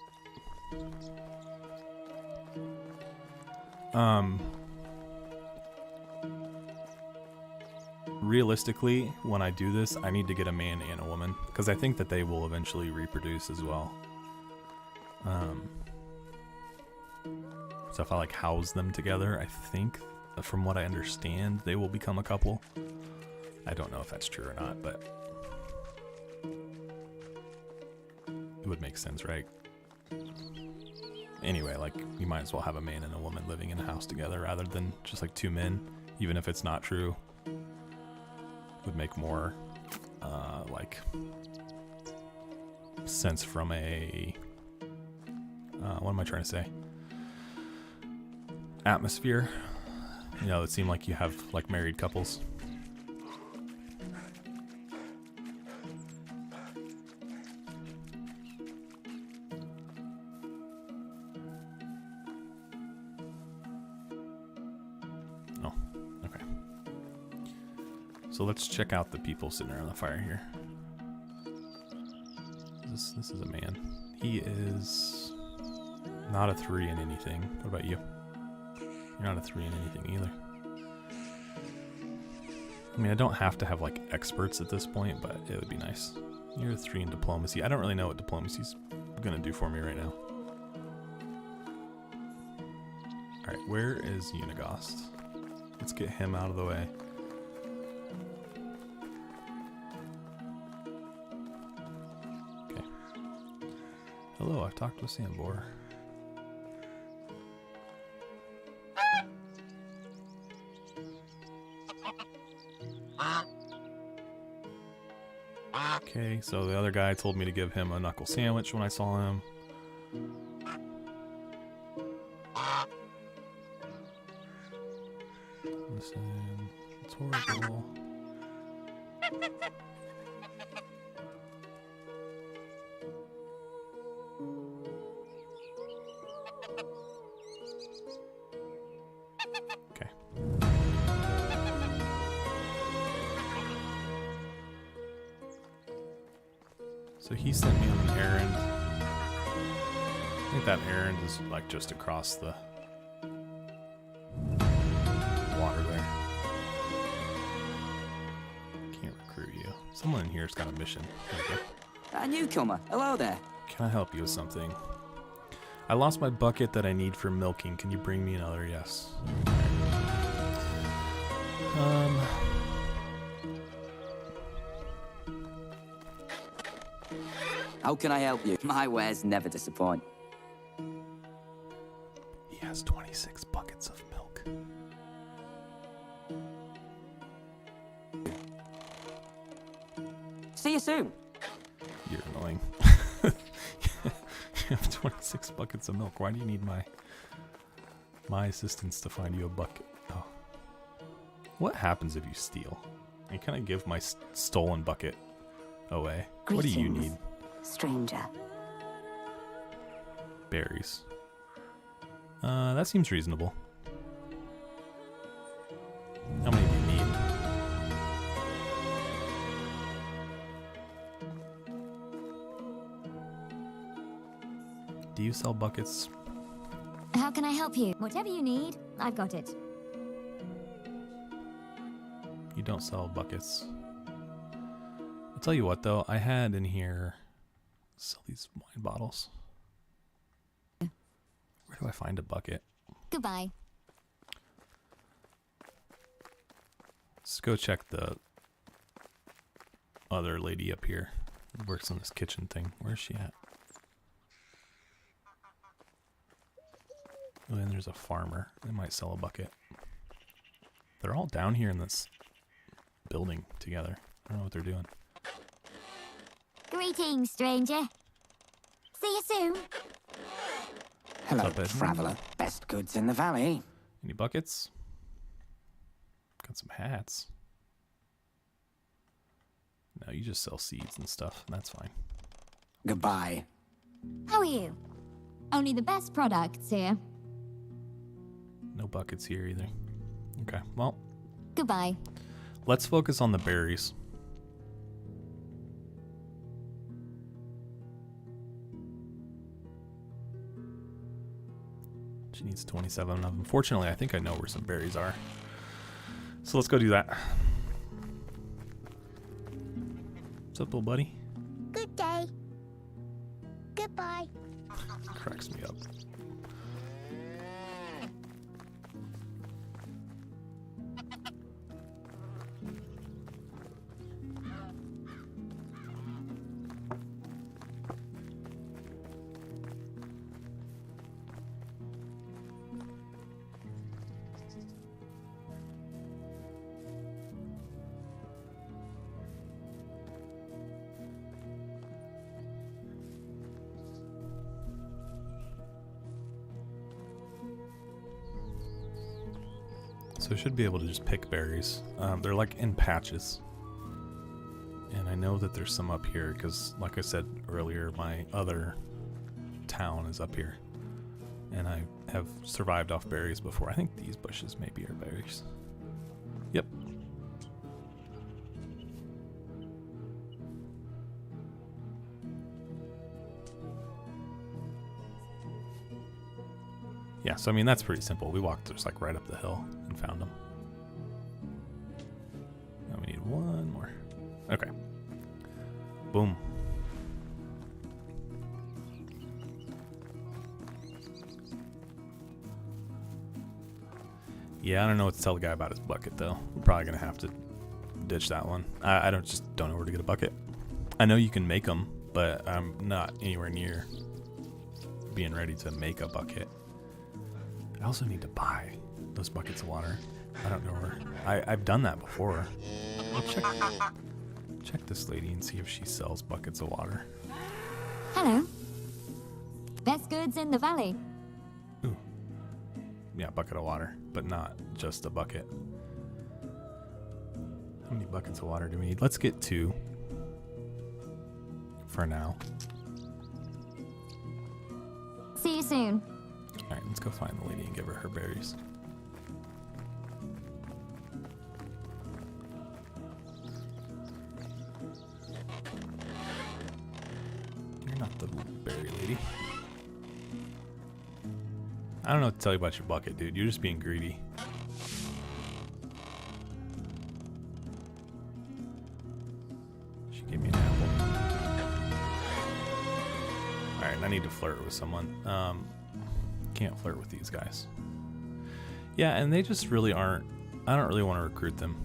Realistically, when I do this, I need to get a man and a woman, because I think that they will eventually reproduce as well. So if I like house them together, I think, from what I understand, they will become a couple. I don't know if that's true or not, but it would make sense, right? Anyway, like, you might as well have a man and a woman living in a house together rather than just like 2 men, even if it's not true. Would make more like sense from a what am I trying to say? Atmosphere. You know, it seemed like you have like married couples. Oh, okay. So let's check out the people sitting around the fire here. This is a man. He is not a 3 in anything. What about you? You're not a 3 in anything either. I mean, I don't have to have like experts at this point, but it would be nice. You're a 3 in diplomacy. I don't really know what diplomacy's gonna do for me right now. Alright, where is Unigost? Let's get him out of the way. Okay. Hello, I've talked with Sambor. Okay, so the other guy told me to give him a knuckle sandwich when I saw him. Listen, it's horrible. Okay. So he sent me on an errand. I think that errand is like just across the water there. Can't recruit you. Someone in here's got a mission. There we go. A newcomer. Hello there. Can I help you with something? I lost my bucket that I need for milking. Can you bring me another? Yes. How can I help you? My wares never disappoint. He has 26 buckets of milk. See you soon. You're annoying. You have 26 buckets of milk. Why do you need my assistance to find you a bucket? Oh. What happens if you steal? Can I give my stolen bucket away? What do you need? Stranger. Berries. That seems reasonable. How many do you need? Do you sell buckets? How can I help you? Whatever you need, I've got it. You don't sell buckets. I'll tell you what though, I had in here sell these wine bottles. Where do I find a bucket? Goodbye. Let's go check the other lady up here who works on this kitchen thing. Where's she at? Oh, and there's a farmer. They might sell a bucket. They're all down here in this building together. I don't know what they're doing. Greetings, stranger. See you soon. Hello, What's up, Ed? traveler. Best goods in the valley. Any buckets? Got some hats. No, you just sell seeds and stuff. That's fine. Goodbye. How are you? Only the best products here. No buckets here either. Okay, well, Goodbye. let's focus on the berries. She needs 27 of them. Fortunately, I think I know where some berries are. So let's go do that. What's up, little buddy? Good day. Goodbye. Cracks me up. So I should be able to just pick berries. They're like in patches. And I know that there's some up here because, like I said earlier, my other town is up here. And I have survived off berries before. I think these bushes maybe are berries. Yep. Yeah, so I mean, that's pretty simple. We walked just like right up the hill and found them. Now we need one more. Okay. Boom. Yeah, I don't know what to tell the guy about his bucket though. We're probably gonna have to ditch that one. I just don't know where to get a bucket. I know you can make them, but I'm not anywhere near being ready to make a bucket. I also need to buy those buckets of water. I don't know where. I've done that before. I'll check this lady and see if she sells buckets of water. Hello. Best goods in the valley. Ooh. Yeah, bucket of water, but not just a bucket. How many buckets of water do we need? Let's get 2 for now. See you soon. Alright, let's go find the lady and give her her berries. You're not the berry lady. I don't know what to tell you about your bucket, dude. You're just being greedy. She gave me an apple. Alright, I need to flirt with someone. Can't flirt with these guys. Yeah, and they just really aren't. I don't really want to recruit them.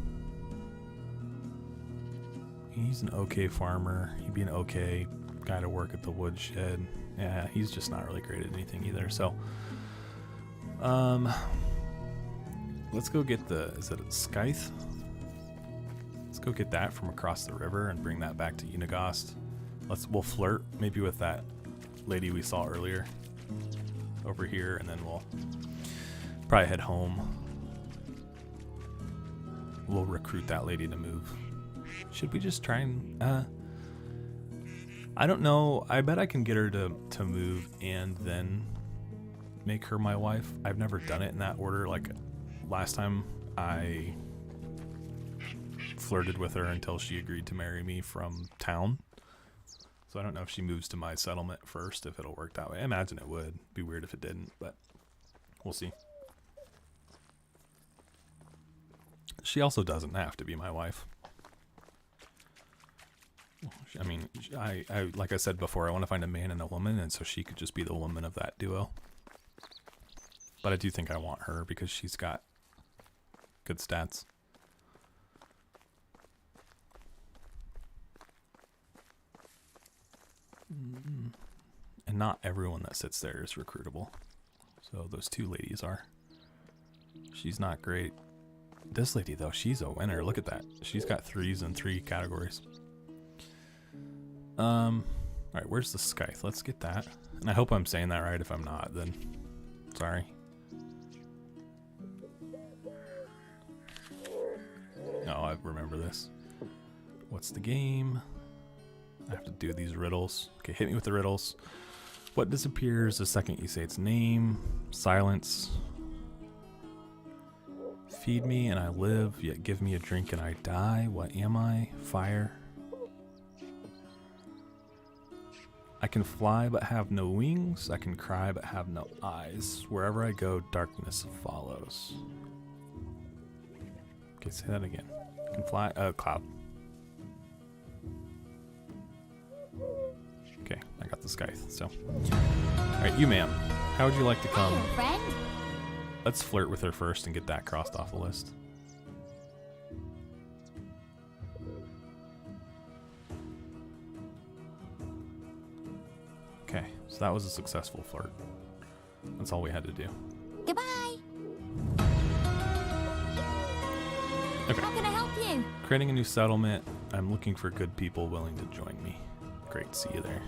He's an okay farmer. He'd be an okay guy to work at the woodshed. Yeah, he's just not really great at anything either. So, let's go get the. Is it a scythe? Let's go get that from across the river and bring that back to Unigast. We'll flirt maybe with that lady we saw earlier over here, and then we'll probably head home. We'll recruit that lady to move. Should we just try and I don't know. I bet I can get her to move and then make her my wife. I've never done it in that order. Like last time I flirted with her until she agreed to marry me from town. So I don't know if she moves to my settlement first, if it'll work that way. I imagine it would. Be weird if it didn't, but we'll see. She also doesn't have to be my wife. I mean, I like I said before, I want to find a man and a woman, and so she could just be the woman of that duo. But I do think I want her because she's got good stats. And not everyone that sits there is recruitable. So those 2 ladies are. She's not great. This lady, though, she's a winner. Look at that. She's got 3s in 3 categories. Alright, where's the scythe? Let's get that. And I hope I'm saying that right. If I'm not, then sorry. Oh, I remember this. What's the game? I have to do these riddles. Okay, hit me with the riddles. What disappears the second you say its name? Silence. Feed me and I live, yet give me a drink and I die. What am I? Fire. I can fly but have no wings. I can cry but have no eyes. Wherever I go, darkness follows. Okay, say that again. I can fly. Cloud. Okay, I got the scythe. So, all right, you, ma'am. How would you like to come? Hello, friend. Let's flirt with her first and get that crossed off the list. Okay, so that was a successful flirt. That's all we had to do. Goodbye. Okay. How can I help you? Creating a new settlement. I'm looking for good people willing to join me. Great, see you there.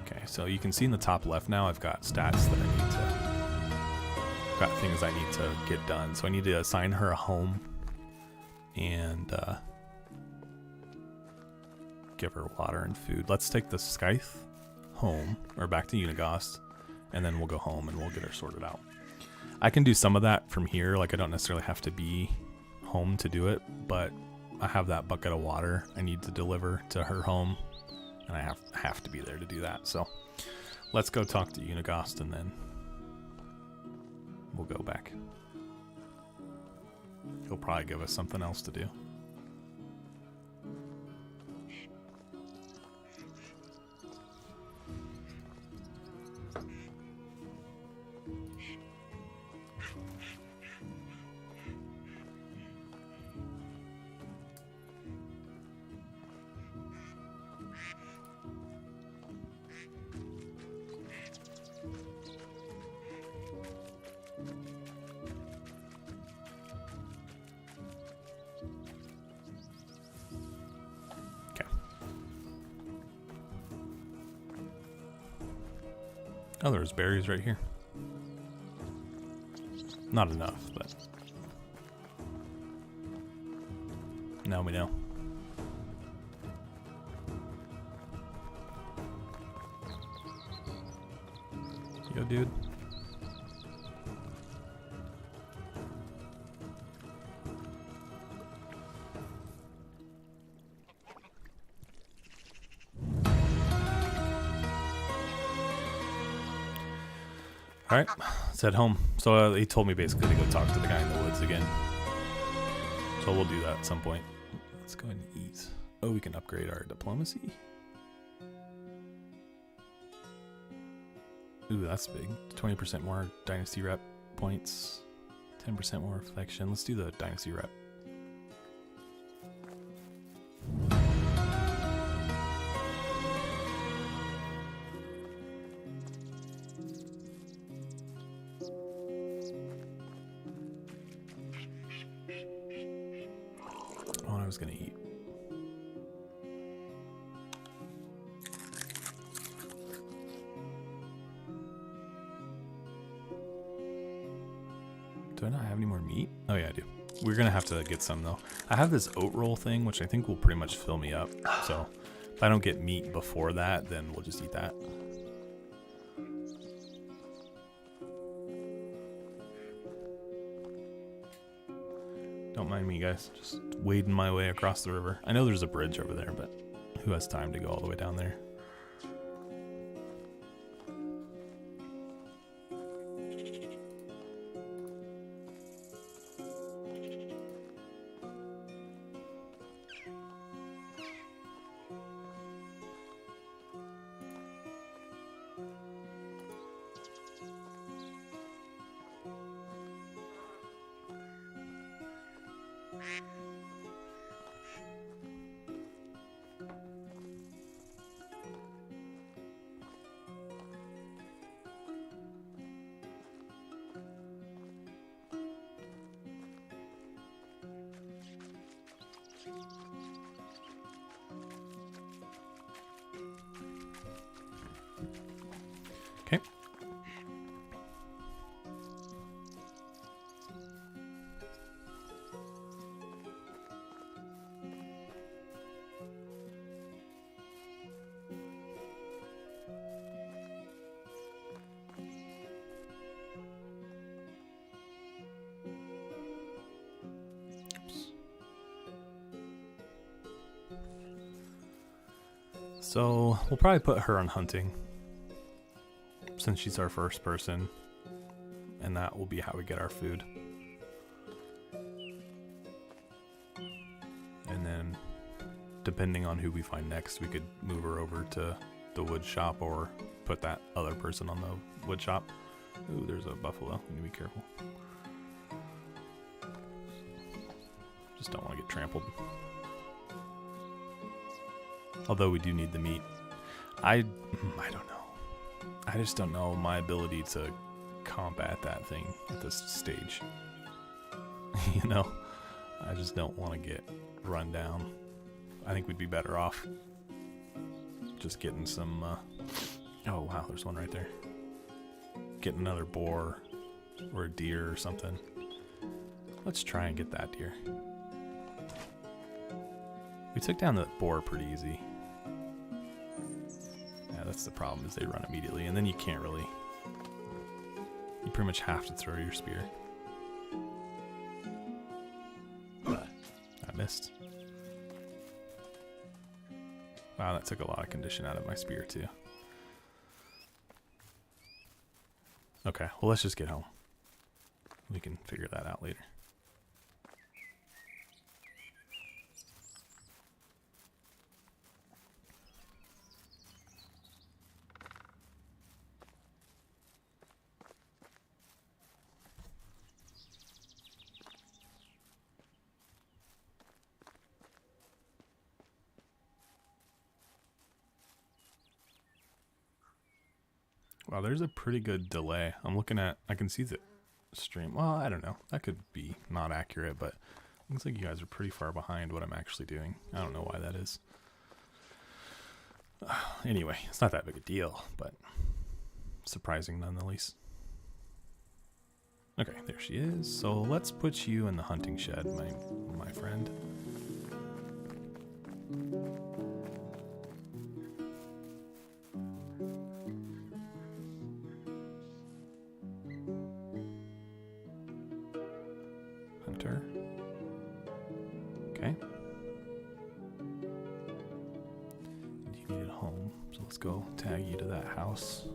Okay, so you can see in the top left now I've got stats that I need to... got things I need to get done. So I need to assign her a home and give her water and food. Let's take the scythe home, or back to Unigost, and then we'll go home and we'll get her sorted out. I can do some of that from here, like I don't necessarily have to be home to do it, but I have that bucket of water I need to deliver to her home, and I have to be there to do that. So let's go talk to Unigost and then we'll go back. He'll probably give us something else to do. Oh, there's berries right here. Not enough, but now we know. Yo, dude. All right, let's head home. So he told me basically to go talk to the guy in the woods again. So we'll do that at some point. Let's go and eat. Oh, we can upgrade our diplomacy. Ooh, that's big. 20% more Dynasty rep points. 10% more affection. Let's do the Dynasty rep. Oh, I was gonna eat. Do I not have any more meat? Oh yeah, I do. We're gonna have to get some though. I have this oat roll thing, which I think will pretty much fill me up. So if I don't get meat before that, then we'll just eat that. Don't mind me, guys. Just wading my way across the river. I know there's a bridge over there, but who has time to go all the way down there? Okay. So we'll probably put her on hunting, since she's our first person, and that will be how we get our food. And then, depending on who we find next, we could move her over to the wood shop or put that other person on the wood shop. Ooh, there's a buffalo. We need to be careful. Just don't want to get trampled. Although we do need the meat. I don't know. I just don't know my ability to combat that thing at this stage. You know? I just don't want to get run down. I think we'd be better off just getting some, oh wow, there's one right there. Getting another boar or a deer or something. Let's try and get that deer. We took down the boar pretty easy. Yeah, that's the problem, is they run immediately, and then you can't really... You pretty much have to throw your spear. I missed. Wow, that took a lot of condition out of my spear, too. Okay, well, let's just get home. We can figure that out later. Wow, there's a pretty good delay. I'm looking at, I can see the stream. Well, I don't know. That could be not accurate, but it looks like you guys are pretty far behind what I'm actually doing. I don't know why that is. Anyway, it's not that big a deal, but surprising nonetheless. Okay, there she is. So let's put you in the hunting shed, my friend. Hunter. Okay. You need a home, so let's go tag you to that house.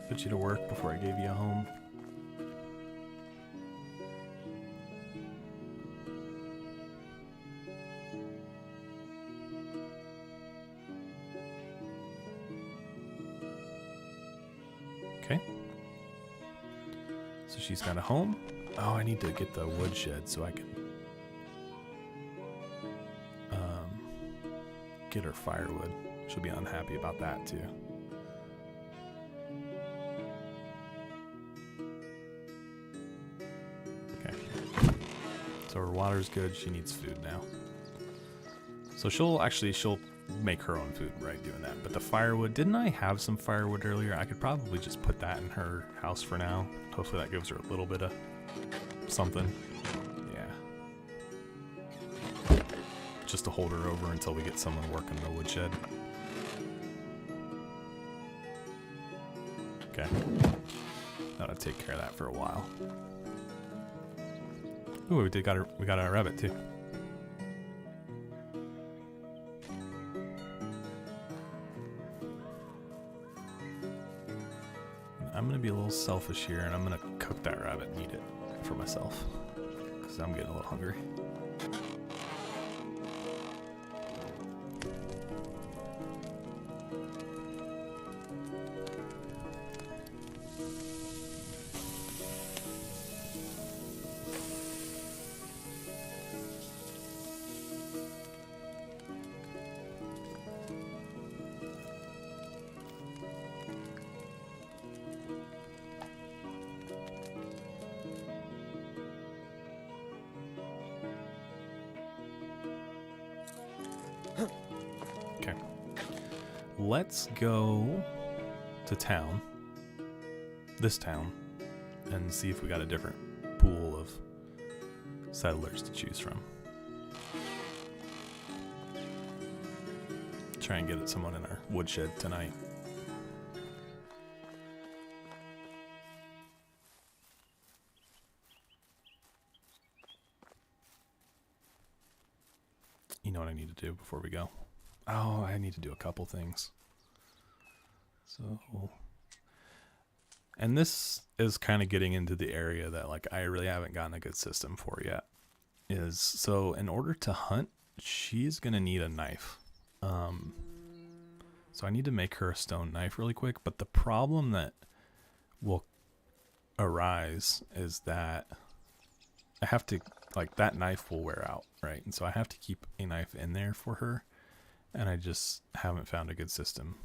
Put you to work before I gave you a home. Okay. So she's got a home. Oh, I need to get the woodshed so I can get her firewood. She'll be unhappy about that too. Okay. So her water's good. She needs food now. So she'll make her own food, right, doing that. But the firewood, didn't I have some firewood earlier? I could probably just put that in her house for now. Hopefully that gives her a little bit of something. Yeah. Just to hold her over until we get someone working the woodshed. Okay. That'll take care of that for a while. Ooh, we got a rabbit too. I'm gonna be a little selfish here, and I'm gonna cook that rabbit and eat it for myself, because I'm getting a little hungry. Okay. Let's go to town. This town. And see if we got a different pool of settlers to choose from. Try and get someone in our woodshed tonight. You know what I need to do before we go? Oh, I need to do a couple things. So, and this is kind of getting into the area that like I really haven't gotten a good system for yet. Is so in order to hunt, she's gonna need a knife. So I need to make her a stone knife really quick. But the problem that will arise is that I have to, like, that knife will wear out, right? And so I have to keep a knife in there for her, and I just haven't found a good system.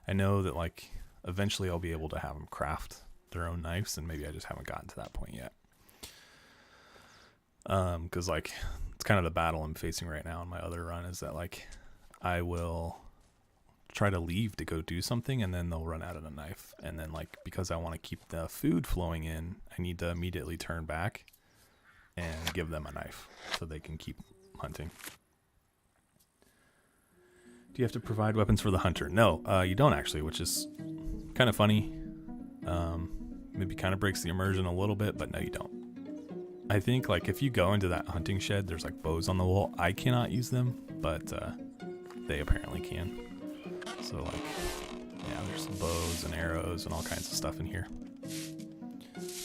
I know that like eventually I'll be able to have them craft their own knives, and maybe I just haven't gotten to that point yet. Because like it's kind of the battle I'm facing right now in my other run is that like I will try to leave to go do something, and then they'll run out of the knife, and then like because I want to keep the food flowing in, I need to immediately turn back and give them a knife so they can keep hunting. Do you have to provide weapons for the hunter? No, you don't actually, which is kind of funny. Maybe kind of breaks the immersion a little bit, but no, you don't. I think like if you go into that hunting shed, there's like bows on the wall. I cannot use them, but they apparently can. So like, yeah, there's some bows and arrows and all kinds of stuff in here.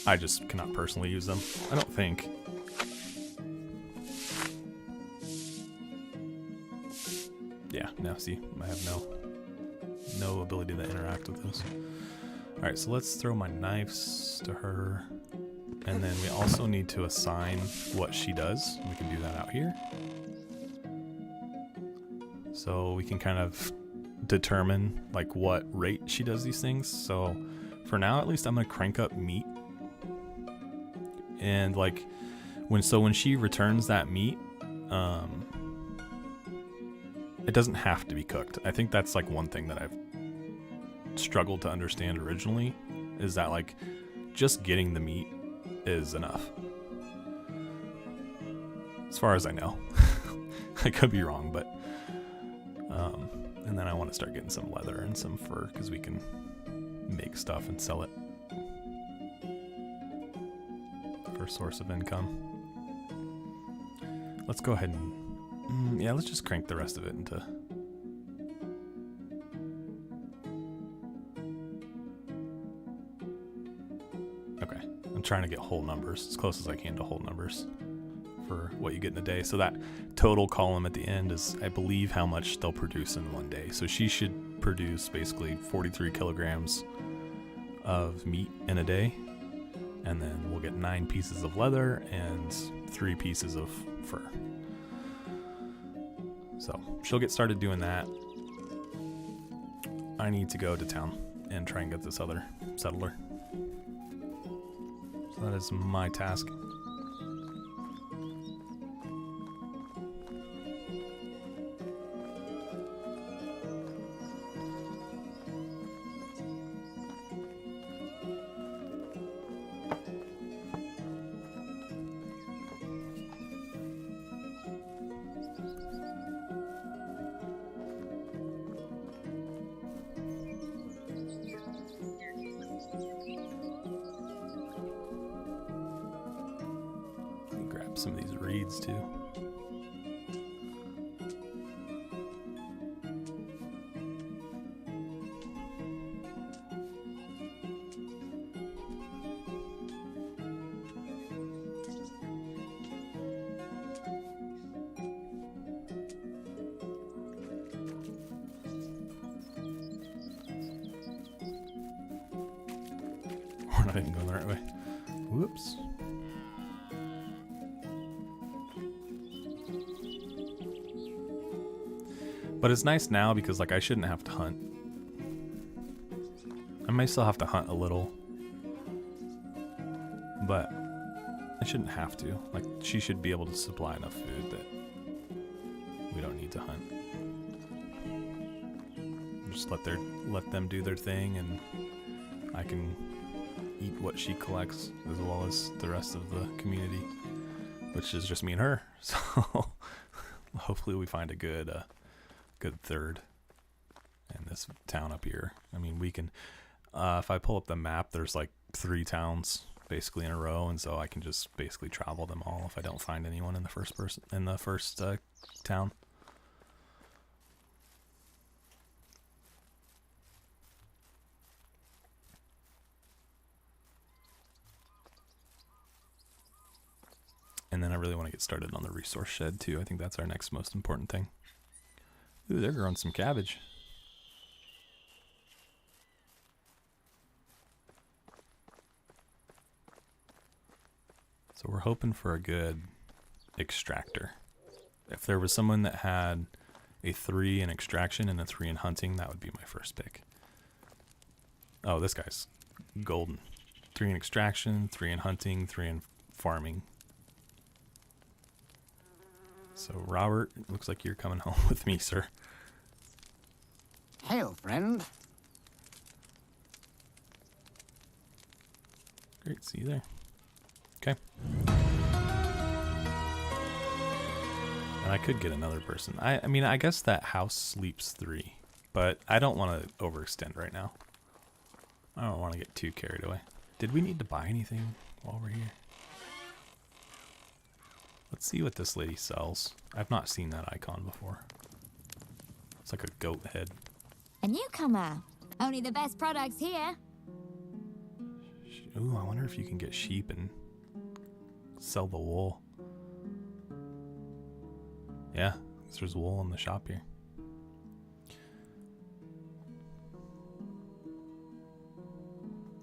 I just cannot personally use them, I don't think. Yeah, no, see, I have no ability to interact with those. All right, so let's throw my knives to her. And then we also need to assign what she does. We can do that out here. So we can kind of determine like what rate she does these things. So for now, at least I'm gonna crank up meat. And like when she returns that meat, it doesn't have to be cooked. I think that's like one thing that I've struggled to understand originally, is that like just getting the meat is enough. As far as I know. I could be wrong, but and then I want to start getting some leather and some fur because we can make stuff and sell it for a source of income. Let's go ahead and yeah, let's just crank the rest of it into okay. I'm trying to get whole numbers as close as I can to whole numbers for what you get in a day. So that total column at the end is, I believe, how much they'll produce in one day. So she should produce basically 43 kilograms of meat in a day. And then we'll get 9 pieces of leather and 3 pieces of fur. So she'll get started doing that. I need to go to town and try and get this other settler. So that is my task. Some of these reeds too. We're not even going the right way. Whoops. But it's nice now because like I shouldn't have to hunt. I may still have to hunt a little, but I shouldn't have to. Like she should be able to supply enough food that we don't need to hunt. Just let them do their thing, and I can eat what she collects as well as the rest of the community, which is just me and her. So hopefully we find a good third in this town up here. I mean, we can if I pull up the map, there's like 3 towns basically in a row, and so I can just basically travel them all if I don't find anyone in the first town. And then I really want to get started on the resource shed too. I think that's our next most important thing. Ooh, they're growing some cabbage. So we're hoping for a good extractor. If there was someone that had a 3 in extraction and a 3 in hunting, that would be my first pick. Oh, this guy's golden. 3 in extraction, 3 in hunting, 3 in farming. So Robert, it looks like you're coming home with me, sir. Hail, friend. Great, see you there. Okay. And I could get another person. I mean, I guess that house sleeps 3, but I don't want to overextend right now. I don't want to get too carried away. Did we need to buy anything while we're here? Let's see what this lady sells. I've not seen that icon before. It's like a goat head. A newcomer. Only the best products here. Ooh, I wonder if you can get sheep and sell the wool. Yeah, there's wool in the shop here.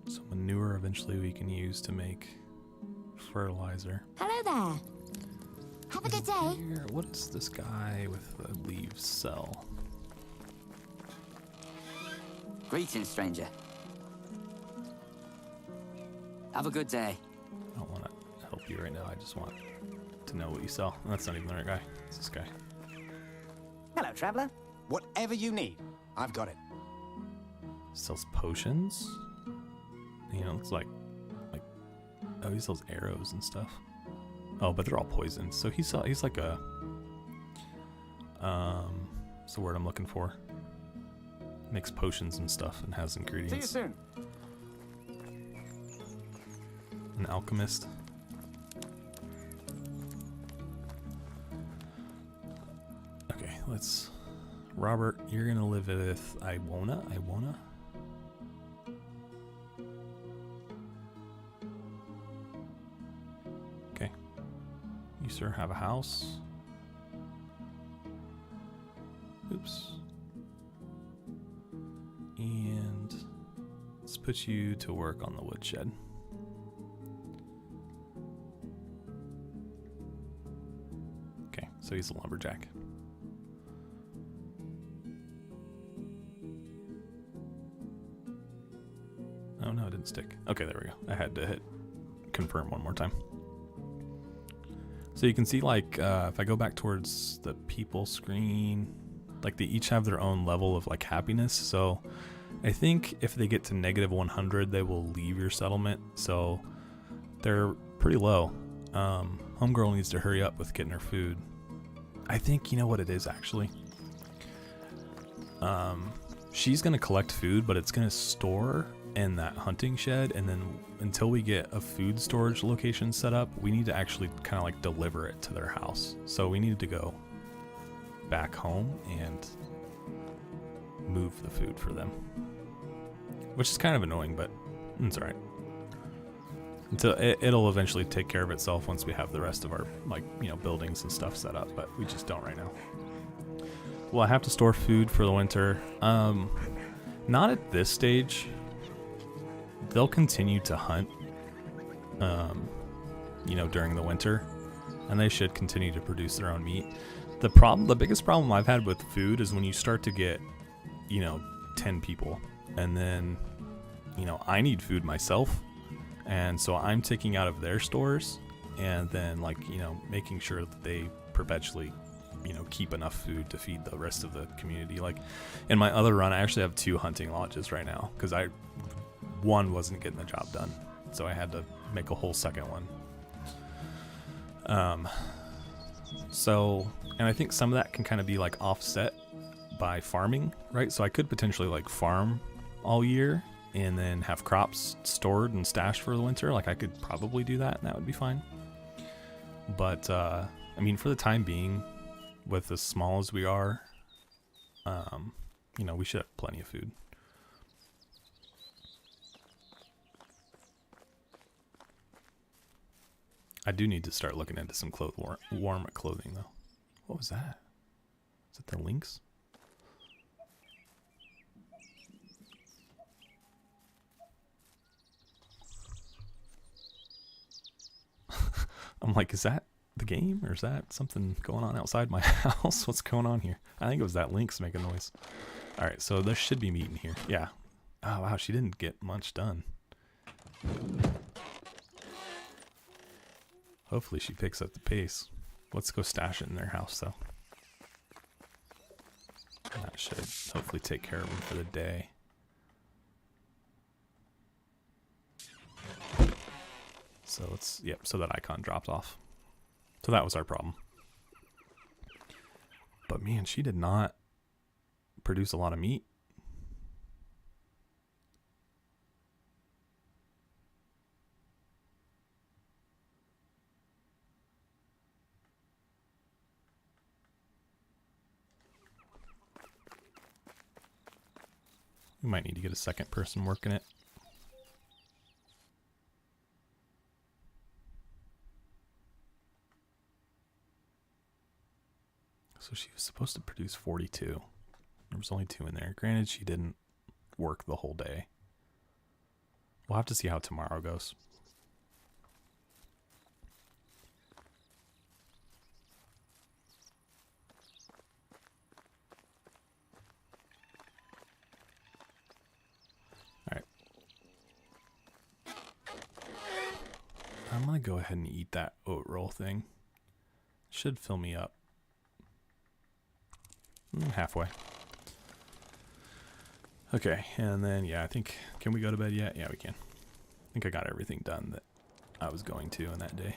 So manure eventually we can use to make fertilizer. Hello there. Have a good day. Here, what does this guy with the leaves sell? Greetings, stranger. Have a good day. I don't want to help you right now. I just want to know what you sell. That's not even the right guy. It's this guy. Hello, traveler. Whatever you need, I've got it. Sells potions. You know, it's like, oh, he sells arrows and stuff. Oh, but they're all poisoned. So he's like a, what's the word I'm looking for? Makes potions and stuff and has ingredients. See you soon. An alchemist. Okay, let's. Robert, you're gonna live with Iwona. Okay. You, sir, have a house. Oops. And let's put you to work on the woodshed. Okay, so he's a lumberjack. Oh no, it didn't stick. Okay, there we go. I had to hit confirm one more time. So you can see, like, if I go back towards the people screen, like, they each have their own level of, like, happiness. So I think if they get to negative 100, they will leave your settlement. So they're pretty low. Homegirl needs to hurry up with getting her food. I think, you know what it is, actually? She's going to collect food, but it's going to store in that hunting shed, and then until we get a food storage location set up, we need to actually kind of like deliver it to their house. So we need to go back home and move the food for them, which is kind of annoying, but it's all right. Until it'll eventually take care of itself once we have the rest of our, like, you know, buildings and stuff set up, but we just don't right now. Well, I have to store food for the winter. Not at this stage. They'll continue to hunt, you know, during the winter, and they should continue to produce their own meat. The biggest problem I've had with food is when you start to get, you know, 10 people, and then, you know, I need food myself, and so I'm taking out of their stores, and then, like, you know, making sure that they perpetually, you know, keep enough food to feed the rest of the community. Like, in my other run, I actually have 2 hunting lodges right now, because one wasn't getting the job done, so I had to make a whole second one. So, and I think some of that can kind of be like offset by farming, right? So I could potentially like farm all year and then have crops stored and stashed for the winter. Like, I could probably do that, and that would be fine. But I mean, for the time being, with as small as we are, you know, we should have plenty of food. I do need to start looking into some warm clothing, though. What was that? Is it the lynx? I'm like, is that the game? Or is that something going on outside my house? What's going on here? I think it was that lynx making noise. Alright, so there should be meat in here. Yeah. Oh, wow, she didn't get much done. Hopefully she picks up the pace. Let's go stash it in their house, though. That should hopefully take care of them for the day. So let's, yep, so that icon dropped off. So that was our problem. But man, she did not produce a lot of meat. We might need to get a second person working it. So she was supposed to produce 42. There was only 2 in there. Granted, she didn't work the whole day. We'll have to see how tomorrow goes. Alright. I'm going to go ahead and eat that oat roll thing. Should fill me up. Halfway. Okay, and then, yeah, I think, can we go to bed yet? Yeah, we can. I think I got everything done that I was going to in that day.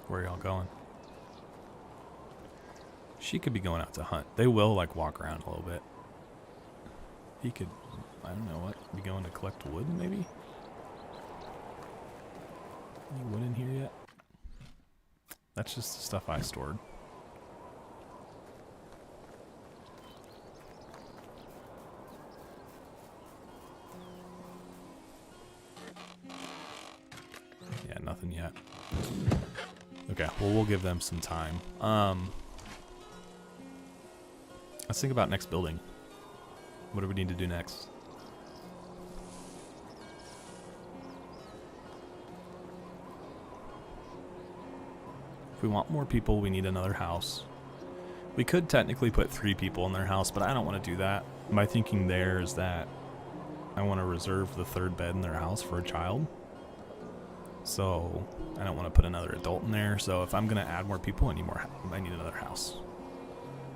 Where are y'all going? She could be going out to hunt. They will, like, walk around a little bit. He could, I don't know what, be going to collect wood, maybe? Any wood in here yet? That's just the stuff I stored. Yeah, nothing yet. Okay, well, we'll give them some time. Let's think about next building. What do we need to do next? If we want more people, we need another house. We could technically put 3 people in their house, but I don't want to do that. My thinking there is that I want to reserve the 3rd bed in their house for a child. So I don't want to put another adult in there. So if I'm going to add more people, I need another house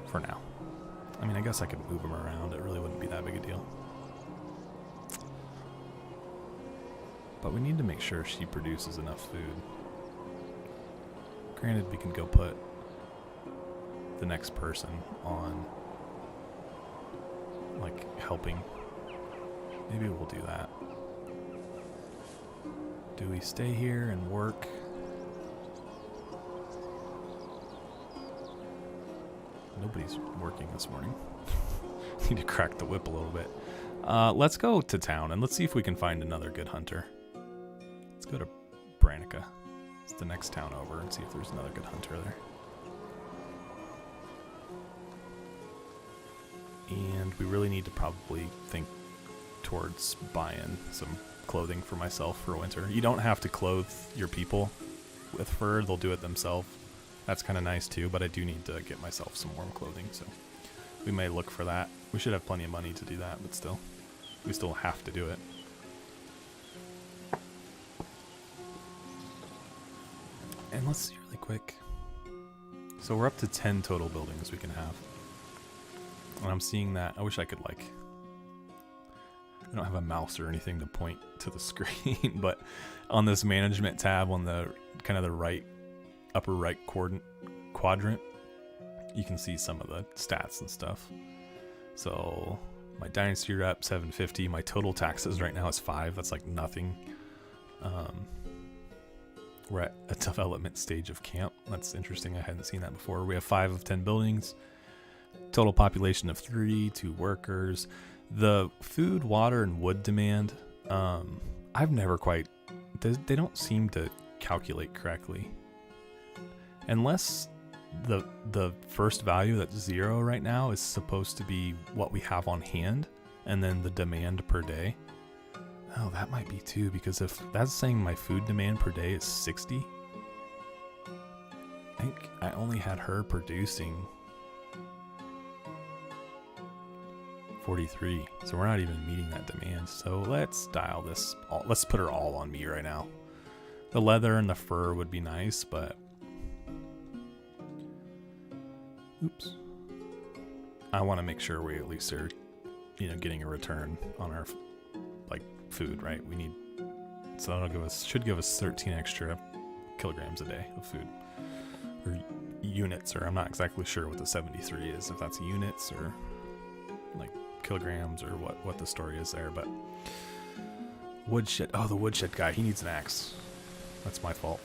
for now. I mean, I guess I could move them around. It really wouldn't be that big a deal. But we need to make sure she produces enough food. Granted, we can go put the next person on, like, helping. Maybe we'll do that. Do we stay here and work? Nobody's working this morning. Need to crack the whip a little bit. Let's go to town and let's see if we can find another good hunter. Let's go to Branica. It's the next town over, and see if there's another good hunter there. And we really need to probably think towards buying some clothing for myself for winter. You don't have to clothe your people with fur. They'll do it themselves. That's kind of nice too, but I do need to get myself some warm clothing, so we may look for that. We should have plenty of money to do that, but still, we still have to do it. And let's see really quick. So we're up to 10 total buildings we can have. And I'm seeing that. I wish I could, like, I don't have a mouse or anything to point to the screen, but on this management tab on the kind of the right, upper right quadrant, you can see some of the stats and stuff. So my Dynasty rep, 750. My total taxes right now is 5. That's like nothing. We're at a development stage of camp. That's interesting. I hadn't seen that before. We have 5 of 10 buildings. Total population of 3, 2 workers. The food, water, and wood demand, I've never quite, they don't seem to calculate correctly. Unless the first value that's 0 right now is supposed to be what we have on hand, and then the demand per day. Oh, that might be too, because if that's saying my food demand per day is 60, I think I only had her producing 43, so we're not even meeting that demand. So let's dial this all, let's put her all on me right now. The leather and the fur would be nice, but oops, I want to make sure we at least are, you know, getting a return on our like food, right? We need, so that'll give us, should give us 13 extra kilograms a day of food, or units, or I'm not exactly sure what the 73 is, if that's units or like kilograms or what the story is there. But woodshed, oh, the woodshed guy, he needs an axe. That's my fault.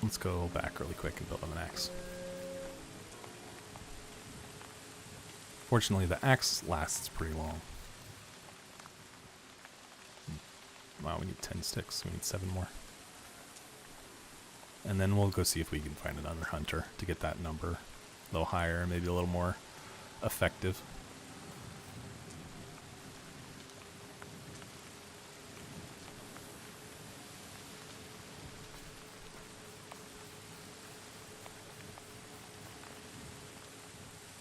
Let's go back really quick and build him an axe. Fortunately, the axe lasts pretty long. Wow, we need 10 sticks. We need 7 more. And then we'll go see if we can find another hunter to get that number a little higher, maybe a little more effective.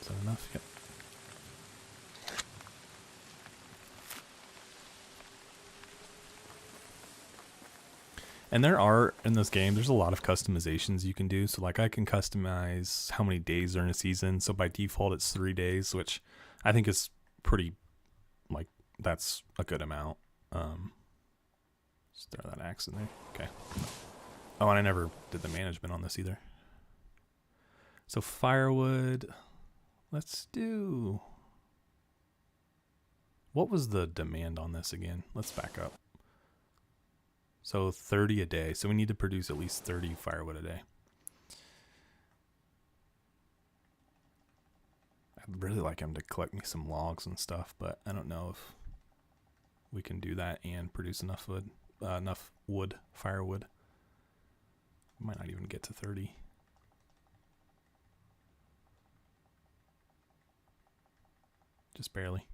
Is that enough? Yep. And there are, in this game, there's a lot of customizations you can do. So like I can customize how many days are in a season. So by default, it's 3 days, which I think is pretty, like, that's a good amount. Just throw that axe in there. Okay. Oh, and I never did the management on this either. So firewood, let's do, what was the demand on this again? Let's back up. So 30 a day. So we need to produce at least 30 firewood a day. I'd really like him to collect me some logs and stuff, but I don't know if we can do that and produce enough wood, firewood. Might not even get to 30. Just barely.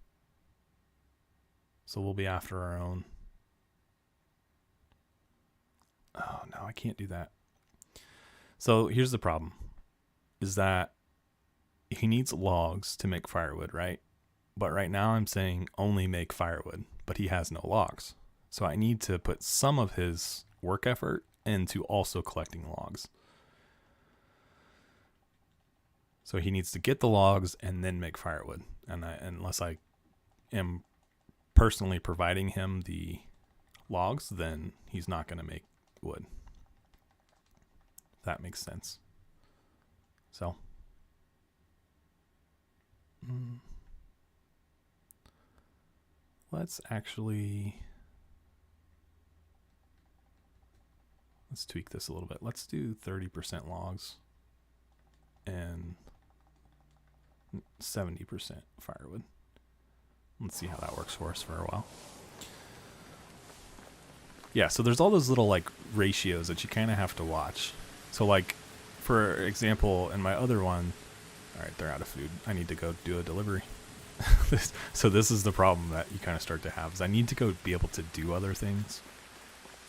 So we'll be after our own. Oh, no, I can't do that. So here's the problem, is that he needs logs to make firewood, right? But right now I'm saying only make firewood, but he has no logs. So I need to put some of his work effort into also collecting logs. So he needs to get the logs and then make firewood. And unless I am personally providing him the logs, then he's not going to make wood. That makes sense. So let's tweak this a little bit. Let's do 30% logs and 70% firewood. Let's see how that works for us for a while. Yeah, so there's all those little like ratios that you kind of have to watch. So like, for example, in my other one, all right, they're out of food. I need to go do a delivery. So this is the problem that you kind of start to have, is I need to go be able to do other things,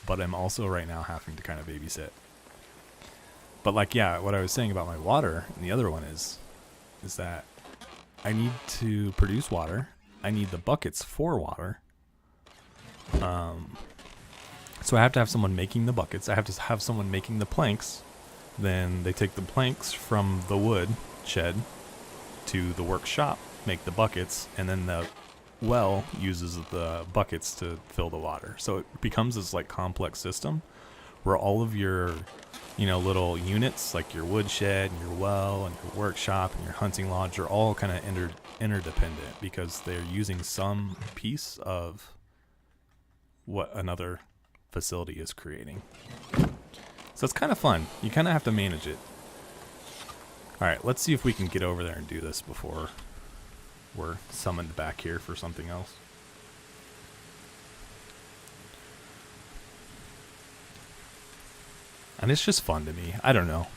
but I'm also right now having to kind of babysit. But like, yeah, what I was saying about my water and the other one is that I need to produce water. I need the buckets for water. So I have to have someone making the buckets. I have to have someone making the planks. Then they take the planks from the wood shed to the workshop, make the buckets, and then the well uses the buckets to fill the water. So it becomes this like complex system where all of your, you know, little units, like your wood shed and your well and your workshop and your hunting lodge, are all kind of interdependent because they're using some piece of what another facility is creating. So it's kind of fun. You kind of have to manage it. All right, let's see if we can get over there and do this before were summoned back here for something else. And it's just fun to me. I don't know.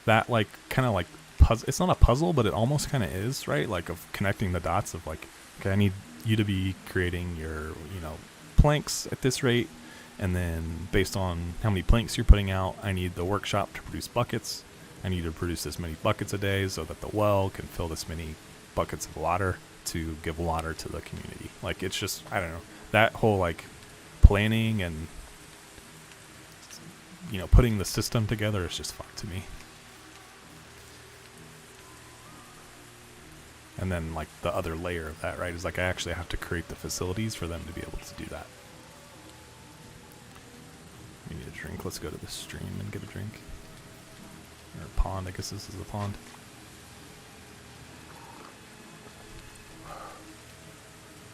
That, like, kind of like puzzle. It's not a puzzle, but it almost kind of is, right? Like, of connecting the dots of, like, okay, I need you to be creating your, you know, planks at this rate. And then based on how many planks you're putting out, I need the workshop to produce buckets. I need to produce this many buckets a day so that the well can fill this many buckets of water to give water to the community. Like, it's just, I don't know. That whole, like, planning and, you know, putting the system together is just fun to me. And then, like, the other layer of that, right, is like I actually have to create the facilities for them to be able to do that. We need a drink. Let's go to the stream and get a drink. Or a pond. I guess this is a pond.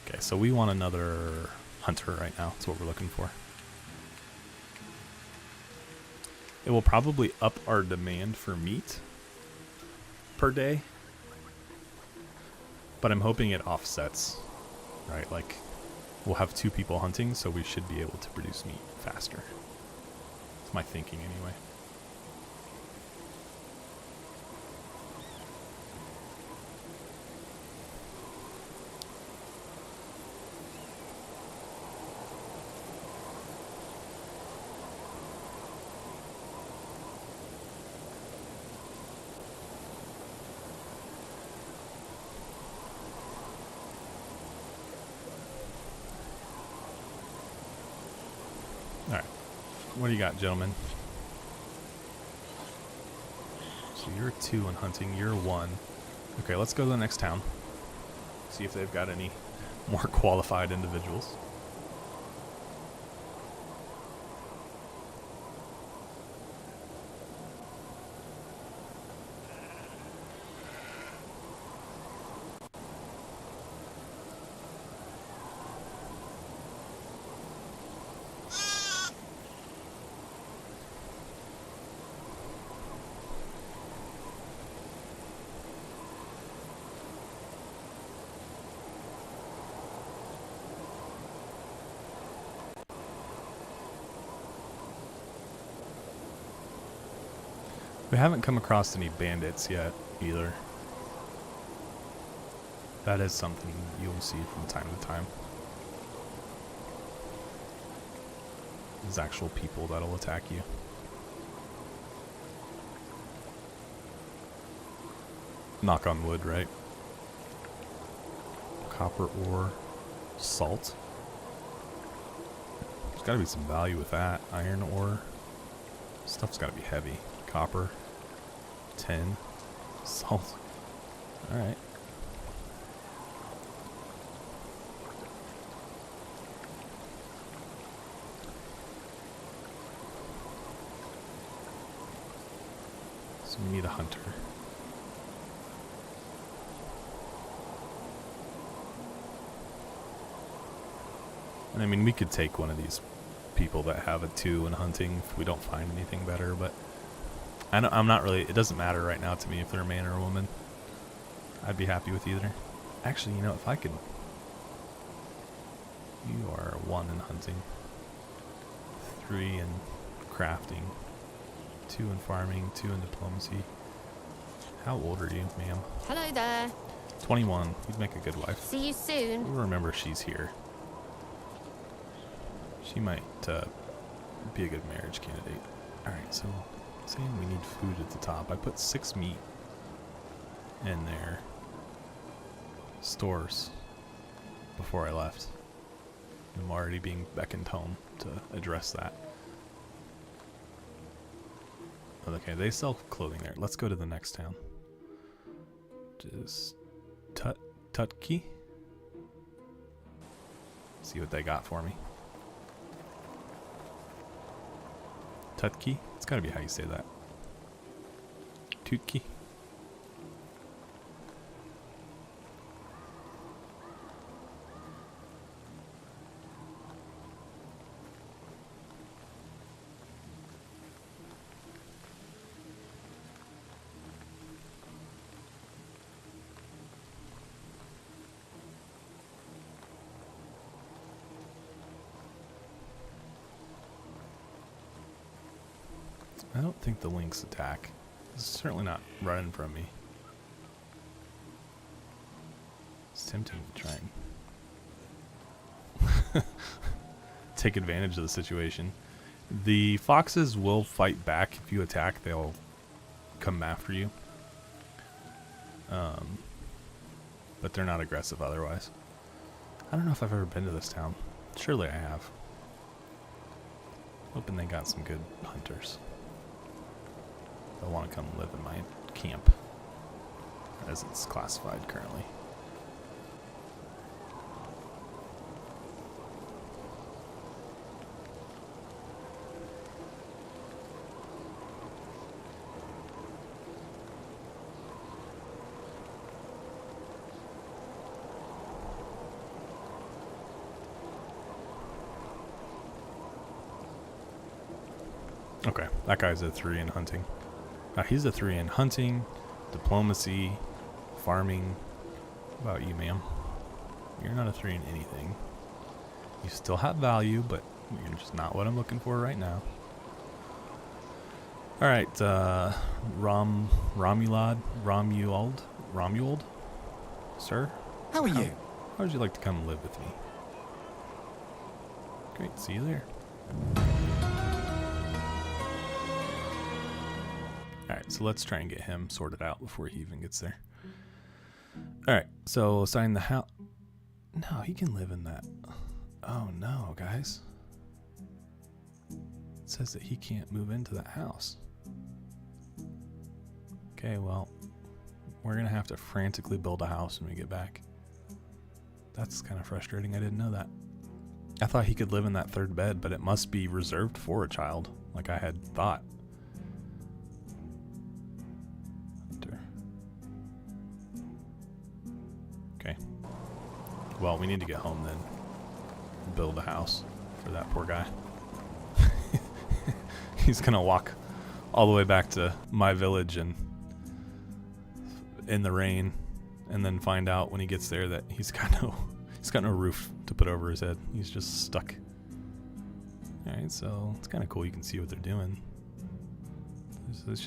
Okay, so we want another hunter right now. That's what we're looking for. It will probably up our demand for meat per day. But I'm hoping it offsets, right? Like, we'll have 2 people hunting, so we should be able to produce meat faster. That's my thinking anyway. Alright. What do you got, gentlemen? So you're 2 in hunting, you're 1. Okay, let's go to the next town. See if they've got any more qualified individuals. We haven't come across any bandits yet, either. That is something you'll see from time to time. There's actual people that'll attack you. Knock on wood, right? Copper ore. Salt. There's gotta be some value with that. Iron ore. Stuff's gotta be heavy. Copper. 10. Salt. Alright. So we need a hunter. And I mean, we could take one of these people that have a 2 in hunting if we don't find anything better, but I'm not really, it doesn't matter right now to me if they're a man or a woman. I'd be happy with either. Actually, you know, if I could... You are 1 in hunting. 3 in crafting. 2 in farming. 2 in diplomacy. How old are you, ma'am? Hello there. 21. You'd make a good wife. See you soon. We'll remember she's here. She might be a good marriage candidate. Alright, so... saying we need food at the top. I put 6 meat in their stores before I left. I'm already being beckoned home to address that. Okay, they sell clothing there. Let's go to the next town. Just Tutki. See what they got for me. Tutki? It's gotta be how you say that. Tutki? I don't think the lynx attack. It's certainly not running from me. It's tempting to try and take advantage of the situation. The foxes will fight back if you attack. They'll come after you. But they're not aggressive otherwise. I don't know if I've ever been to this town. Surely I have. Hoping they got some good hunters. They'll want to come live in my camp, as it's classified currently. Okay, that guy's a 3 in hunting. He's a 3 in hunting, diplomacy, farming. What about you, ma'am? You're not a 3 in anything. You still have value, but you're just not what I'm looking for right now. Alright, Romuald? Sir? How are you? How would you like to come live with me? Great, see you there. Alright, so let's try and get him sorted out before he even gets there. Alright, so assign the house. No, he can live in that. Oh no, guys. It says that he can't move into that house. Okay, well, we're going to have to frantically build a house when we get back. That's kind of frustrating. I didn't know that. I thought he could live in that 3rd bed, but it must be reserved for a child, like I had thought. Okay. Well, we need to get home then. Build a house for that poor guy. He's gonna walk all the way back to my village and in the rain, and then find out when he gets there that he's got no roof to put over his head. He's just stuck. All right, so it's kind of cool. You can see what they're doing.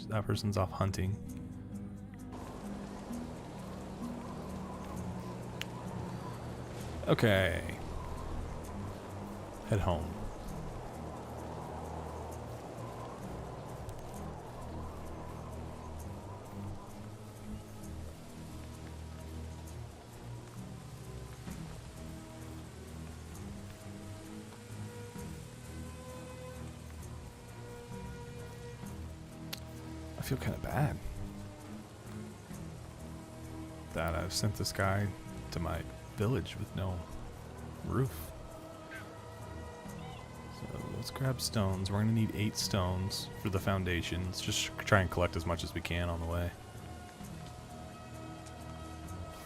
That person's off hunting. Okay. Head home. I feel kind of bad that I've sent this guy to my village with no roof. So let's grab stones. We're going to need 8 stones for the foundation. Let's just try and collect as much as we can on the way.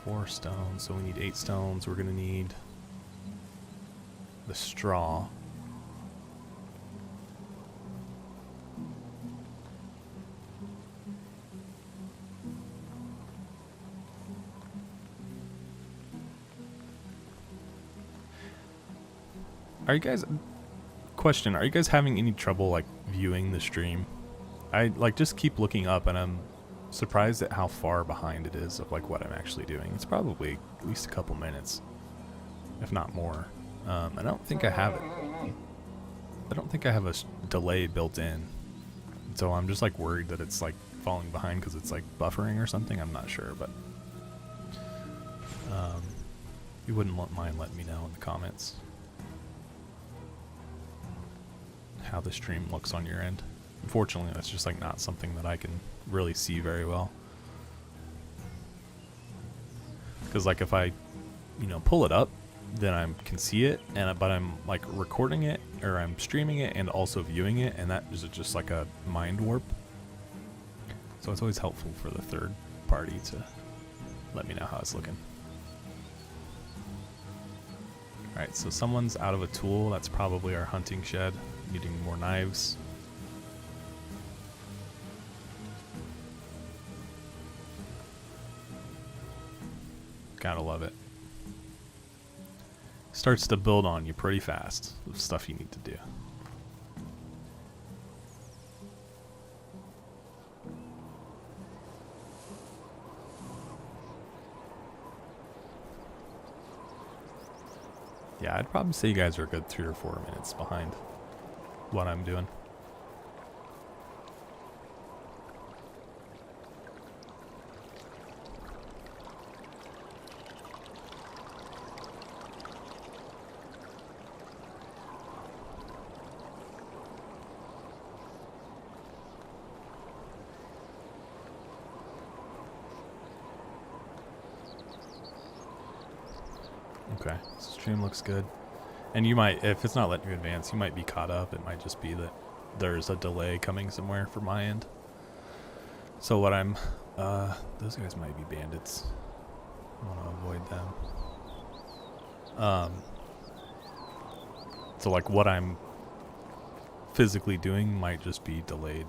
4 stones, so we need 8 stones. We're going to need the straw. Are you guys, question, are you guys having any trouble like viewing the stream? I like just keep looking up and I'm surprised at how far behind it is of like what I'm actually doing. It's probably at least a couple minutes, if not more. I don't think I have it. I don't think I have a delay built in. So I'm just like worried that it's like falling behind because it's like buffering or something. I'm not sure, but you wouldn't mind letting me know in the comments how the stream looks on your end. Unfortunately, that's just like not something that I can really see very well. Because like if I, pull it up, then I can see it, but I'm like recording it or I'm streaming it and also viewing it, and that is just like a mind warp. So it's always helpful for the third party to let me know how it's looking. Alright, so someone's out of a tool. That's probably our hunting shed. Needing more knives. Gotta love it. Starts to build on you pretty fast of stuff you need to do. Yeah, I'd probably say you guys are a good 3 or 4 minutes behind what I'm doing. Okay, stream looks good. And you might, if it's not letting you advance, you might be caught up. It might just be that there's a delay coming somewhere from my end. So what I'm, those guys might be bandits. I want to avoid them. So like what I'm physically doing might just be delayed,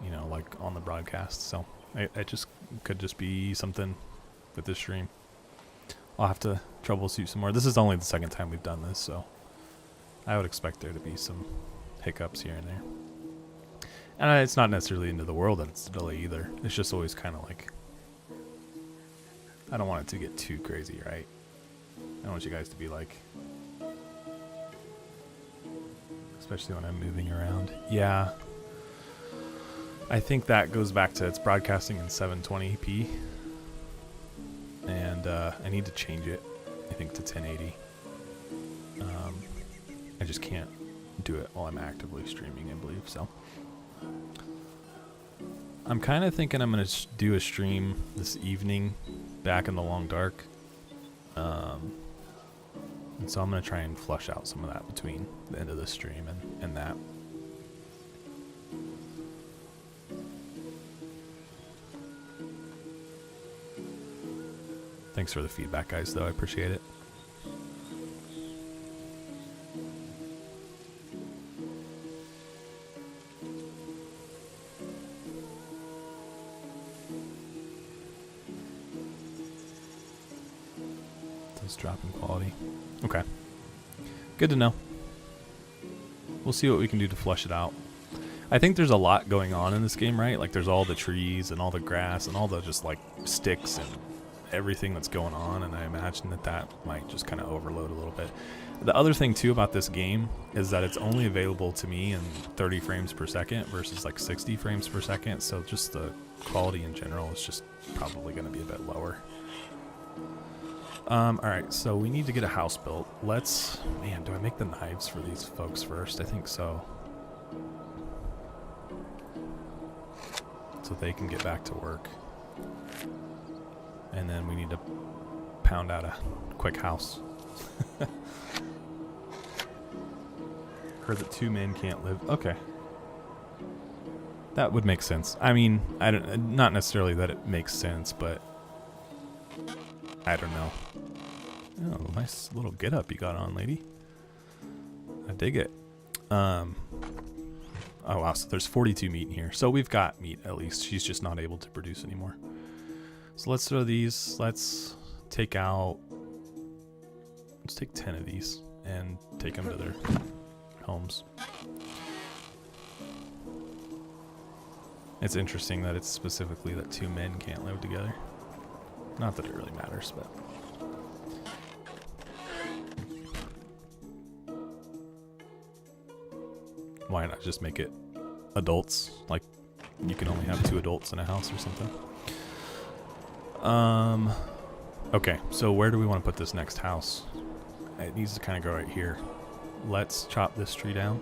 you know, like on the broadcast. So it just could just be something with this stream. I'll have to troubleshoot some more. This is only the second time we've done this, so I would expect there to be some hiccups here and there. And it's not necessarily into the world that it's a delay either. It's just always kind of like, I don't want it to get too crazy, right? I don't want you guys to be like, especially when I'm moving around. Yeah. I think that goes back to it's broadcasting in 720p. And I need to change it, I think, to 1080. I just can't do it while I'm actively streaming, I believe. So I'm kind of thinking I'm going to do a stream this evening back in the long dark. And so I'm going to try and flush out some of that between the end of the stream and that. Thanks for the feedback, guys, though. I appreciate it. Does drop in quality. Okay. Good to know. We'll see what we can do to flush it out. I think there's a lot going on in this game, right? Like there's all the trees and all the grass and all the just like sticks and everything that's going on, and I imagine that might just kind of overload a little bit. The other thing too about this game is that it's only available to me in 30 frames per second versus like 60 frames per second, so just the quality in general is just probably going to be a bit lower. Alright, so we need to get a house built. Man, do I make the knives for these folks first? I think so. So they can get back to work. And then we need to pound out a quick house. Heard that 2 men can't live. Okay. That would make sense. I mean, not necessarily that it makes sense, but I don't know. Oh, nice little get up you got on, lady. I dig it. Oh wow, so there's 42 meat in here. So we've got meat at least. She's just not able to produce anymore. So let's throw these. Let's take 10 of these and take them to their homes. It's interesting that it's specifically that 2 men can't live together. Not that it really matters, but why not just make it adults? Like you can only have 2 adults in a house or something. Okay, so where do we want to put this next house? It needs to kind of go right here. Let's chop this tree down.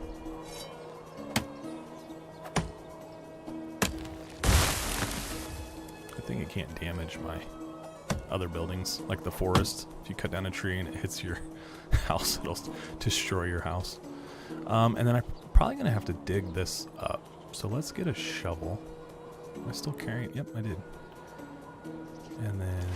I think it can't damage my other buildings, like the forest. If you cut down a tree and it hits your house, it'll destroy your house. And then I'm probably going to have to dig this up. So let's get a shovel. Am I still carrying? Yep, I did. And then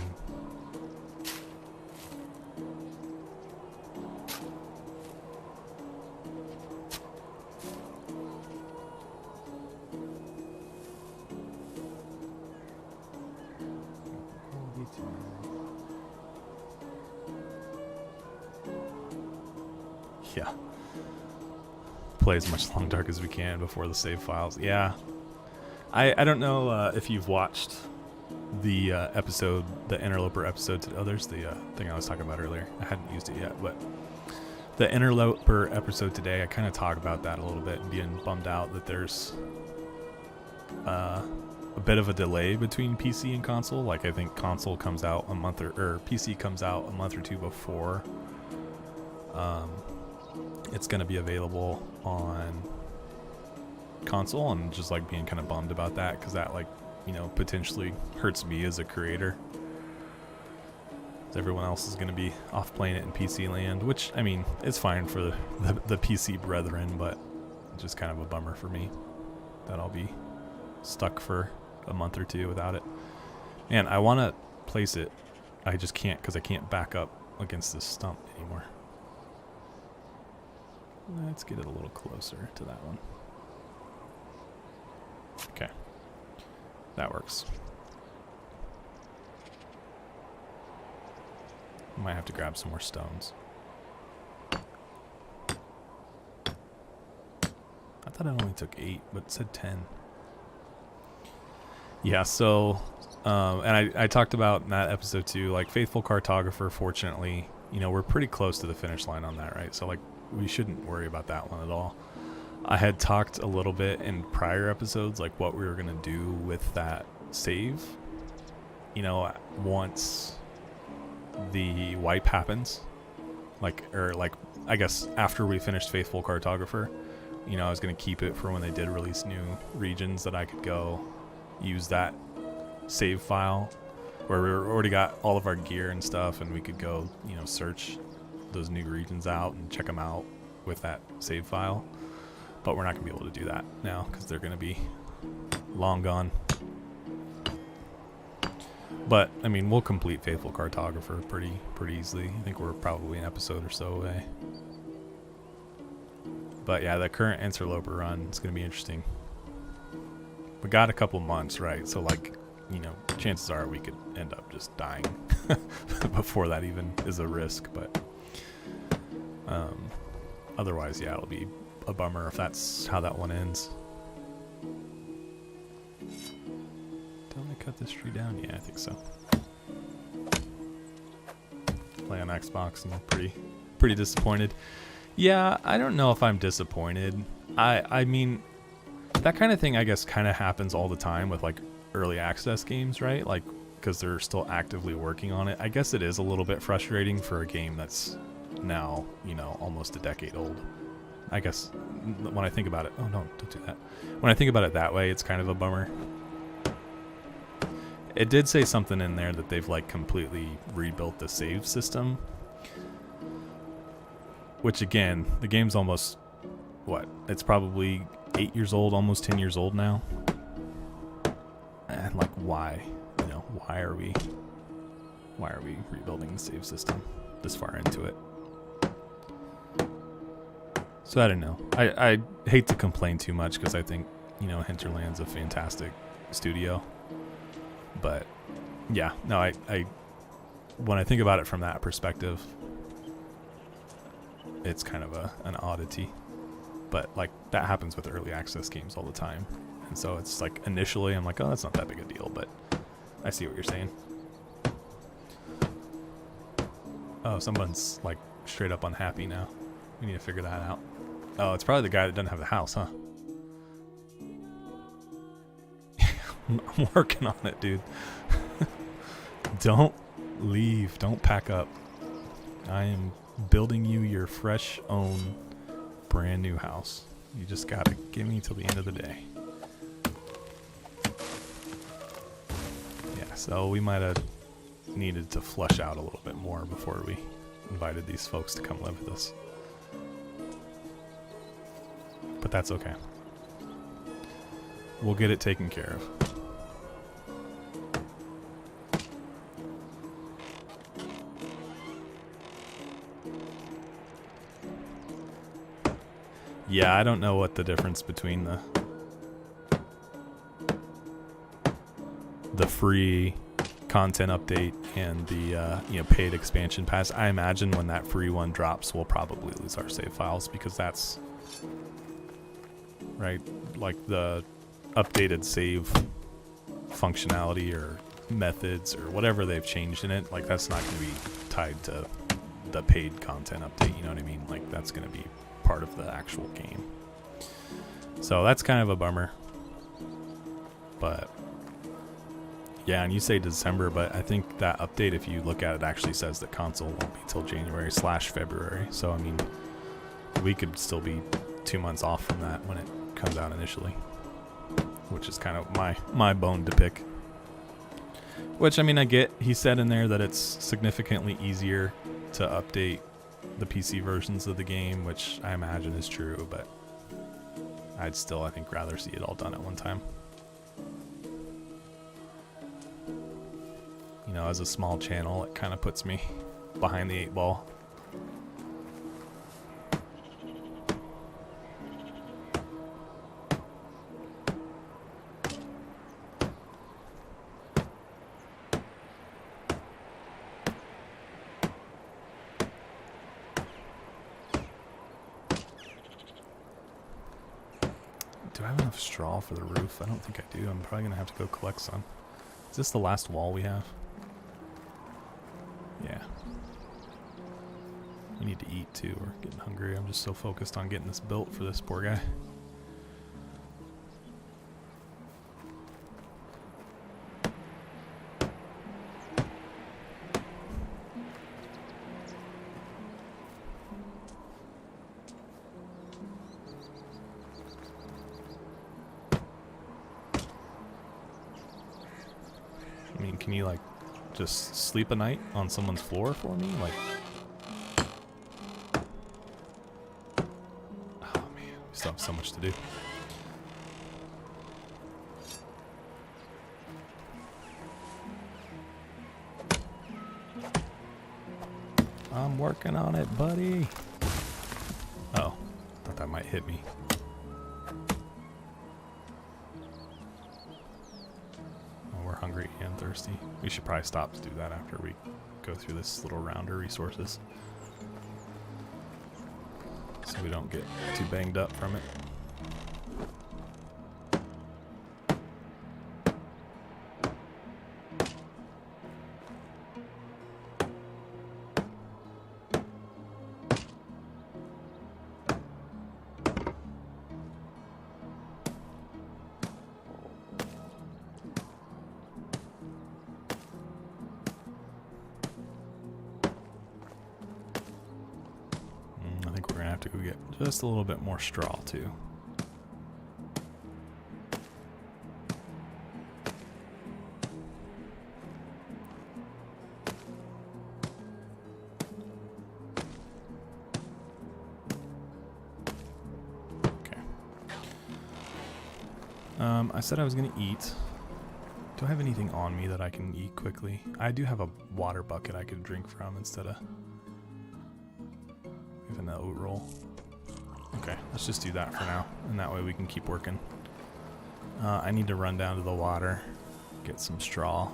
yeah, play as much Long Dark as we can before the save files. Yeah, I don't know if you've watched the episode, the Interloper episode to others, the thing I was talking about earlier. I hadn't used it yet, but the Interloper episode today, I kind of talk about that a little bit and being bummed out that there's a bit of a delay between PC and console. Like, I think console comes out a month or PC comes out a month or two before it's going to be available on console, and just like being kind of bummed about that, because that, like, you know, potentially hurts me as a creator. Everyone else is going to be off playing it in PC land, which, I mean, it's fine for the PC brethren, but it's just kind of a bummer for me that I'll be stuck for a month or two without it. And I want to place it, I just can't, because I can't back up against this stump anymore. Let's get it a little closer to that one. Okay, that works. Might have to grab some more stones. I thought it only took 8, but it said 10. Yeah, so, and I talked about in that episode too, like, Faithful Cartographer, fortunately, you know, we're pretty close to the finish line on that, right? So, like, we shouldn't worry about that one at all. I had talked a little bit in prior episodes, like, what we were going to do with that save. You know, once the wipe happens, like, or like, I guess after we finished Faithful Cartographer, you know, I was going to keep it for when they did release new regions, that I could go use that save file where we already got all of our gear and stuff, and we could go, you know, search those new regions out and check them out with that save file. But we're not going to be able to do that now because they're going to be long gone. But, I mean, we'll complete Faithful Cartographer pretty easily. I think we're probably an episode or so away. But yeah, the current Interloper run is going to be interesting. We got a couple months, right? So, like, you know, chances are we could end up just dying before that even is a risk. But otherwise, yeah, it'll be a bummer if that's how that one ends. Don't I cut this tree down? Yeah, I think so. Play on Xbox and pretty disappointed. Yeah, I don't know if I'm disappointed. I mean, that kind of thing, I guess, kind of happens all the time with, like, early access games, right? Like, because they're still actively working on it. I guess it is a little bit frustrating for a game that's now, you know, almost a decade old. I guess when I think about it, oh no, don't do that. When I think about it that way, it's kind of a bummer. It did say something in there that they've, like, completely rebuilt the save system. Which, again, the game's almost, what? It's probably 8 years old, almost 10 years old now. And, like, why? You know, why are we rebuilding the save system this far into it? So I don't know. I hate to complain too much because I think, you know, Hinterland's a fantastic studio. But yeah, no, I when I think about it from that perspective, it's kind of an oddity. But, like, that happens with early access games all the time. And so it's like, initially I'm like, oh, that's not that big a deal, but I see what you're saying. Oh, someone's, like, straight up unhappy now. We need to figure that out. Oh, it's probably the guy that doesn't have the house, huh? I'm working on it, dude. Don't leave. Don't pack up. I am building you your fresh own brand new house. You just gotta give me till the end of the day. Yeah, so we might have needed to flush out a little bit more before we invited these folks to come live with us. But that's okay. We'll get it taken care of. Yeah, I don't know what the difference between the free content update and the you know, paid expansion pass. I imagine when that free one drops, we'll probably lose our save files because that's right, like the updated save functionality or methods or whatever they've changed in it, like that's not going to be tied to the paid content update, you know what I mean? Like that's going to be part of the actual game. So that's kind of a bummer. But yeah, and you say December, but I think that update, if you look at it, actually says that console won't be till January/February. So I mean, we could still be 2 months off from that when it comes out initially, which is kind of my bone to pick. Which, I mean, I get, he said in there that it's significantly easier to update the PC versions of the game, which I imagine is true, but I'd still, I think, rather see it all done at one time. You know, as a small channel, it kind of puts me behind the 8 ball. Do I have enough straw for the roof? I don't think I do. I'm probably going to have to go collect some. Is this the last wall we have? Yeah. We need to eat too. We're getting hungry. I'm just so focused on getting this built for this poor guy. I mean, can you like just sleep a night on someone's floor for me? Like, oh man, we still have so much to do. I'm working on it, buddy. Oh, thought that might hit me. Hungry and thirsty. We should probably stop to do that after we go through this little round of resources, so we don't get too banged up from it. We're gonna have to go get just a little bit more straw too. Okay. I said I was gonna eat. Do I have anything on me that I can eat quickly? I do have a water bucket I could drink from instead of even the oat roll. Okay, let's just do that for now, and that way we can keep working. I need to run down to the water, get some straw.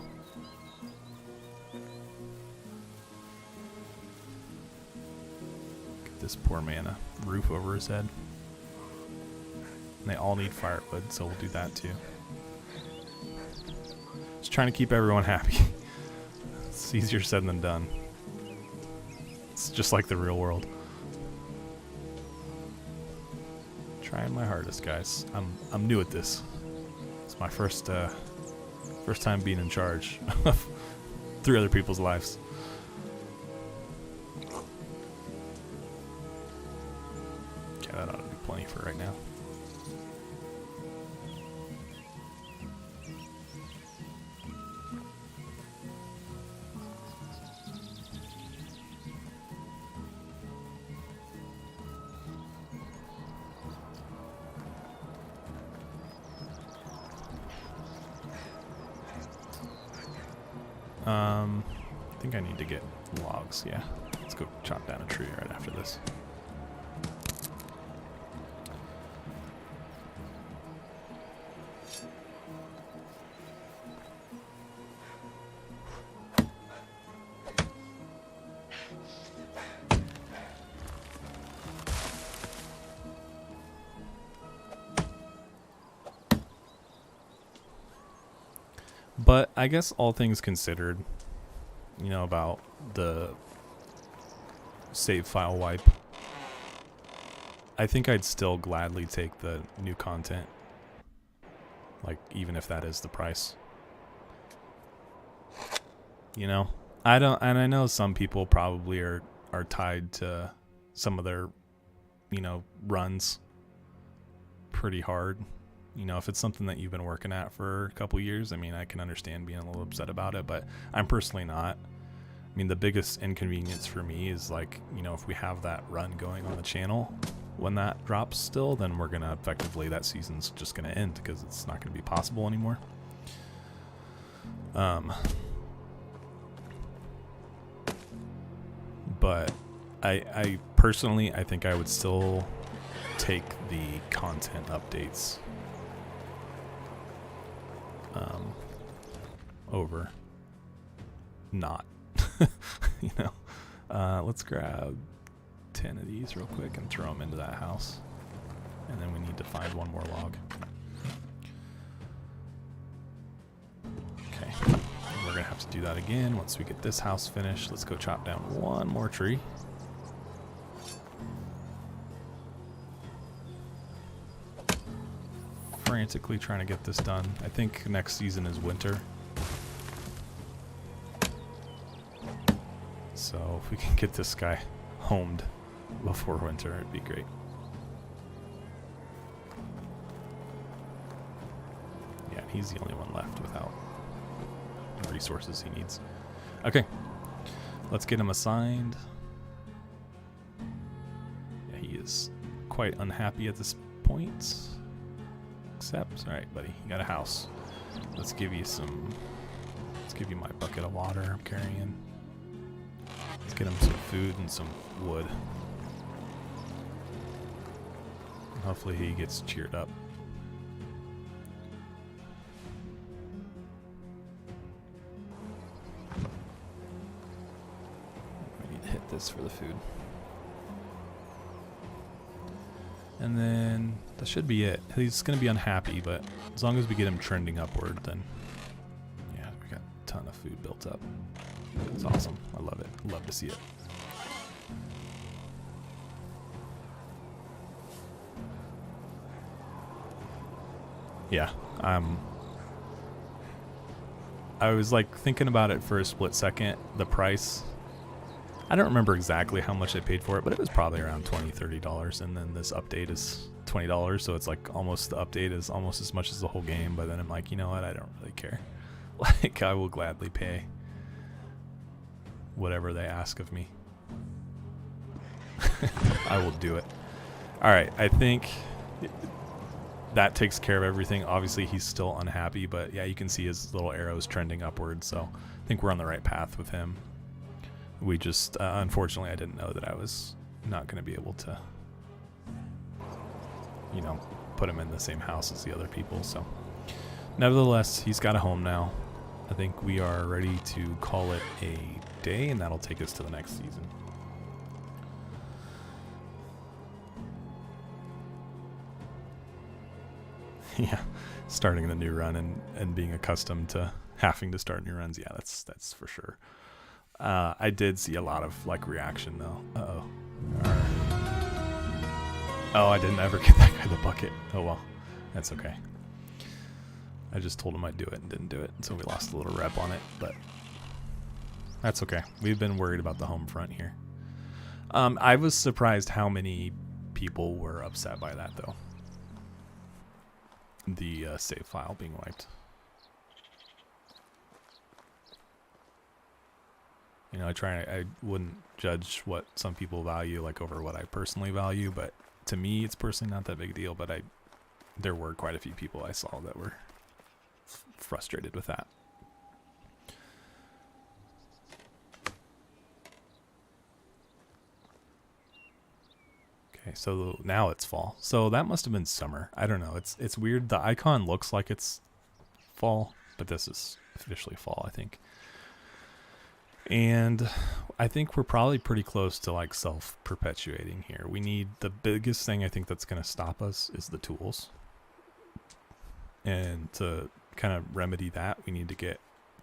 Get this poor man a roof over his head. And they all need firewood, so we'll do that too. Just trying to keep everyone happy. It's easier said than done. It's just like the real world. Trying my hardest, guys. I'm new at this. It's my first time being in charge of 3 other people's lives. Okay, that ought to be plenty for right now. I think I need to get logs, yeah. Let's go chop down a tree right after this. But I guess all things considered, you know, about the save file wipe, I think I'd still gladly take the new content, like even if that is the price. You know, I know some people probably are tied to some of their, you know, runs pretty hard. You know, if it's something that you've been working at for a couple years, I mean, I can understand being a little upset about it, but I'm personally not. I mean, the biggest inconvenience for me is, like, you know, if we have that run going on the channel, when that drops still, then we're going to effectively, that season's just going to end because it's not going to be possible anymore. But I personally, I think I would still take the content updates over not. You know, let's grab 10 of these real quick and throw them into that house, and then we need to find one more log. Okay, we're gonna have to do that again once we get this house finished. Let's go chop down one more tree. Frantically trying to get this done. I think next season is winter, so if we can get this guy homed before winter, it'd be great. Yeah, he's the only one left without the resources he needs. Okay, let's get him assigned. Yeah, he is quite unhappy at this point. Except, all right, buddy, you got a house. Let's give you my bucket of water I'm carrying. Let's get him some food and some wood. And hopefully he gets cheered up. We need to hit this for the food. And then that should be it. He's going to be unhappy, but as long as we get him trending upward, then yeah, we got a ton of food built up. It's awesome. I love it. Love to see it. Yeah, I was like thinking about it for a split second, the price. I don't remember exactly how much I paid for it, but it was probably around $20-$30, and then this update is $20, so it's like almost, the update is almost as much as the whole game. But then I'm like, you know what, I don't really care. Like, I will gladly pay whatever they ask of me. I will do it. Alright, I think that takes care of everything. Obviously he's still unhappy, but yeah, you can see his little arrows trending upward, so I think we're on the right path with him. We just, unfortunately, I didn't know that I was not going to be able to, you know, put him in the same house as the other people. So, nevertheless, he's got a home now. I think we are ready to call it a day, and that'll take us to the next season. Yeah, starting the new run and being accustomed to having to start new runs. Yeah, that's for sure. I did see a lot of like reaction though. Uh-oh. Oh, I didn't ever get that guy the bucket. Oh well, that's okay. I just told him I'd do it and didn't do it, so we lost a little rep on it, but that's okay. We've been worried about the home front here. I was surprised how many people were upset by that though. The save file being wiped. You know, I wouldn't judge what some people value like over what I personally value, but to me it's personally not that big a deal, but there were quite a few people I saw that were frustrated with that. Okay, so now it's fall. So that must have been summer. I don't know. It's weird. The icon looks like it's fall, but this is officially fall, I think. And I think we're probably pretty close to like self-perpetuating here. We need, the biggest thing I think that's going to stop us is the tools. And to kind of remedy that, we need to get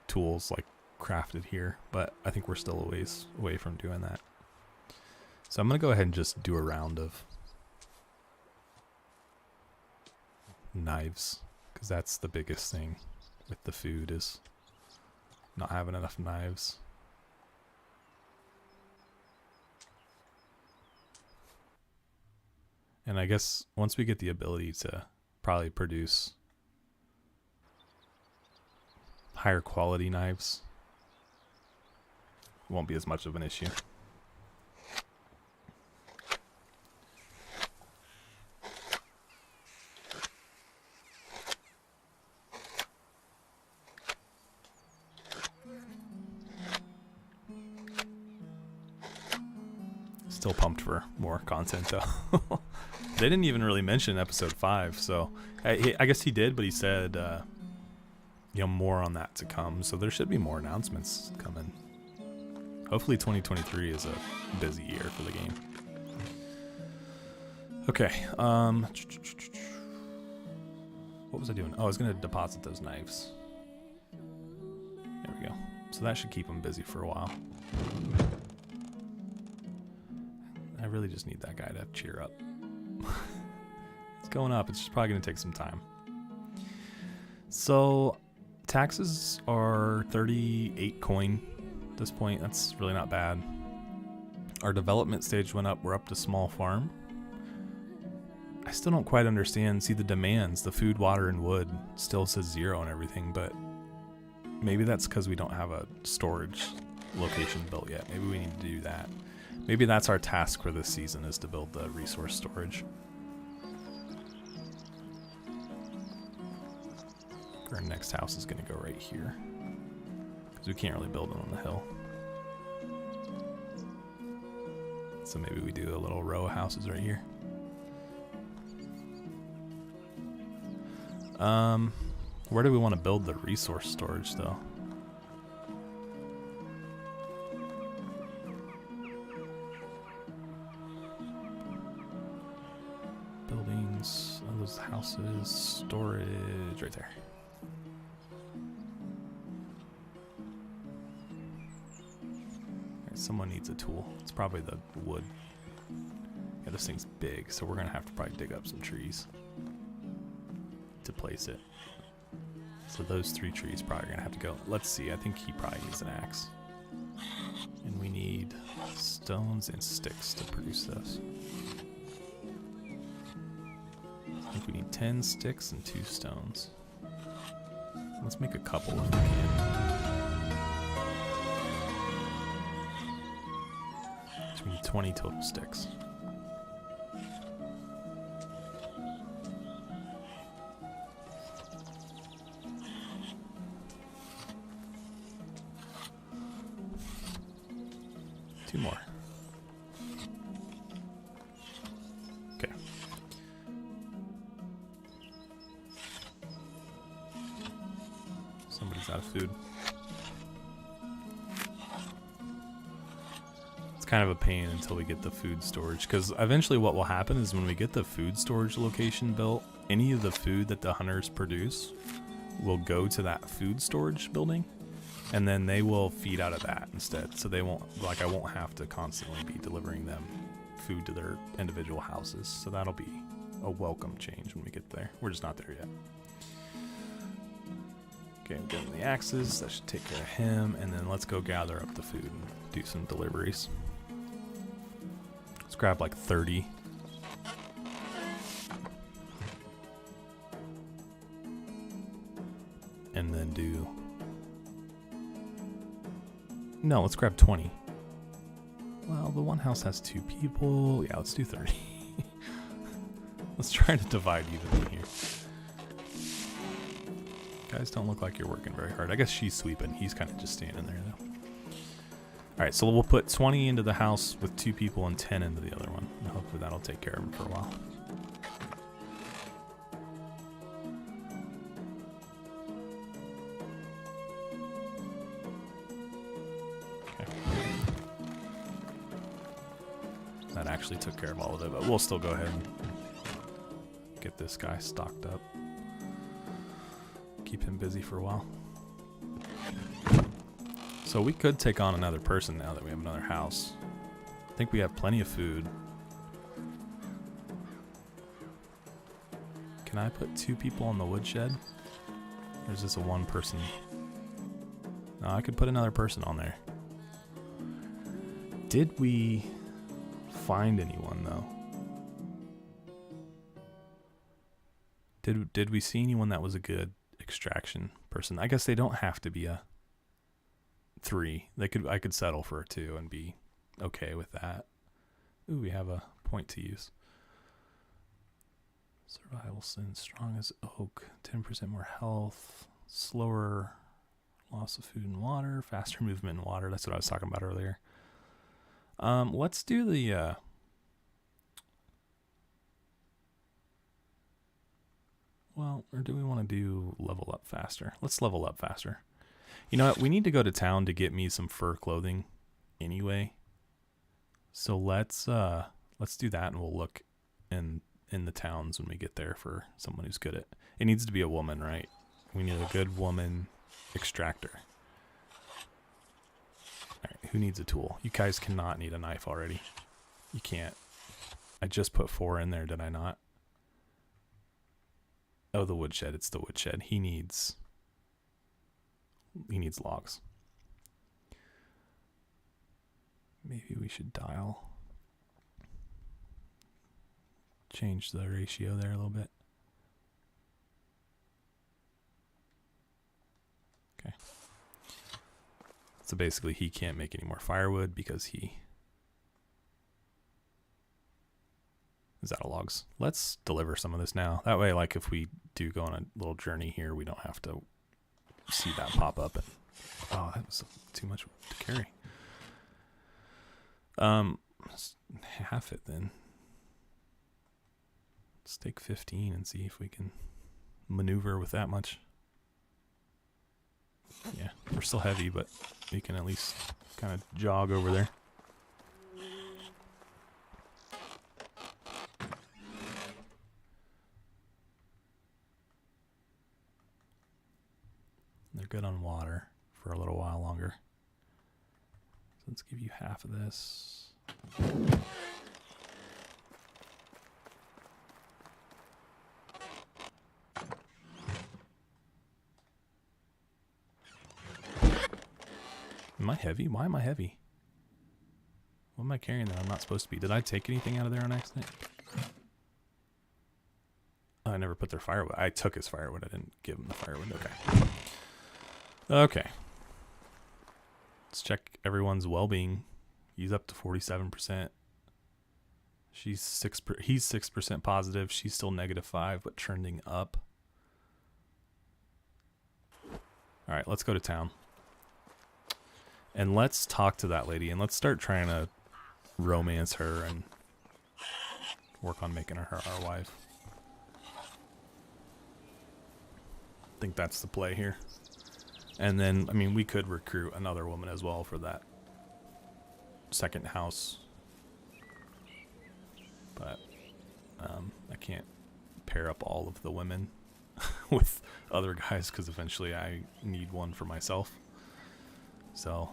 tools like crafted here, but I think we're still a ways away from doing that. So I'm going to go ahead and just do a round of knives, because that's the biggest thing with the food, is not having enough knives. And I guess once we get the ability to probably produce higher quality knives, it won't be as much of an issue. Still pumped for more content though. They didn't even really mention episode 5, so I guess he did, but he said you know, more on that to come, so there should be more announcements coming. Hopefully 2023 is a busy year for the game. Okay, what was I doing? Oh, I was gonna deposit those knives. There we go. So that should keep them busy for a while. I really just need that guy to cheer up. It's going up. It's just probably going to take some time. So taxes are 38 coin at this point. That's really not bad. Our development stage went up. We're up to small farm. I still don't quite understand. See the demands, the food, water, and wood still says 0 and everything, but maybe that's because we don't have a storage location built yet. Maybe we need to do that. Maybe that's our task for this season, is to build the resource storage. Our next house is going to go right here, because we can't really build it on the hill. So maybe we do a little row of houses right here. Where do we want to build the resource storage though? Buildings, oh, those houses, storage, right there. Alright, someone needs a tool. It's probably the wood. Yeah, this thing's big, so we're gonna have to probably dig up some trees to place it. So those 3 trees probably gonna have to go. Let's see, I think he probably needs an axe. And we need stones and sticks to produce those. I think we need 10 sticks and 2 stones. Let's make a couple if we can. So we need 20 total sticks. Two more. Okay. Somebody's out of food. It's kind of a pain until we get the food storage, because eventually what will happen is when we get the food storage location built, any of the food that the hunters produce will go to that food storage building, and then they will feed out of that instead. So they won't, like, I won't have to constantly be delivering them food to their individual houses. So that'll be a welcome change when we get there. We're just not there yet. Okay, I'm getting the axes. That should take care of him. And then let's go gather up the food and do some deliveries. Let's grab like 30. And then do... No, let's grab 20. Well, the one house has 2 people. Yeah, let's do 30. Let's try to divide evenly here. Guys, don't look like you're working very hard. I guess she's sweeping. He's kind of just standing there, though. Alright, so we'll put 20 into the house with 2 people and 10 into the other one. And hopefully that'll take care of him for a while. That actually took care of all of it, but we'll still go ahead and get this guy stocked up. keep him busy for a while. So we could take on another person now that we have another house. I think we have plenty of food. Can I put 2 people on the woodshed? Or is this a 1 person? No, I could put another person on there. Did we find anyone though? Did we see anyone that was a good extraction person? I guess they don't have to be a 3. I could settle for a 2 and be okay with that. Ooh, we have a point to use. Survival sin, strong as oak, 10% more health, slower loss of food and water, faster movement in water. That's what I was talking about earlier. Let's do the well, or do we want to do level up faster? Let's level up faster. You know what? We need to go to town to get me some fur clothing anyway. So let's do that, and we'll look in the towns when we get there for someone who's good at it. Needs to be a woman, right? We need a good woman extractor. Alright, who needs a tool? You guys cannot need a knife already. You can't. I just put 4 in there, did I not? Oh, the woodshed. It's the woodshed. He needs logs. Maybe we should change the ratio there a little bit. Okay. So basically he can't make any more firewood because he is out of logs. Let's deliver some of this now. That way, like, if we do go on a little journey here, we don't have to see that pop up. And, oh, that was too much to carry. Half it then. Let's take 15 and see if we can maneuver with that much. Yeah, we're still heavy, but we can at least kind of jog over there. They're good on water for a little while longer. So let's give you half of this. Am I heavy? Why am I heavy? What am I carrying that I'm not supposed to be? Did I take anything out of there on accident? Oh, I never put their firewood. I took his firewood. I didn't give him the firewood. Okay. Okay. Let's check everyone's well-being. He's up to 47%. He's 6% positive. She's still -5, but trending up. All right, let's go to town. And let's talk to that lady, and let's start trying to romance her and work on making her our wife. I think that's the play here. And then, I mean, we could recruit another woman as well for that second house. But I can't pair up all of the women with other guys because eventually I need one for myself. So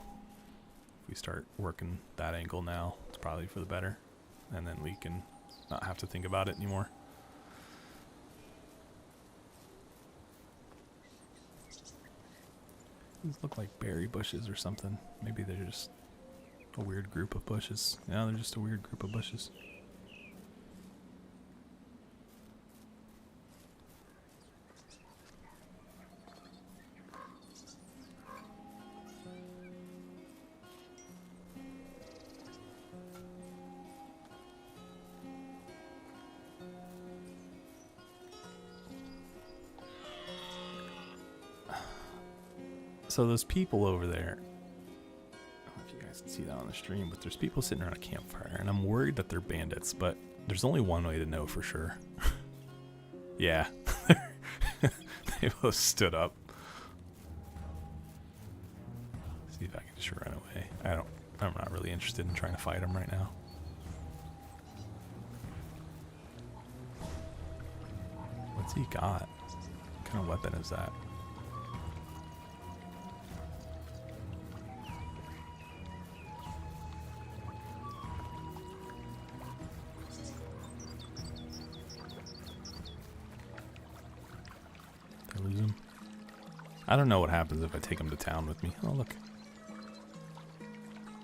if we start working that angle now, it's probably for the better. And then we can not have to think about it anymore. These look like berry bushes or something. Maybe they're just a weird group of bushes. Yeah, they're just a weird group of bushes. So those people over there, I don't know if you guys can see that on the stream, but there's people sitting around a campfire, and I'm worried that they're bandits, but there's only one way to know for sure. Yeah. They both stood up. See if I can just run away. I'm not really interested in trying to fight them right now. What's he got? What kind of weapon is that? I don't know what happens if I take him to town with me. Oh, look.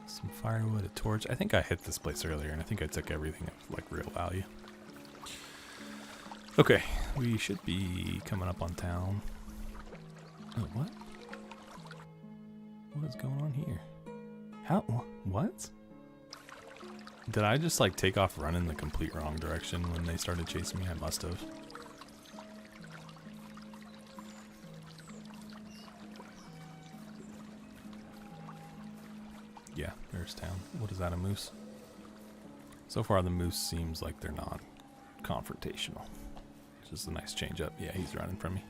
Some firewood, a torch. I think I hit this place earlier, and I think I took everything of, like, real value. Okay, we should be coming up on town. Oh, what? What is going on here? How? What? Did I just, like, take off running the complete wrong direction when they started chasing me? I must have. Yeah, there's town. What is that, a moose? So far, the moose seems like they're non-confrontational. Just a nice change up. Yeah, he's running from me.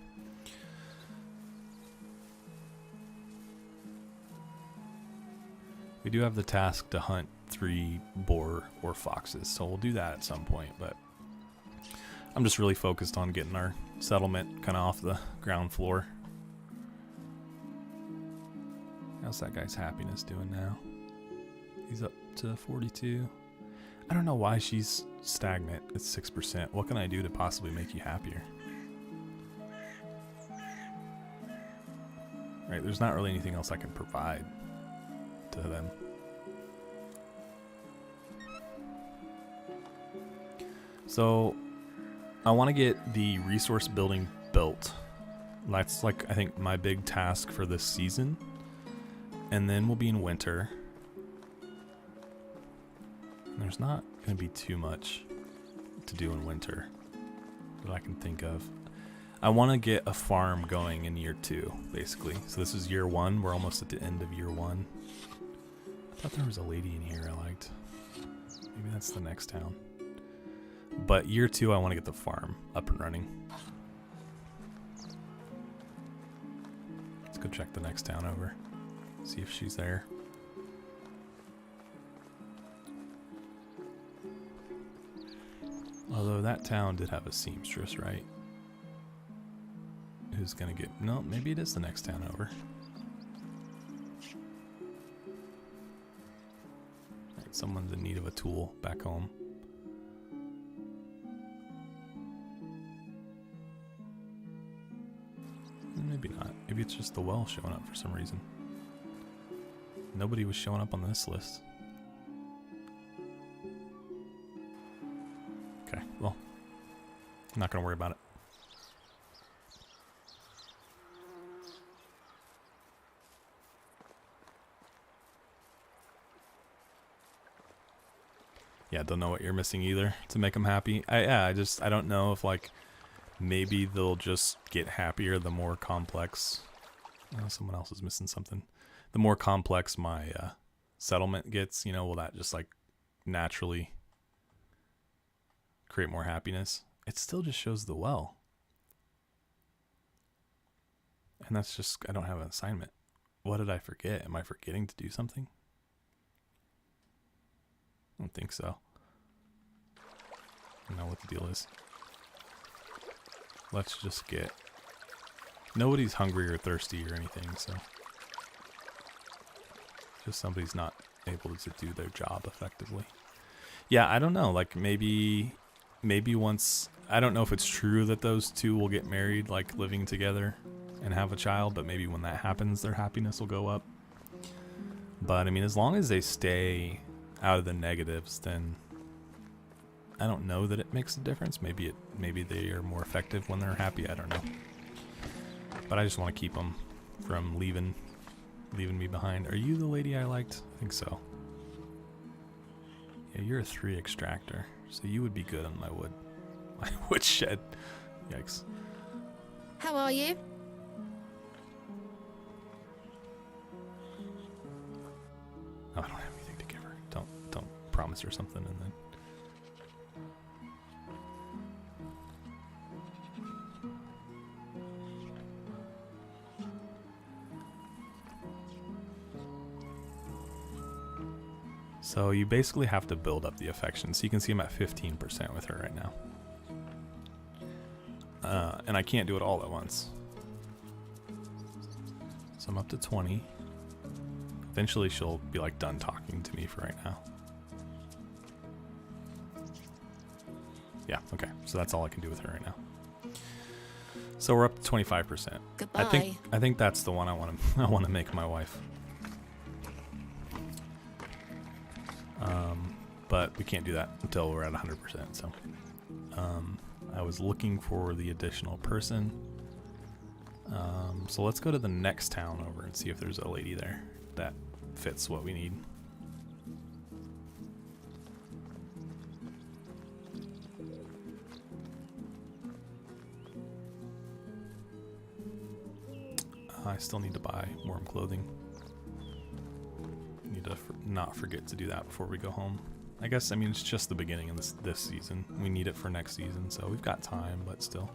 We do have the task to hunt 3 boar or foxes, so we'll do that at some point, but I'm just really focused on getting our settlement kind of off the ground floor. How's that guy's happiness doing now? He's up to 42. I don't know why she's stagnant. It's 6%. What can I do to possibly make you happier? Right, there's not really anything else I can provide to them. So I want to get the resource building built. That's like, I think, my big task for this season. And then we'll be in winter. There's not going to be too much to do in winter that I can think of. I want to get a farm going in year 2, basically. So this is year 1. We're almost at the end of year 1. I thought there was a lady in here I liked. Maybe that's the next town. But year 2, I want to get the farm up and running. Let's go check the next town over. See if she's there. Although that town did have a seamstress, right? Who's gonna get... No, maybe it is the next town over. Right, someone's in need of a tool back home. Maybe not. Maybe it's just the well showing up for some reason. Nobody was showing up on this list. Okay, well, I'm not going to worry about it. Yeah, don't know what you're missing either to make them happy. I don't know if, like, maybe they'll just get happier the more complex. Oh, someone else is missing something. The more complex my settlement gets, you know, will that just, like, naturally create more happiness? It still just shows the well. And that's just, I don't have an assignment. What did I forget? Am I forgetting to do something? I don't think so. I don't know what the deal is. Let's just get... Nobody's hungry or thirsty or anything, so... Just somebody's not able to do their job effectively. Yeah, I don't know. Like, maybe once... I don't know if it's true that those two will get married, like, living together and have a child, but maybe when that happens, their happiness will go up. But, I mean, as long as they stay out of the negatives, then... I don't know that it makes a difference. Maybe they are more effective when they're happy. I don't know. But I just want to keep them from leaving me behind. Are you the lady I liked? I think so. Yeah, you're a 3 extractor, so you would be good on my wood shed. Yikes. How are you? Oh, I don't have anything to give her. Don't promise her something and then... So you basically have to build up the affection. So you can see I'm at 15% with her right now. And I can't do it all at once. So I'm up to 20. Eventually she'll be like done talking to me for right now. Yeah, okay. So that's all I can do with her right now. So we're up to 25%. Goodbye. I think that's the one I want to I want to make my wife. But we can't do that until we're at 100%. So I was looking for the additional person. So let's go to the next town over and see if there's a lady there that fits what we need. I still need to buy warm clothing. Need to not forget to do that before we go home. I guess, I mean, it's just the beginning of this season. We need it for next season, so we've got time, but still.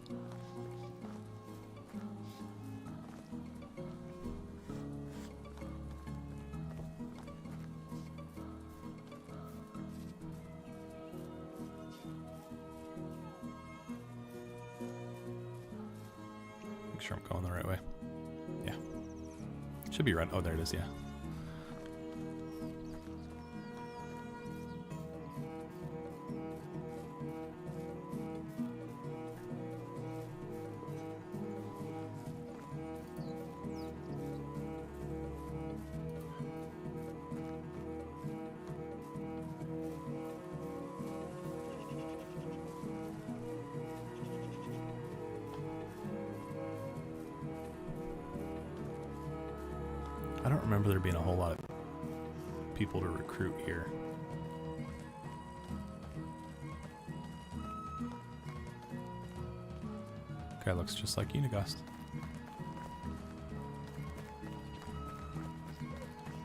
Make sure I'm going the right way. Yeah. Should be right. Oh, there it is, yeah. I don't remember there being a whole lot of people to recruit here. Guy looks just like Unigast.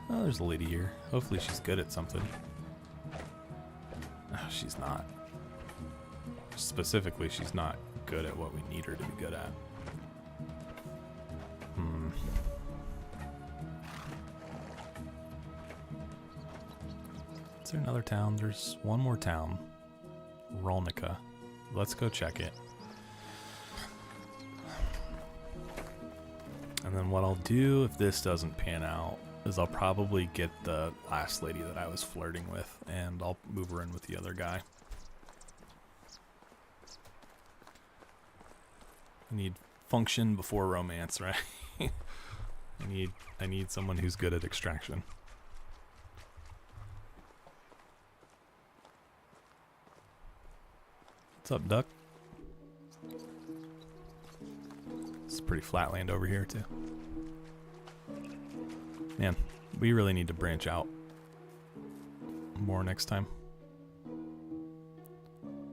Oh, there's a lady here. Hopefully she's good at something. Oh, she's not. Specifically, she's not good at what we need her to be good at. Is there another town? There's one more town. Rolnica. Let's go check it. And then what I'll do if this doesn't pan out is I'll probably get the last lady that I was flirting with and I'll move her in with the other guy. I need function before romance, right? I need someone who's good at extraction. What's up, duck? It's pretty flat land over here, too. Man, we really need to branch out more next time.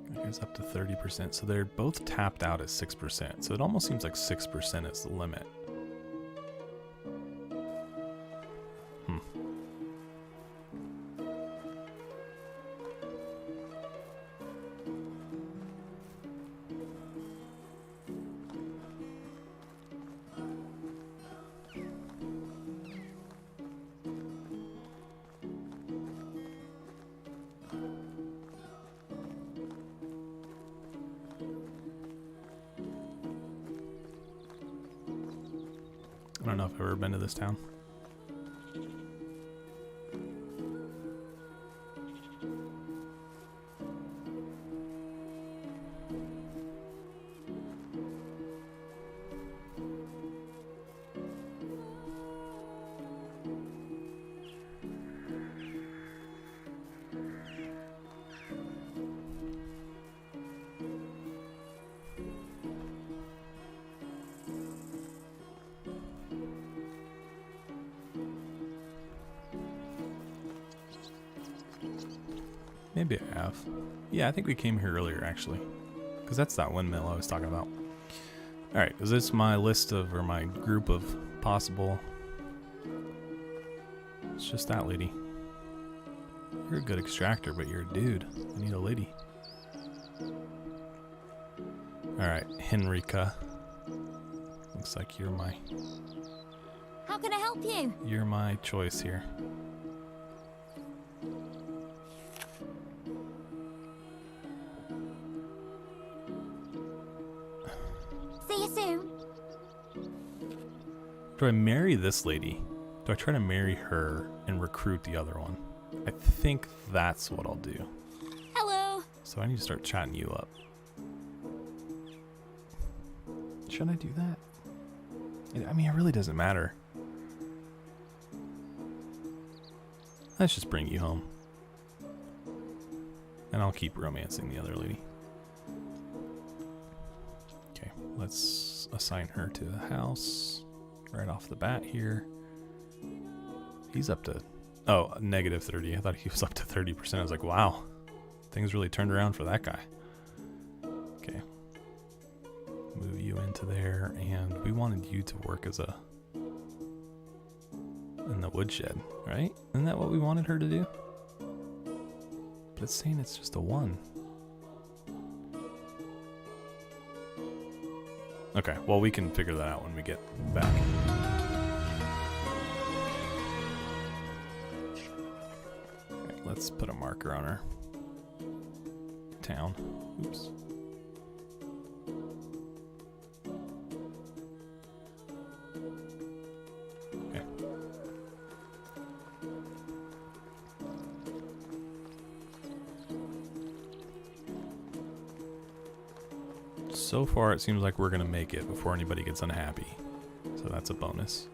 It goes up to 30%, so they're both tapped out at 6%, so it almost seems like 6% is the limit. I don't know if I've ever been to this town. Maybe I have. Yeah, I think we came here earlier, actually. Because that's that windmill I was talking about. Alright, is this my list of, or my group of possible... It's just that lady. You're a good extractor, but you're a dude. I need a lady. Alright, Henrika. Looks like you're my... How can I help you? You're my choice here. See you soon. Do I marry this lady? Do I try to marry her and recruit the other one? I think that's what I'll do. Hello. So I need to start chatting you up. Should I do that? I mean, it really doesn't matter. Let's just bring you home. And I'll keep romancing the other lady. Okay, let's assign her to the house right off the bat here. He's up to, oh, negative 30. I thought he was up to 30%. I was like, wow, things really turned around for that guy. Okay. Move you into there, and we wanted you to work as a in the woodshed, right? Isn't that what we wanted her to do? But it's saying it's just a 1. Okay, well, we can figure that out when we get back. Alright, let's put a marker on our town. Oops. Okay. So far, it seems like we're going to make it before anybody gets unhappy. So that's a bonus.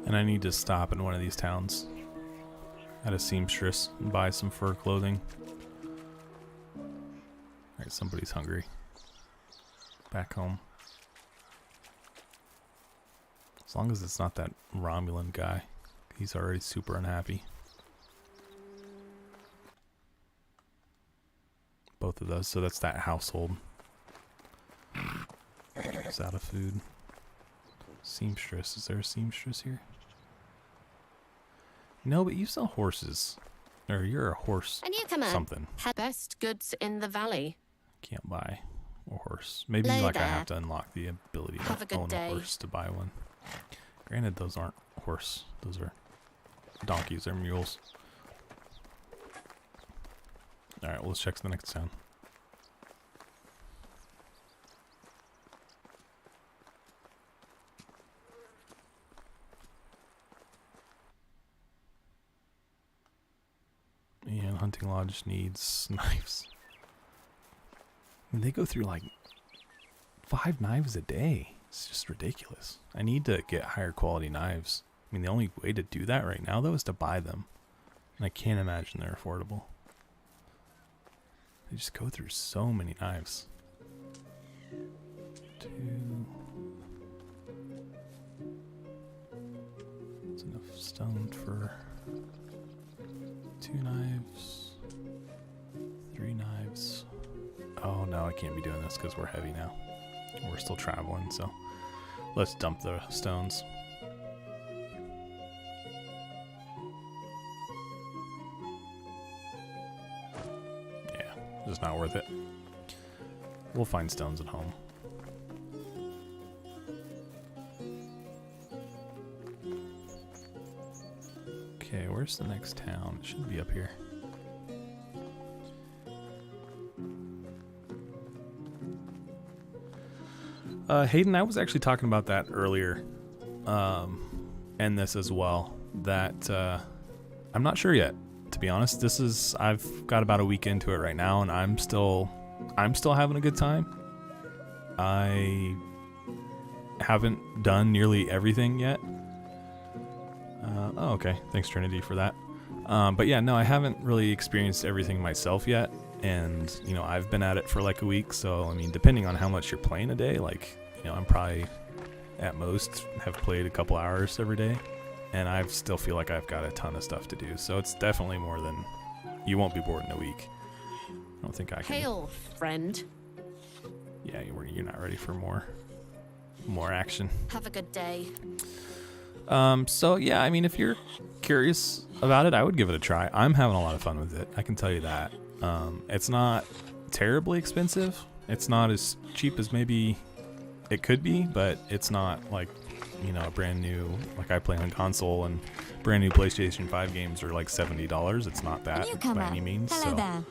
And I need to stop in one of these towns at a seamstress and buy some fur clothing. Alright, somebody's hungry. Back home. As long as it's not that Romulan guy. He's already super unhappy. Both of those, so that's that household. It's out of food. Seamstress, is there a seamstress here? No, but you sell horses. Or you're a horse A newcomer. something. Had best goods in the valley. Can't buy a horse. Maybe Lay like I there. have to unlock the ability Have a to good own day. a horse to buy one. Granted, those aren't horse. Those are donkeys or mules. Alright, well, let's check the next town. And Hunting Lodge needs knives. And they go through like 5 knives a day. It's just ridiculous. I need to get higher quality knives. I mean, the only way to do that right now, though, is to buy them. And I can't imagine they're affordable. They just go through so many knives. 2. That's enough stone for 2 knives. 3 knives. Oh no, I can't be doing this because we're heavy now. We're still traveling, so let's dump the stones. Yeah, just not worth it. We'll find stones at home. Okay, where's the next town? It should be up here. Hayden, I was actually talking about that earlier, and this as well, that I'm not sure yet, to be honest. I've got about a week into it right now, and I'm still having a good time. I haven't done nearly everything yet. Oh, okay. Thanks, Trinity, for that. But yeah, no, I haven't really experienced everything myself yet. And, you know, I've been at it for like a week. So, I mean, depending on how much you're playing a day, like, you know, I'm probably at most have played a couple hours every day. and I still feel like I've got a ton of stuff to do. So it's definitely more than you won't be bored in a week. I don't think I can. Hail, friend. Yeah, you're not ready for more action. Have a good day. So yeah, I mean, if you're curious about it, I would give it a try. I'm having a lot of fun with it. I can tell you that. It's not terribly expensive. It's not as cheap as maybe it could be, but it's not like, you know, a brand new, like I play on console, and brand new PlayStation 5 games are like $70. It's not that by any means. Hello So there.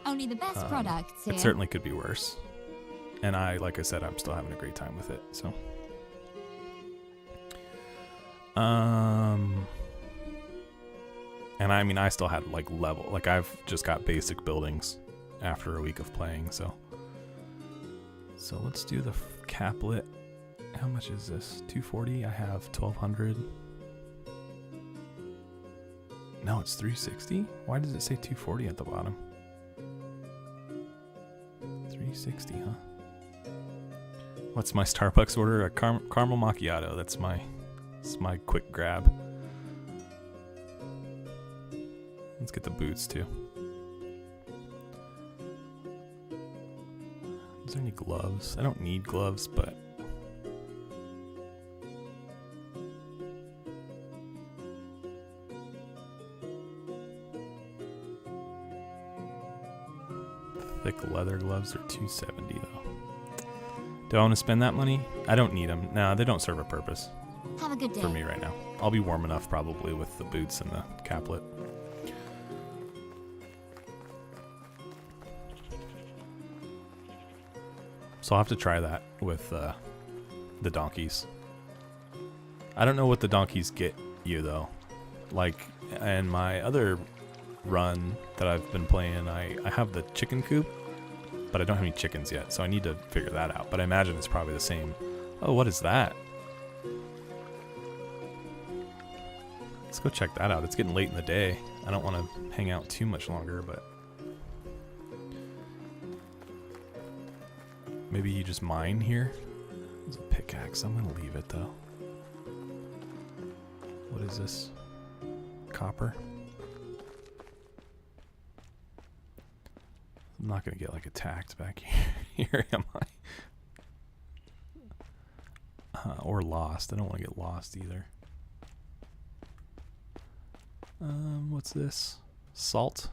Only the best products here. it certainly could be worse. And like I said, I'm still having a great time with it. So, and I mean, I still had like I've just got basic buildings after a week of playing. So let's do the caplet. How much is this? 240. I have 1200. No, it's 360. Why does it say 240 at the bottom? 360, huh? What's my Starbucks order? A caramel macchiato. That's my quick grab. Let's get the boots too. Is there any gloves? I don't need gloves, but thick leather gloves are $270 though. Do I want to spend that money? I don't need them. No, they don't serve a purpose Have a good day. for me right now. I'll be warm enough probably with the boots and the caplet. So I'll have to try that with the donkeys. I don't know what the donkeys get you though. Like in my other run that I've been playing, I have the chicken coop, but I don't have any chickens yet, so I need to figure that out. But I imagine it's probably the same. Oh, what is that? Let's go check that out. It's getting late in the day. I don't want to hang out too much longer, but maybe you just mine here. There's a pickaxe. I'm gonna leave it though. What is this? Copper. I'm not gonna get like attacked back here, am I? Or lost. I don't want to get lost either. What's this? Salt.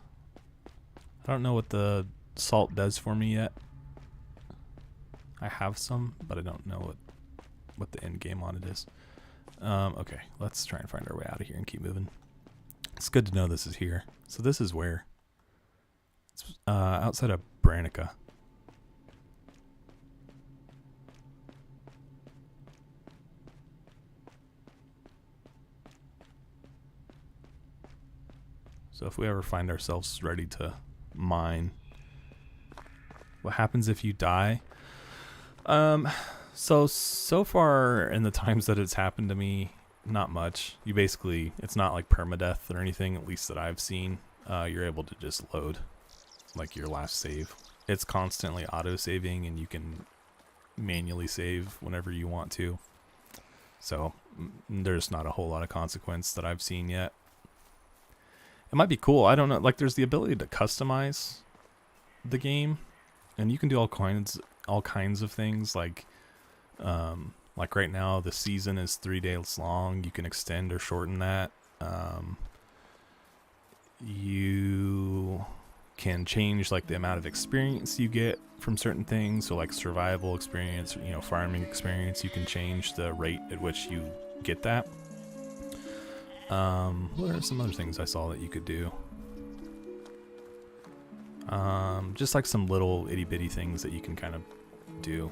I don't know what the salt does for me yet. I have some, but I don't know what the end game on it is. Okay, let's try and find our way out of here and keep moving. It's good to know this is here. So this is where? It's outside of Branica. So if we ever find ourselves ready to mine, what happens if you die? So far in the times that it's happened to me, not much. You basically, it's not like permadeath or anything, at least that I've seen. You're able to just load like your last save. It's constantly auto-saving, and you can manually save whenever you want to. So there's not a whole lot of consequence that I've seen yet. It might be cool. I don't know. Like, there's the ability to customize the game, and you can do all kinds of things. Like right now, the season is 3 days long. You can extend or shorten that. You can change like the amount of experience you get from certain things. So like survival experience, you know, farming experience, you can change the rate at which you get that. What are some other things I saw that you could do? Just like some little itty bitty things that you can kind of do.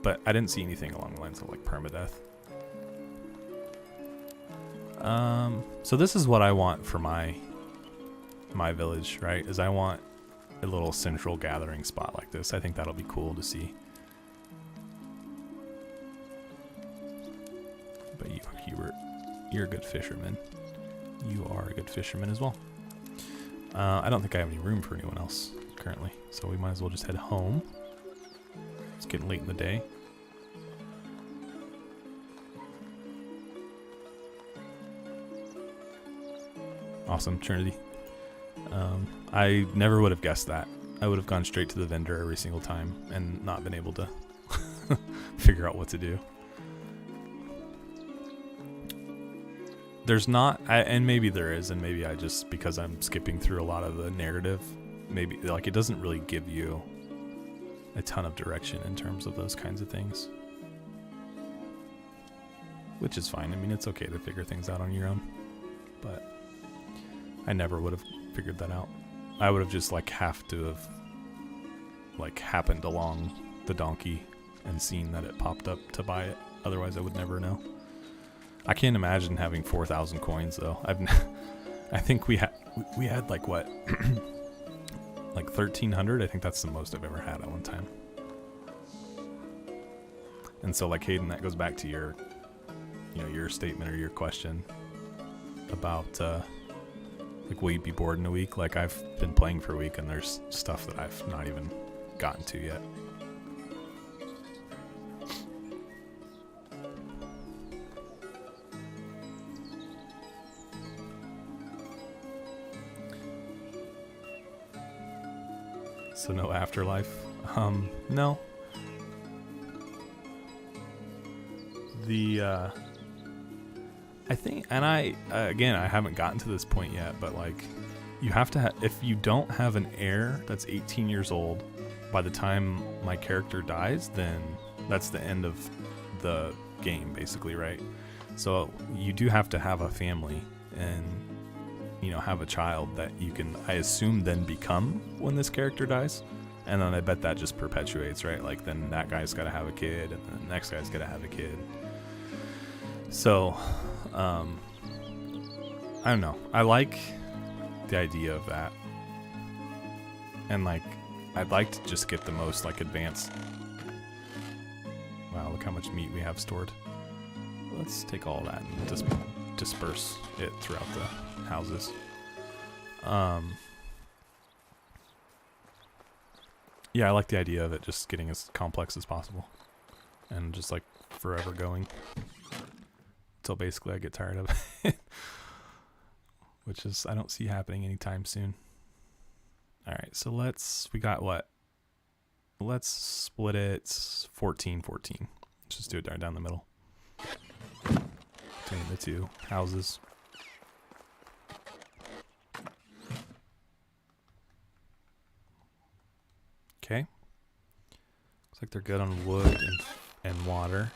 But I didn't see anything along the lines of like permadeath. So this is what I want for my village, right? Is I want a little central gathering spot like this. I think that'll be cool to see. But you're a good fisherman. You are a good fisherman as well. I don't think I have any room for anyone else currently, so we might as well just head home. It's getting late in the day. Awesome, Trinity. I never would have guessed that. I would have gone straight to the vendor every single time and not been able to figure out what to do. There's not, and maybe there is, and maybe I just, because I'm skipping through a lot of the narrative, maybe, like, it doesn't really give you a ton of direction in terms of those kinds of things. Which is fine. I mean, it's okay to figure things out on your own. But I never would have figured that out. I would have just, like, have to have, like, happened along the donkey and seen that it popped up to buy it. Otherwise, I would never know. I can't imagine having 4,000 coins, though. I think we had, like, what? Like 1,300? I think that's the most I've ever had at one time. And so, like, Hayden, that goes back to your, you know, your statement or your question about, like, will you be bored in a week? Like, I've been playing for a week and there's stuff that I've not even gotten to yet. So no afterlife? No. I think, and again, I haven't gotten to this point yet, but, like, you have to if you don't have an heir that's 18 years old by the time my character dies, then that's the end of the game, basically, right? So you do have to have a family and, you know, have a child that you can, I assume, then become when this character dies. And then I bet that just perpetuates, right? Like, then that guy's got to have a kid, and then the next guy's got to have a kid. So, I don't know. I like the idea of that. And, like, I'd like to just get the most, like, advanced. Wow, look how much meat we have stored. Let's take all that and just disperse it throughout the houses. Yeah, I like the idea of it just getting as complex as possible. And just, like, forever going. Until basically I get tired of it. Which is, I don't see happening anytime soon. Alright, so we got what? Let's split it 14-14. Let's just do it down the middle. Between the two houses. Okay. Looks like they're good on wood and water.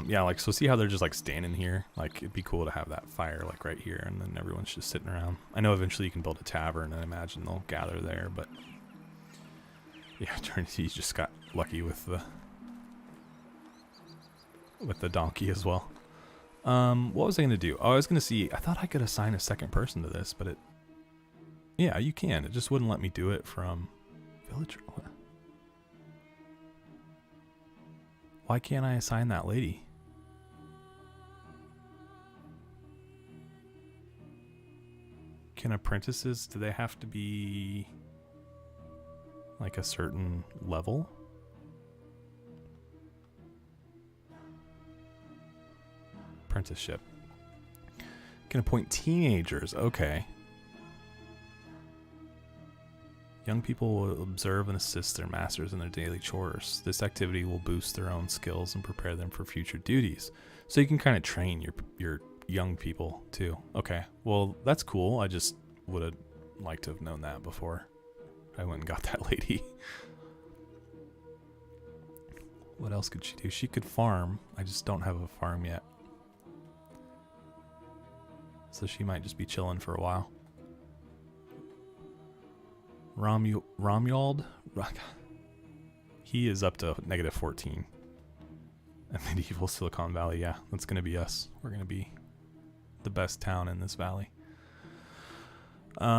Yeah, like, so see how they're just, like, standing here? Like, it'd be cool to have that fire, like, right here, and then everyone's just sitting around. I know eventually you can build a tavern, and I imagine they'll gather there, but yeah, Trinity just got lucky with the donkey as well. What was I gonna do? Oh, I was gonna see. I thought I could assign a second person to this, but yeah, you can. It just wouldn't let me do it from villager. What? Why can't I assign that lady? Can apprentices, do they have to be like a certain level? Apprenticeship. Can appoint teenagers, okay. Young people will observe and assist their masters in their daily chores. This activity will boost their own skills and prepare them for future duties. So you can kind of train your young people too. Okay, well, that's cool. I just would have liked to have known that before I went and got that lady. What else could she do? She could farm. I just don't have a farm yet. So she might just be chilling for a while. Romuald? He is up to -14. And medieval Silicon Valley, yeah, that's going to be us. We're going to be the best town in this valley.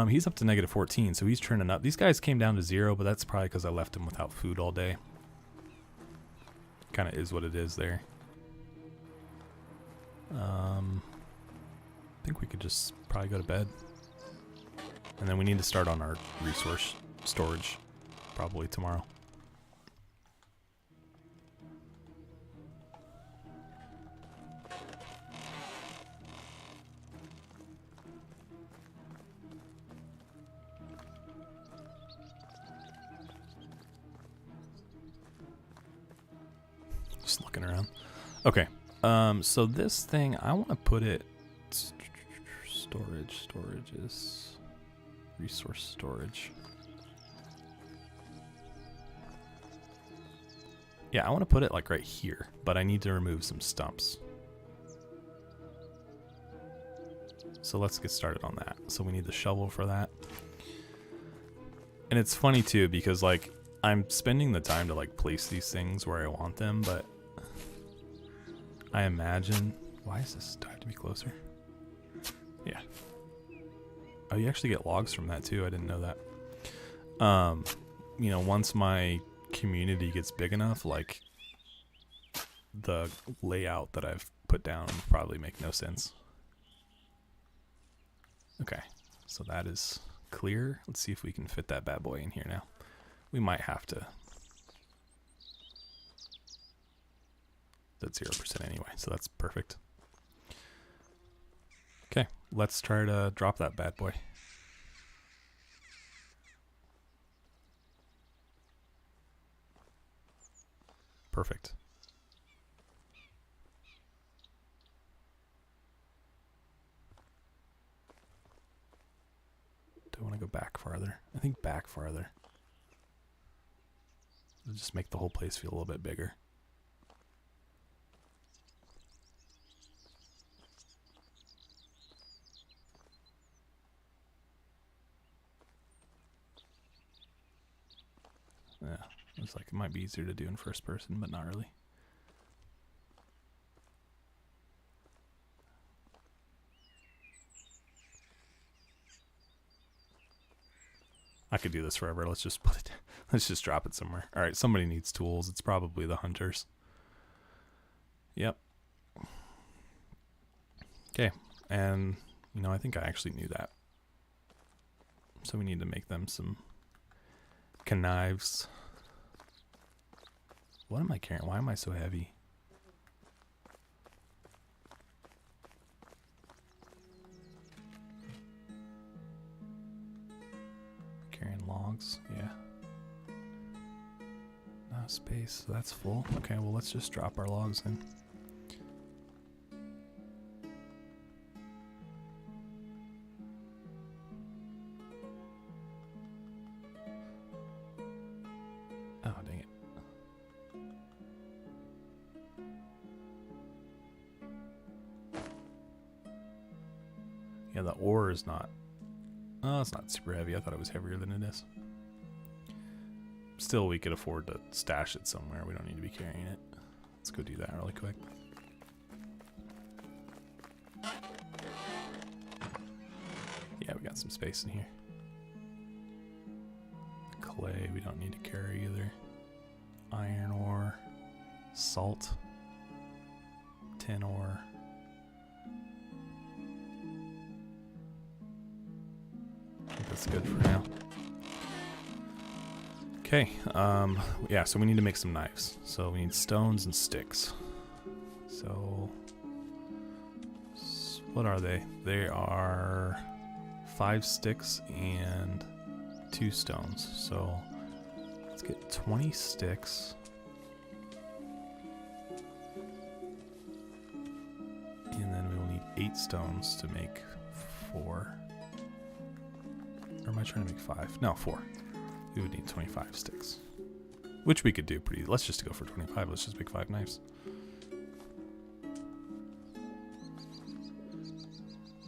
He's up to -14, so he's turning up. These guys came down to 0, but that's probably because I left him without food all day. Kind of is what it is there. I think we could just probably go to bed. And then we need to start on our resource storage probably tomorrow. Just looking around. Okay. So this thing, I want to put it storage is resource storage. Yeah, I want to put it like right here, but I need to remove some stumps. So let's get started on that. So we need the shovel for that. And it's funny too, because like I'm spending the time to like place these things where I want them, but I imagine, why is this, do I have to be closer? Yeah. Oh, you actually get logs from that too. I didn't know that. You know, once my community gets big enough, like the layout that I've put down will probably make no sense. Okay, so that is clear. Let's see if we can fit that bad boy in here now. We might have to. That's 0% anyway, so that's perfect. Okay, let's try to drop that bad boy. Perfect. Do I want to go back farther? I think back farther. It'll just make the whole place feel a little bit bigger. Yeah, looks like it might be easier to do in first person, but not really. I could do this forever. Let's just put it. Let's just drop it somewhere. All right, somebody needs tools. It's probably the hunters. Yep. Okay, and you know, I think I actually knew that. So we need to make them some knives. What am I carrying? Why am I so heavy? Carrying logs, yeah. No space, so that's full. Okay, well let's just drop our logs in. Oh, dang it. Yeah, the ore is not. Oh, it's not super heavy. I thought it was heavier than it is. Still, we could afford to stash it somewhere. We don't need to be carrying it. Let's go do that really quick. Yeah, we got some space in here. Clay, we don't need to carry either. Iron ore. Salt. Tin ore. That's good for now. Okay, yeah, so we need to make some knives. So we need stones and sticks. So, what are they? They are 5 sticks and 2 stones. So, let's get 20 sticks. And then we will need 8 stones to make 4. Or am I trying to make 5? No, 4. We would need 25 sticks. Which we could do pretty. Let's just go for 25. Let's just make 5 knives.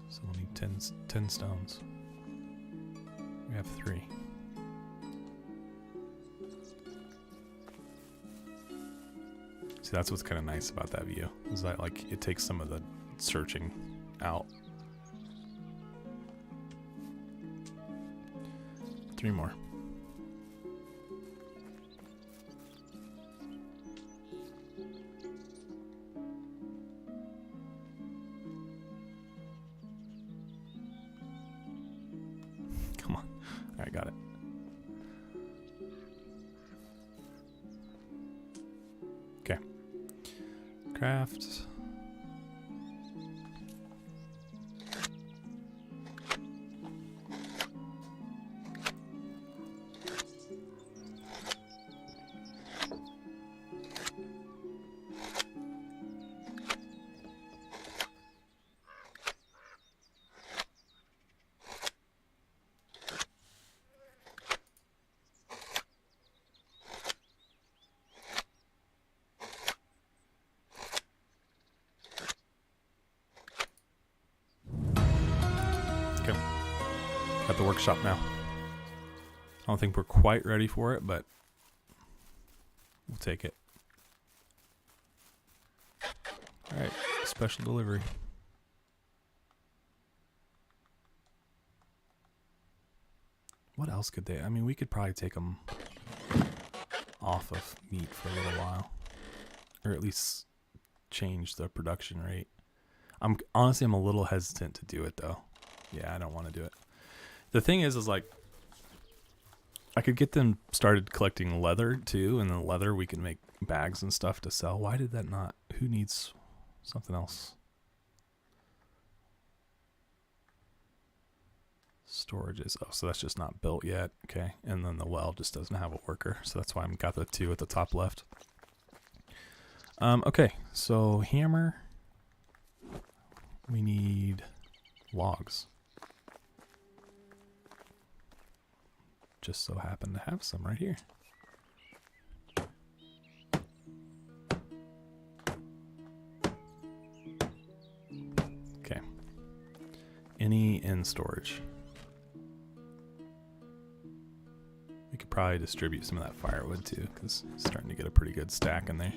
So we'll need 10 stones. We have 3. See, that's what's kind of nice about that view. Is that like it takes some of the searching out. 3 more. Come on. Alright, got it. Okay. Craft. at the workshop now. I don't think we're quite ready for it, but we'll take it. Alright, special delivery. What else could they... I mean, we could probably take them off of meat for a little while. Or at least change the production rate. Honestly, I'm a little hesitant to do it, though. Yeah, I don't want to do it. The thing is like... I could get them started collecting leather, too. And then leather, we can make bags and stuff to sell. Why did that not... Who needs something else? Storages. Oh, so that's just not built yet. Okay. And then the well just doesn't have a worker. So that's why I've got the 2 at the top left. Okay. So hammer. We need logs. Just so happen to have some right here. Okay. Any in storage? We could probably distribute some of that firewood too, because it's starting to get a pretty good stack in there.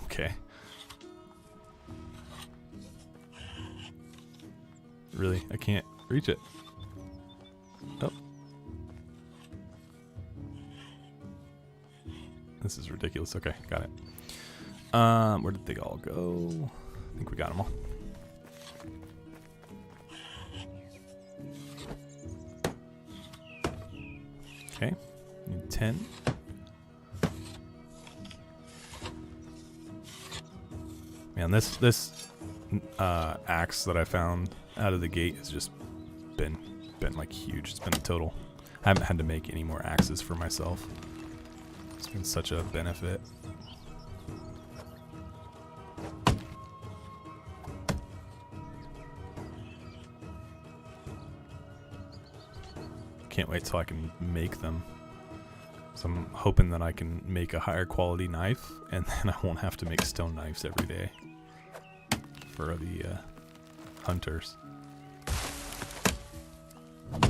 Okay. Really? I can't reach it. Oh. This is ridiculous. Okay, got it. Where did they all go? I think we got them all. Okay. Need 10. Man, this axe that I found out of the gate has just been like huge. It's been a total. I haven't had to make any more axes for myself. It's been such a benefit. Can't wait till I can make them. So I'm hoping that I can make a higher quality knife, and then I won't have to make stone knives every day for the hunters. Okay.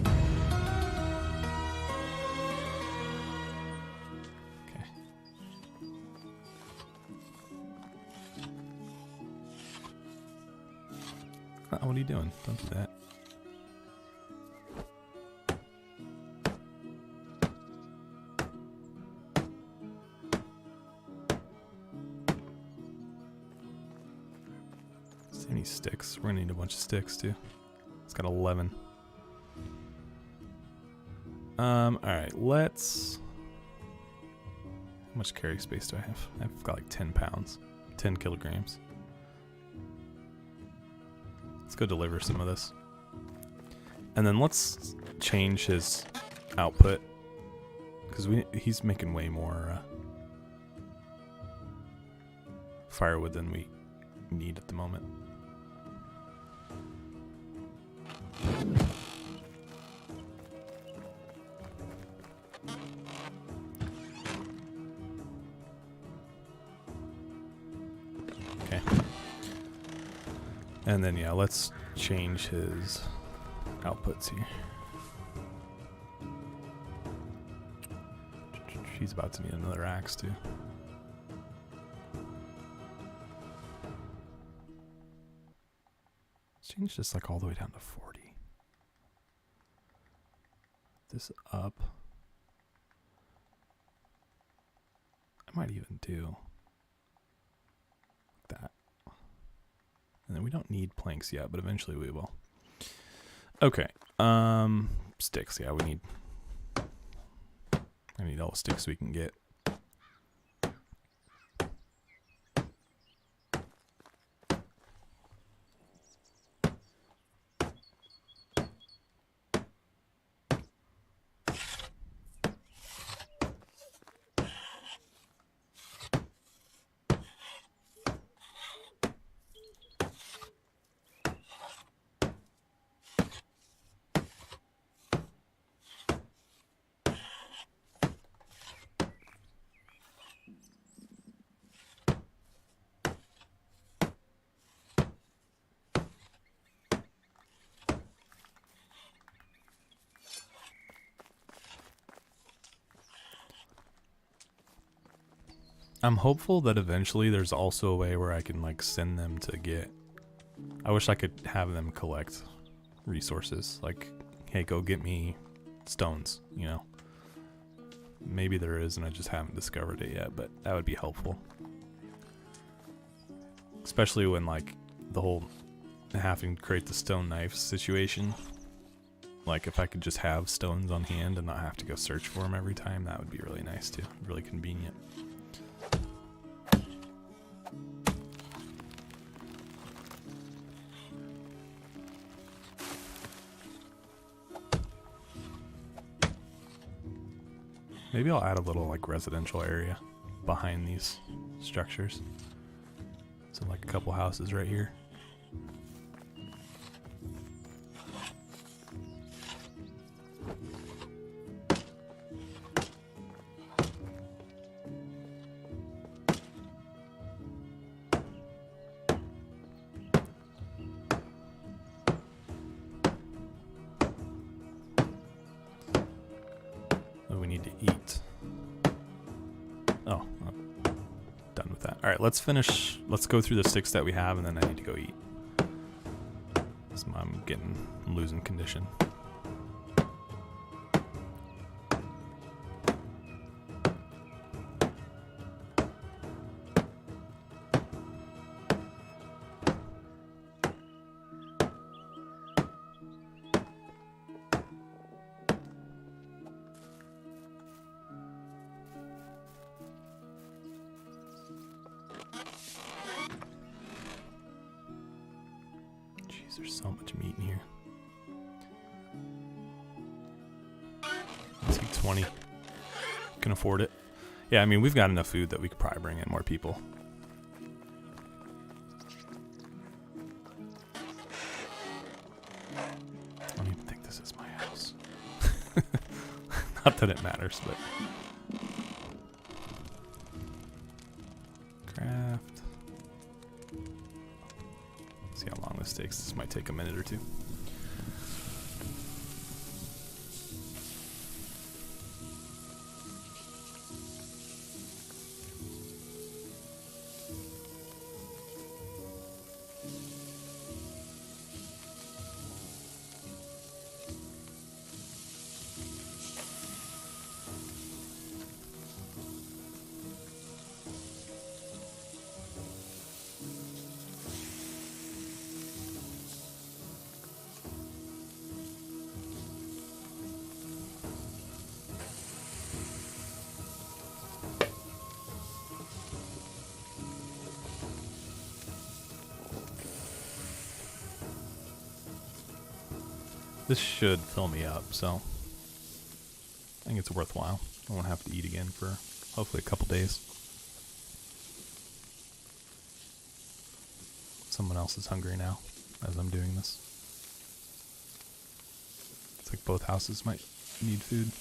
What are you doing? Don't do that. Any sticks? We're gonna need a bunch of sticks too. It's got 11. Alright, let's... How much carry space do I have? I've got like 10 pounds. 10 kilograms. Let's go deliver some of this. And then let's change his output. Because he's making way more firewood than we need at the moment. Okay. And then, yeah, let's change his outputs here. He's about to need another axe, too. Let's change this like all the way down to 40. This up. I might even do that. And then we don't need planks yet, but eventually we will. Okay. Sticks. Yeah, I need all the sticks we can get. I'm hopeful that eventually there's also a way where I can like send them to get. I wish I could have them collect resources. Like, hey, go get me stones, you know? Maybe there is and I just haven't discovered it yet, but that would be helpful. Especially when like the whole having to create the stone knife situation. Like if I could just have stones on hand and not have to go search for them every time, that would be really nice too. Really convenient. Maybe I'll add a little like residential area behind these structures. So like a couple houses right here. Let's finish. Let's go through the sticks that we have, and then I need to go eat. So I'm losing condition. There's so much meat in here. Let's eat 20. Can afford it. Yeah, I mean, we've got enough food that we could probably bring in more people. I don't even think this is my house. Not that it matters, but... Craft. See how long this takes. This might take a minute or two. This should fill me up, so I think it's worthwhile. I won't have to eat again for hopefully a couple days. Someone else is hungry now as I'm doing this. It's like both houses might need food.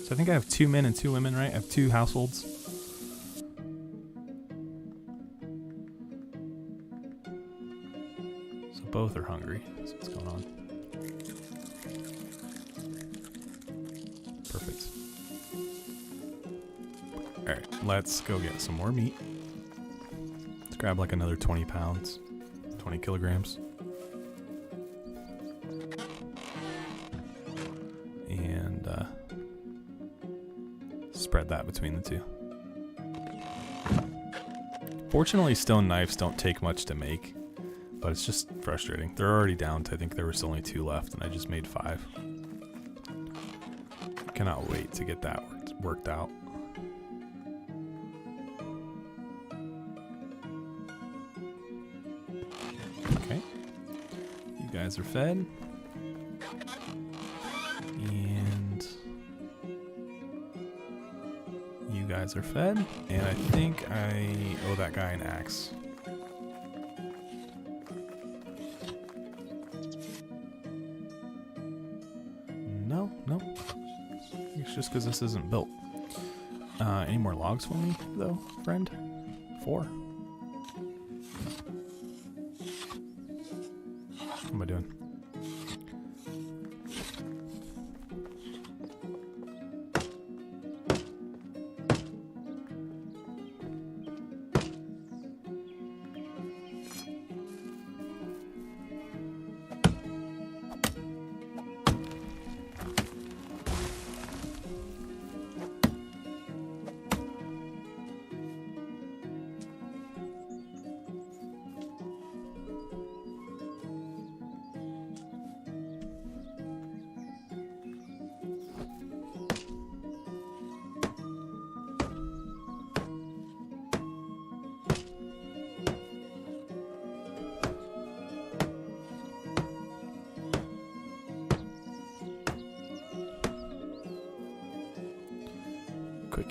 So I think I have 2 men and 2 women, right? I have 2 households. Both are hungry. So what's going on? Perfect. Alright, let's go get some more meat. Let's grab like another 20 pounds. 20 kilograms. And spread that between the two. Fortunately, stone knives don't take much to make. But it's just frustrating. They're already down to, I think there was only 2 left, and I just made 5. Cannot wait to get that worked out. Okay. You guys are fed. And you guys are fed. And I think I owe that guy an axe. Nope. It's just because this isn't built. Any more logs for me, though, friend? 4. What am I doing?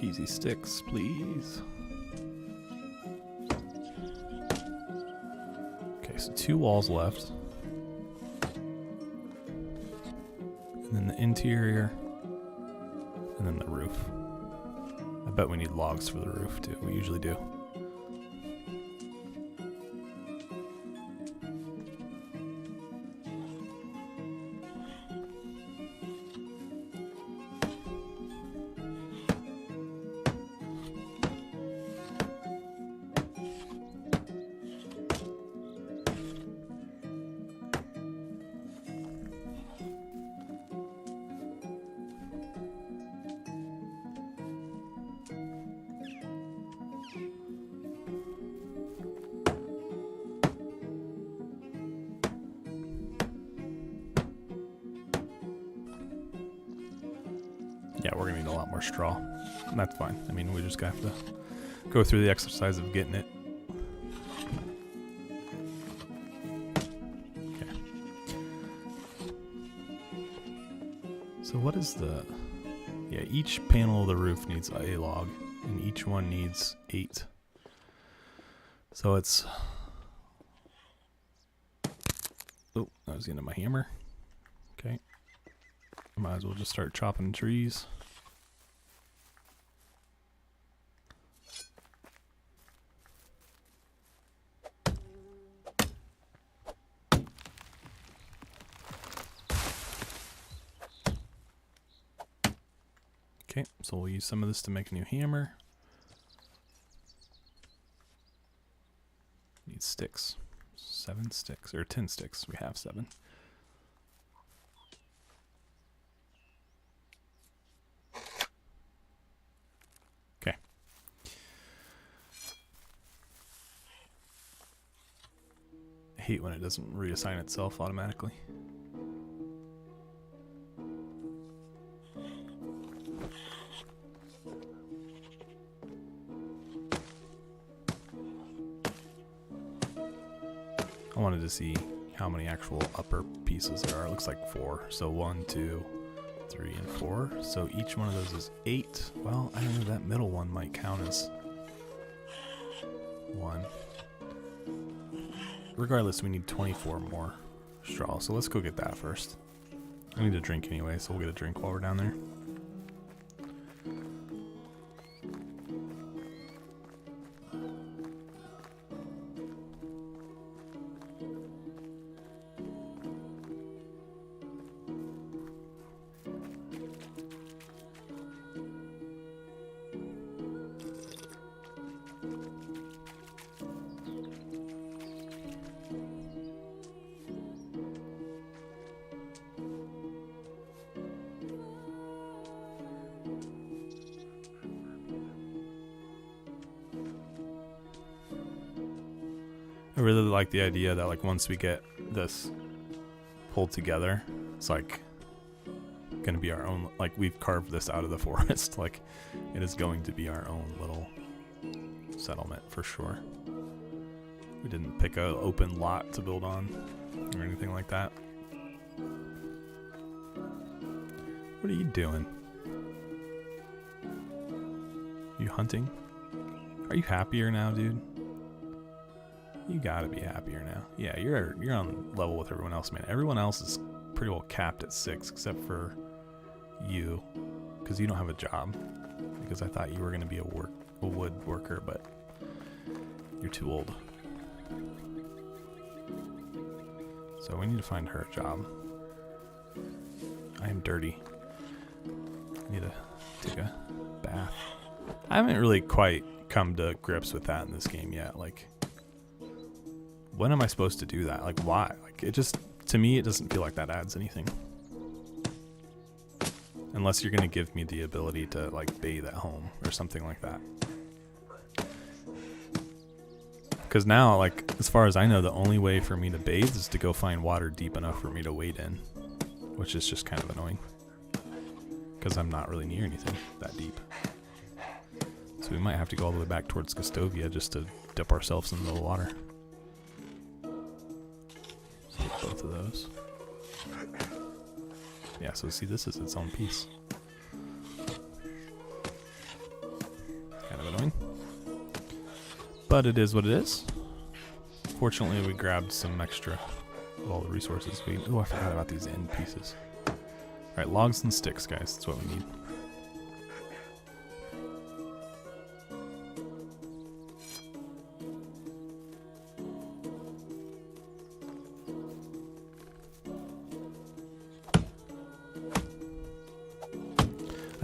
Easy sticks, please. Okay, so 2 walls left. And then the interior. And then the roof. I bet we need logs for the roof too. We usually do. Yeah, we're gonna need a lot more straw. And that's fine. I mean, we just have to go through the exercise of getting it. Okay. So what is the... Yeah, each panel of the roof needs a log, and each one needs 8. So it's... Oh, that was the end of my hammer. Okay. Might as well just start chopping trees. Okay, so we'll use some of this to make a new hammer. Need sticks. 7 sticks, or 10 sticks. We have 7. Okay. I hate when it doesn't reassign itself automatically. I wanted to see how many actual upper pieces there are. It looks like 4. So 1, 2, 3, and 4. So each one of those is 8. Well, I don't know, that middle one might count as 1. Regardless, we need 24 more straw. So let's go get that first. I need a drink anyway, so we'll get a drink while we're down there. I really like the idea that like once we get this pulled together, it's like gonna be our own, like we've carved this out of the forest, like it is going to be our own little settlement for sure. We didn't pick an open lot to build on or anything like that. What are you doing? You hunting? Are you happier now, dude? You gotta be happier now. Yeah, you're on level with everyone else, man. Everyone else is pretty well capped at 6, except for you, because you don't have a job. Because I thought you were gonna be a wood worker, but you're too old. So we need to find her a job. I am dirty. I need to take a bath. I haven't really quite come to grips with that in this game yet. Like, when am I supposed to do that? Like, why? Like, it just, to me, it doesn't feel like that adds anything. Unless you're going to give me the ability to, like, bathe at home or something like that. Because now, like, as far as I know, the only way for me to bathe is to go find water deep enough for me to wade in. Which is just kind of annoying. Because I'm not really near anything that deep. So we might have to go all the way back towards Gustovia just to dip ourselves into the water. So both of those. Yeah, so see, this is its own piece. Kind of annoying. But it is what it is. Fortunately, we grabbed some extra of all the resources we... Oh, I forgot about these end pieces. Alright, logs and sticks, guys. That's what we need.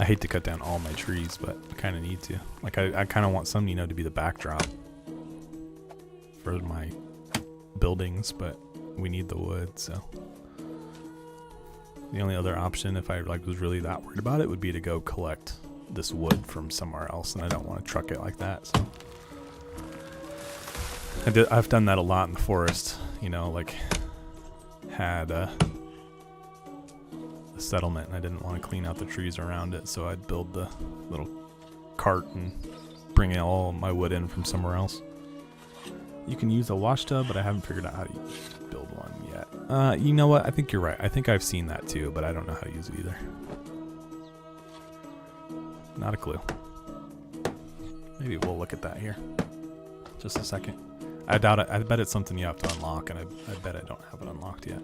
I hate to cut down all my trees, but I kind of need to. Like, I kind of want some, you know, to be the backdrop for my buildings, but we need the wood, so. The only other option, if I like was really that worried about it, would be to go collect this wood from somewhere else, and I don't want to truck it like that, so. I've done that a lot in the forest, you know, like, had a settlement and I didn't want to clean out the trees around it, so I'd build the little cart and bring all my wood in from somewhere else. You can use a wash tub, but I haven't figured out how to build one yet. You know what? I think you're right. I think I've seen that too, but I don't know how to use it either. Not a clue. Maybe we'll look at that here. Just a second. I doubt it. I bet it's something you have to unlock, and I bet I don't have it unlocked yet.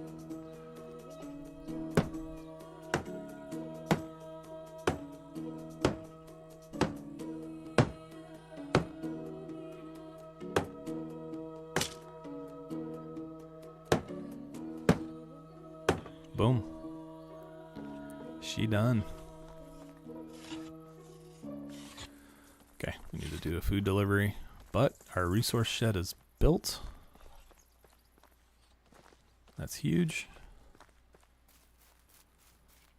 Boom. She done. Okay, we need to do a food delivery, but our resource shed is built. That's huge.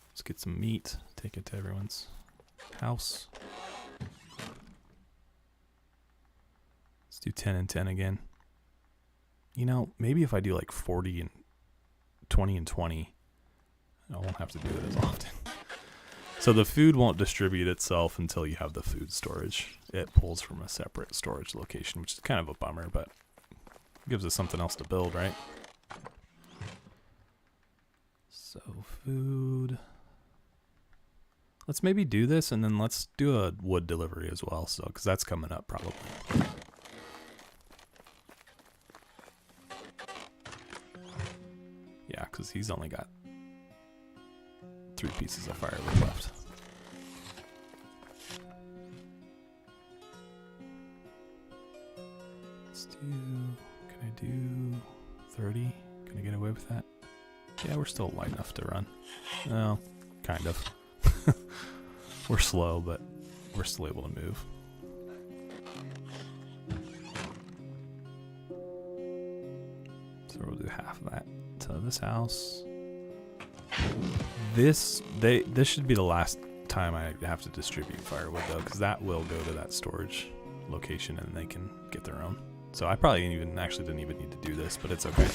Let's get some meat, take it to everyone's house. Let's do 10 and 10 again. You know, maybe if I do like 40 and 20 and 20, I won't have to do it as often. So the food won't distribute itself until you have the food storage. It pulls from a separate storage location, which is kind of a bummer, but gives us something else to build, right? So food. Let's maybe do this, and then let's do a wood delivery as well, so because that's coming up probably. Yeah, because he's only got 3 pieces of firewood left. Let's do, can I do 30? Can I get away with that? Yeah, we're still light enough to run. Well, kind of. We're slow, but we're still able to move. So we'll do half of that to this house. This should be the last time I have to distribute firewood though, because that will go to that storage location and they can get their own. So I probably didn't even need to do this, but it's okay.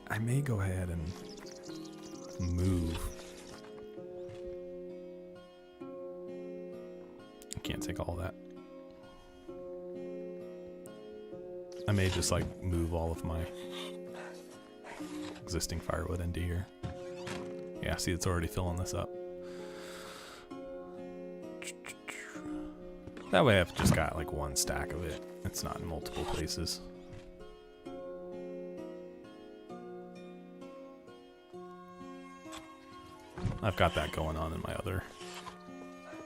I may go ahead and move. I can't take all that. I may just like move all of my existing firewood into here. Yeah, see, it's already filling this up. That way I've just got like one stack of it. It's not in multiple places. I've got that going on in my other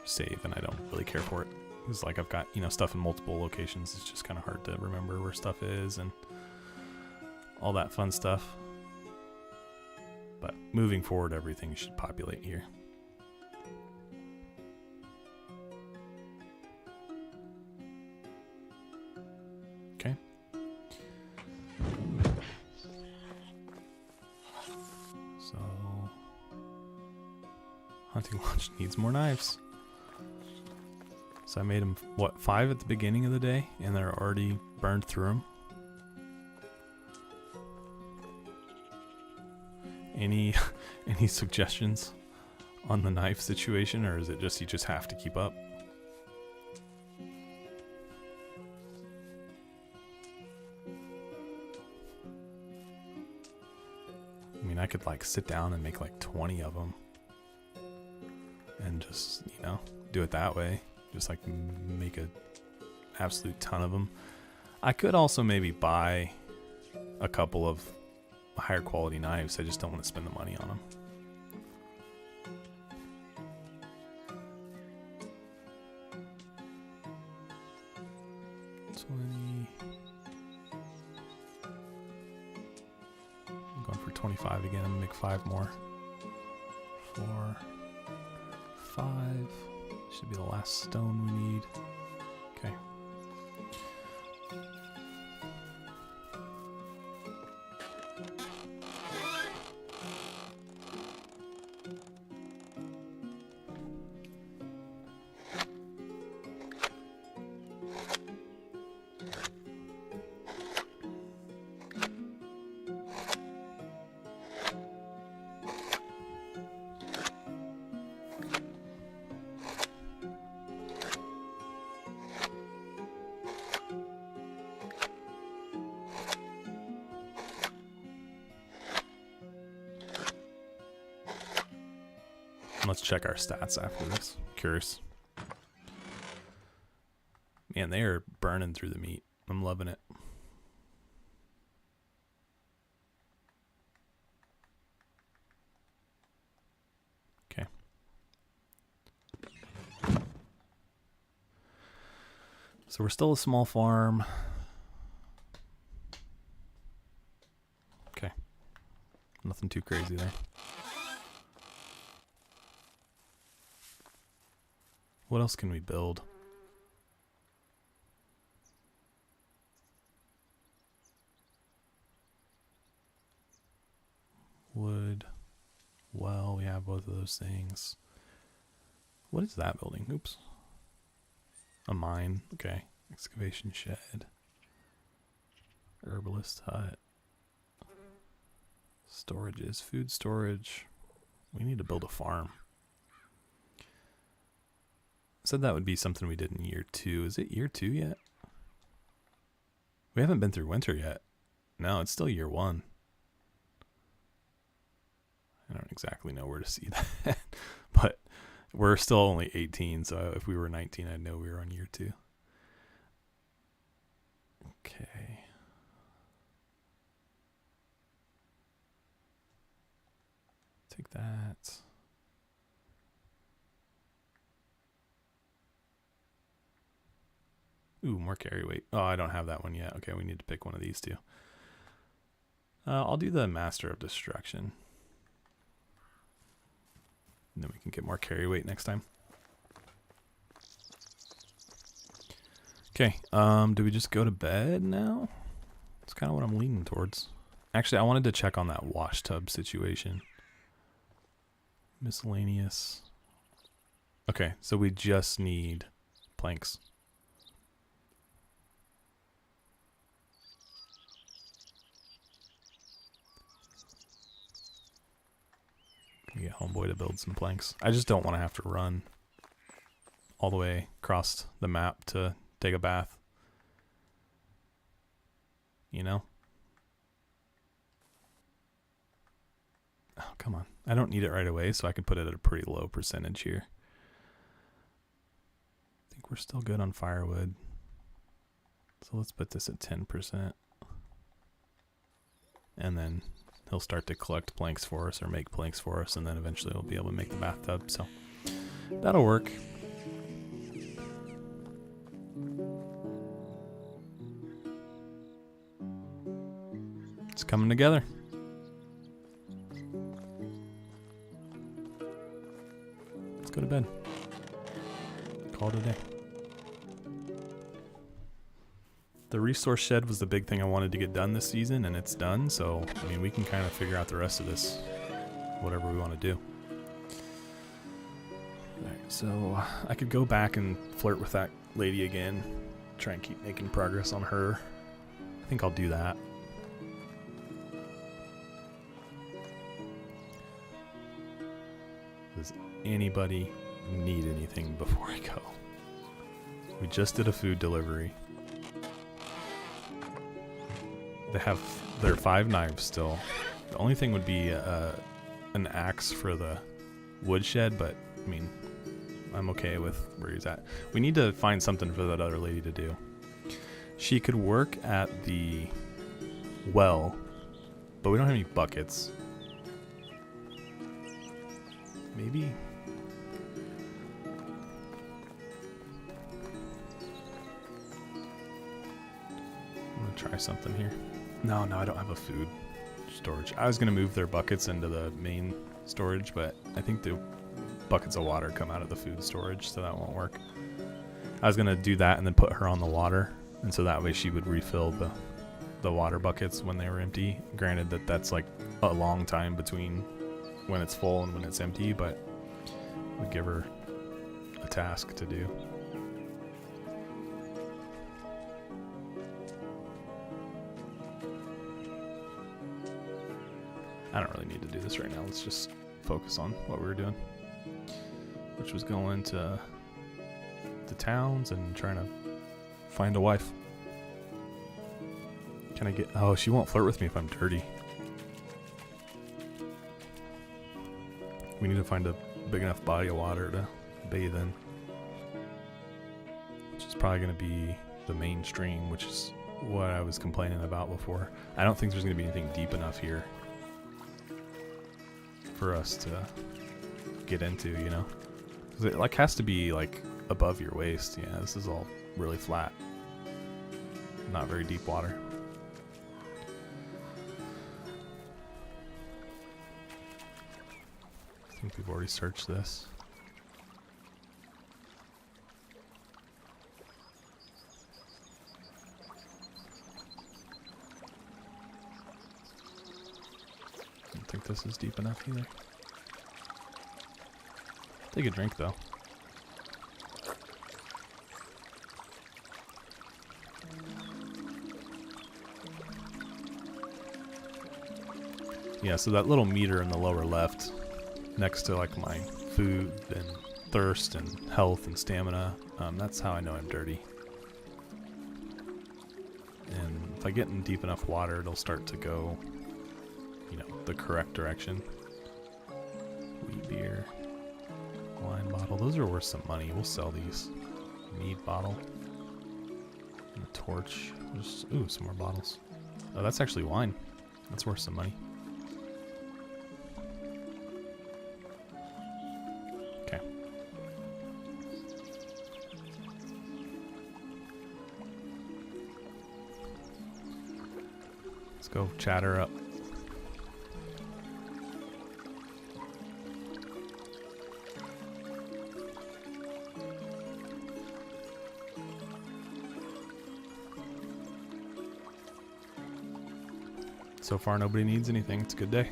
save, and I don't really care for it. It's like I've got, you know, stuff in multiple locations. It's just kind of hard to remember where stuff is and all that fun stuff. But moving forward, everything should populate here. Okay. So, hunting lodge needs more knives. So I made them, what, 5 at the beginning of the day, and they're already burned through them. Any suggestions on the knife situation, or is it just you just have to keep up? I mean, I could like sit down and make like 20 of them. and just, you know, do it that way. Just like make a absolute ton of them. I could also maybe buy a couple of higher quality knives. I just don't want to spend the money on them. I'm going for 25 again. I'm gonna make 5 more. 4, 5. Should be the last stone we need. Okay. Let's check our stats after this. Curious. Man, they are burning through the meat. I'm loving it. Okay. So we're still a small farm. Okay. Nothing too crazy there. What else can we build? Wood. Well, we have both of those things. What is that building? Oops. A mine. Okay. Excavation shed. Herbalist hut. Storages. Food storage. We need to build a farm. Said that would be something we did in year 2. Is it year 2 yet? We haven't been through winter yet. No, it's still year 1. I don't exactly know where to see that. But we're still only 18, so if we were 19, I'd know we were on year 2. Okay. Take that. Ooh, more carry weight. Oh, I don't have that one yet. Okay, we need to pick one of these two. I'll do the Master of Destruction. And then we can get more carry weight next time. Okay, do we just go to bed now? That's kind of what I'm leaning towards. Actually, I wanted to check on that wash tub situation. Miscellaneous. Okay, so we just need planks. Get homeboy to build some planks. I just don't want to have to run all the way across the map to take a bath. You know? Oh, come on. I don't need it right away, so I can put it at a pretty low percentage here. I think we're still good on firewood. So let's put this at 10%. And then he'll start to collect planks for us or make planks for us, and then eventually we'll be able to make the bathtub. So that'll work. It's coming together. Let's go to bed. Call it a day. The resource shed was the big thing I wanted to get done this season, and it's done, so, I mean, we can kind of figure out the rest of this, whatever we want to do. Alright, so I could go back and flirt with that lady again, try and keep making progress on her. I think I'll do that. Does anybody need anything before I go? We just did a food delivery. They have their 5 knives still. The only thing would be an axe for the woodshed, but I mean, I'm okay with where he's at. We need to find something for that other lady to do. She could work at the well, but we don't have any buckets. Maybe. I'm gonna try something here. No, I don't have a food storage. I was gonna move their buckets into the main storage, but I think the buckets of water come out of the food storage, so that won't work. I was gonna do that and then put her on the water, and so that way she would refill the water buckets when they were empty. Granted that that's like a long time between when it's full and when it's empty, but we give her a task to do. I don't really need to do this right now. Let's just focus on what we were doing, which was going to the towns and trying to find a wife. Can I get... Oh, she won't flirt with me if I'm dirty. We need to find a big enough body of water to bathe in, which is probably going to be the main stream, which is what I was complaining about before. I don't think there's going to be anything deep enough here for us to get into, you know? 'Cause it like has to be like above your waist. Yeah, this is all really flat. Not very deep water. I think we've already searched this. I don't think this is deep enough either. Take a drink though. Yeah, so that little meter in the lower left, next to like my food and thirst and health and stamina, that's how I know I'm dirty. And if I get in deep enough water, it'll start to go, you know, the correct direction. Wheat beer, wine bottle, those are worth some money. We'll sell these. Mead bottle, and a torch. Just, ooh, some more bottles. Oh, that's actually wine. That's worth some money. Okay. Let's go chat her up. So far, nobody needs anything. It's a good day.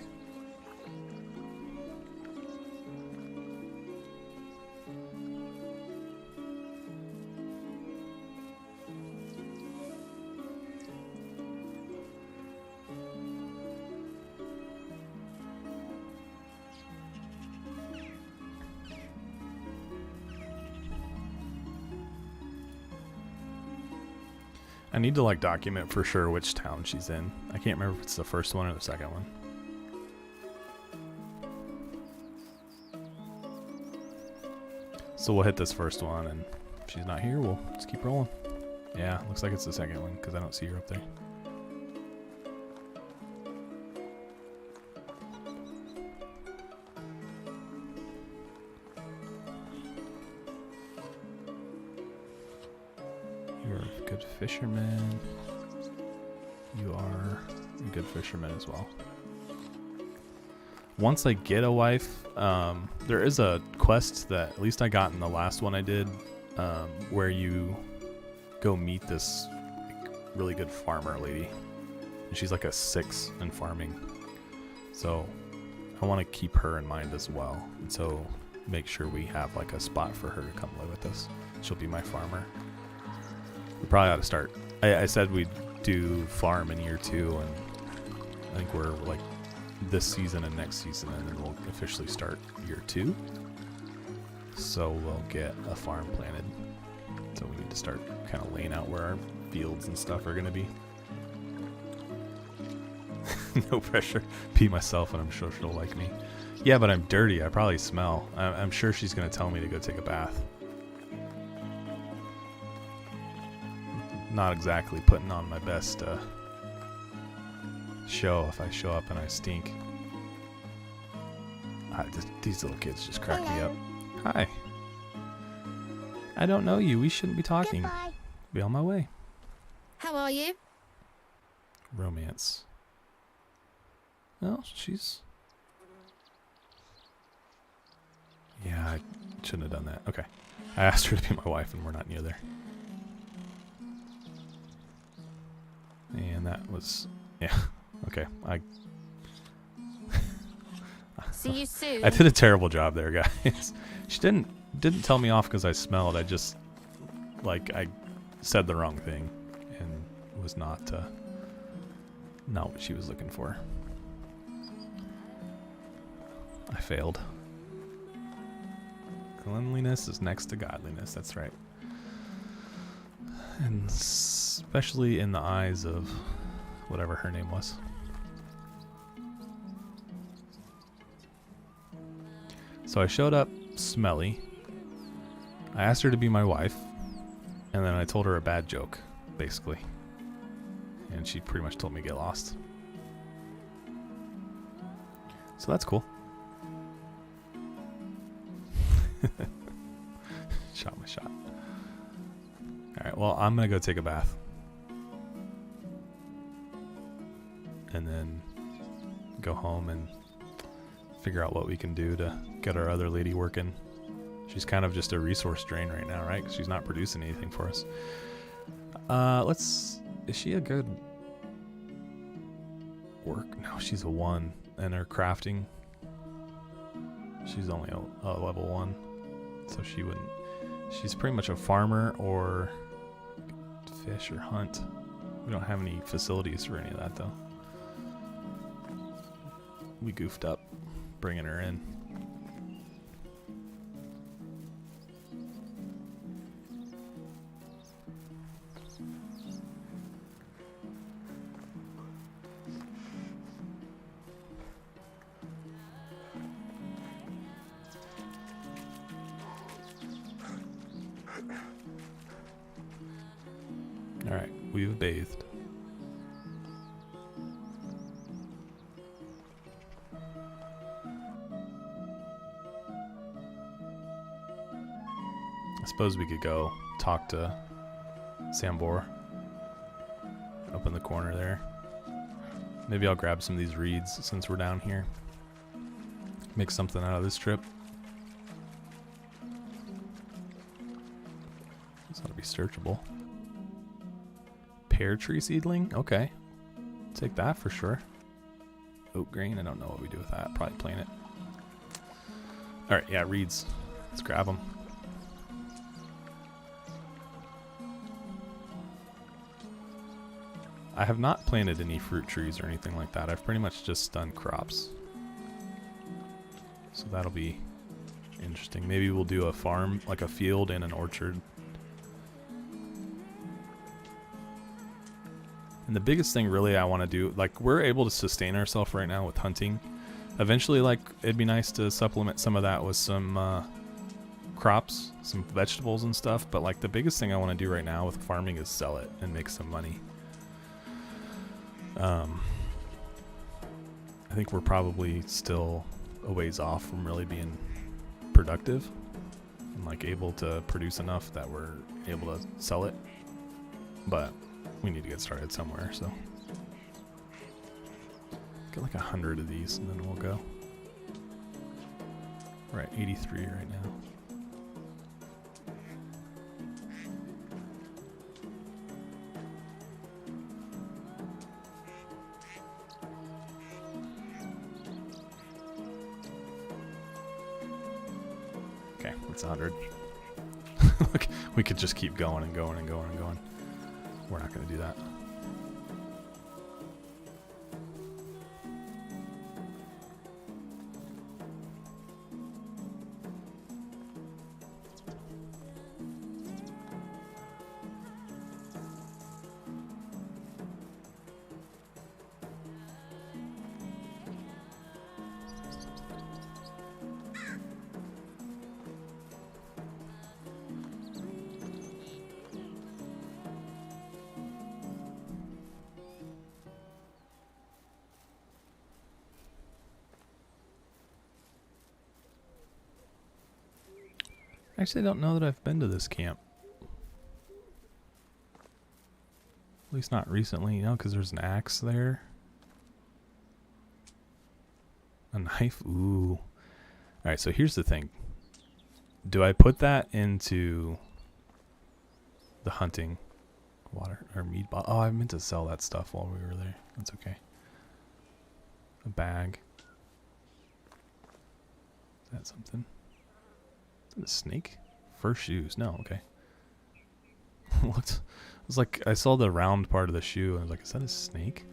I need to like document for sure which town she's in. I can't remember if it's the first one or the second one. So we'll hit this first one, and if she's not here, we'll just keep rolling. Yeah, looks like it's the second one because I don't see her up there. You're a good fisherman. You are a good fisherman as well. Once I get a wife, there is a quest that at least I got in the last one I did, where you go meet this like, really good farmer lady. And she's like a 6 in farming. So I want to keep her in mind as well. And so make sure we have like a spot for her to come live with us. She'll be my farmer. We probably ought to start. I said we'd do farm in year 2, and I think we're like this season and next season, and then we'll officially start year 2. So we'll get a farm planted. So we need to start kind of laying out where our fields and stuff are going to be. No pressure. Be myself, and I'm sure she'll like me. Yeah, but I'm dirty. I probably smell. I'm sure she's going to tell me to go take a bath. Not exactly putting on my best show if I show up and I stink. These little kids just crack me up. Hi. I don't know you. We shouldn't be talking. Goodbye. Be on my way. How are you? Romance. Well, she's... Yeah, I shouldn't have done that. Okay. I asked her to be my wife and we're not near there. And that was... Yeah. Okay. See you soon. I did a terrible job there, guys. She didn't tell me off because I smelled. I just... Like, I said the wrong thing. And was not what she was looking for. I failed. Cleanliness is next to godliness. That's right. And especially in the eyes of whatever her name was. So I showed up smelly. I asked her to be my wife. And then I told her a bad joke, basically. And she pretty much told me to get lost. So that's cool. Shot my shot. Alright, well, I'm going to go take a bath. And then go home and figure out what we can do to get our other lady working. She's kind of just a resource drain right now, right? 'Cause she's not producing anything for us. Is she a good work? No, she's a 1. And her crafting, she's only a level 1. So she wouldn't. She's pretty much a farmer or fish or hunt. We don't have any facilities for any of that, though. We goofed up bringing her in. Alright, we've bathed. I suppose we could go talk to Sambor up in the corner there. Maybe I'll grab some of these reeds since we're down here. Make something out of this trip. This ought to be searchable. Pear tree seedling? Okay. Take that for sure. Oat grain? I don't know what we do with that. Probably plant it. Alright, yeah, reeds. Let's grab them. I have not planted any fruit trees or anything like that. I've pretty much just done crops. So that'll be interesting. Maybe we'll do a farm, like a field and an orchard. And the biggest thing really I want to do, like we're able to sustain ourselves right now with hunting. Eventually, like it'd be nice to supplement some of that with some crops, some vegetables and stuff. But like the biggest thing I want to do right now with farming is sell it and make some money. I think we're probably still a ways off from really being productive and like able to produce enough that we're able to sell it. But we need to get started somewhere, so get like 100 of these and then we'll go. We're at 83 right now. Okay, it's 100. Look, we could just keep going and going and going and going. We're not going to do that. Actually, I don't know that I've been to this camp. At least not recently, you know, because there's an axe there. A knife? Ooh. Alright, so here's the thing. Do I put that into the hunting water or meat bottle? Oh, I meant to sell that stuff while we were there. That's okay. A bag. Is that something? Is that a snake? Fur shoes. No, okay. Looked, it was like I saw the round part of the shoe and I was like, is that a snake?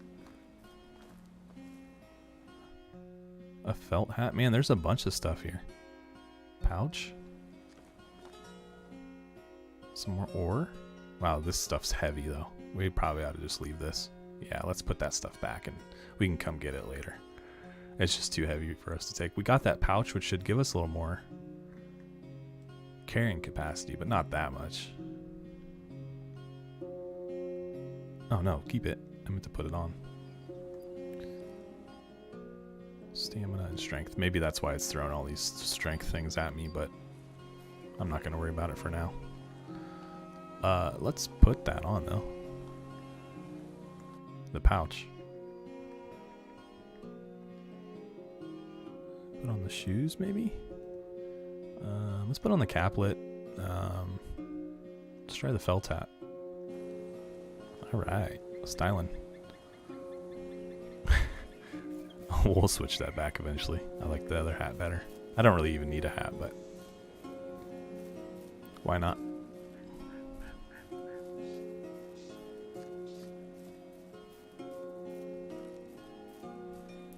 A felt hat? Man, there's a bunch of stuff here. Pouch? Some more ore? Wow, this stuff's heavy though. We probably ought to just leave this. Yeah, let's put that stuff back and we can come get it later. It's just too heavy for us to take. We got that pouch, which should give us a little more carrying capacity, but not that much. Oh no, keep it. I meant to put it on. Stamina and strength. Maybe that's why it's throwing all these strength things at me, but I'm not going to worry about it for now. Let's put that on though. The pouch. Put on the shoes maybe? Let's put on the caplet. Let's try the felt hat. Alright, styling. We'll switch that back eventually. I like the other hat better. I don't really even need a hat, but why not?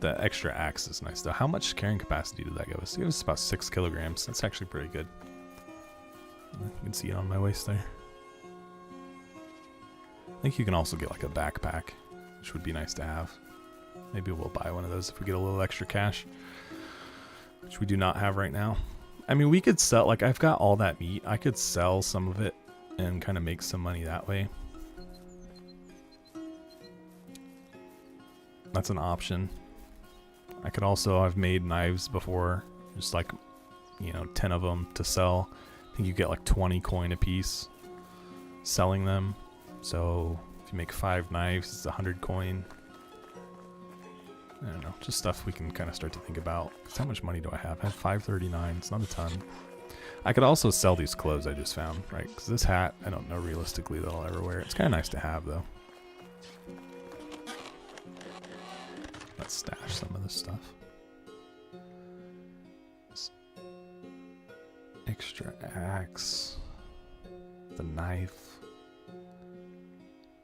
The extra axe is nice though. How much carrying capacity did that give us? It gave us about 6 kilograms. That's actually pretty good. You can see it on my waist there. I think you can also get like a backpack, which would be nice to have. Maybe we'll buy one of those if we get a little extra cash, which we do not have right now. I mean, we could sell, like I've got all that meat. I could sell some of it and kind of make some money that way. That's an option. I could also, I've made knives before, just like, you know, 10 of them to sell. I think you get like 20 coin a piece selling them. So if you make 5 knives, it's 100 coin. I don't know, just stuff we can kind of start to think about. 'Cause how much money do I have? I have 539. It's not a ton. I could also sell these clothes I just found, right? Because this hat, I don't know realistically that I'll ever wear it. It's kind of nice to have though. Let's stash some of this stuff. This extra axe, the knife,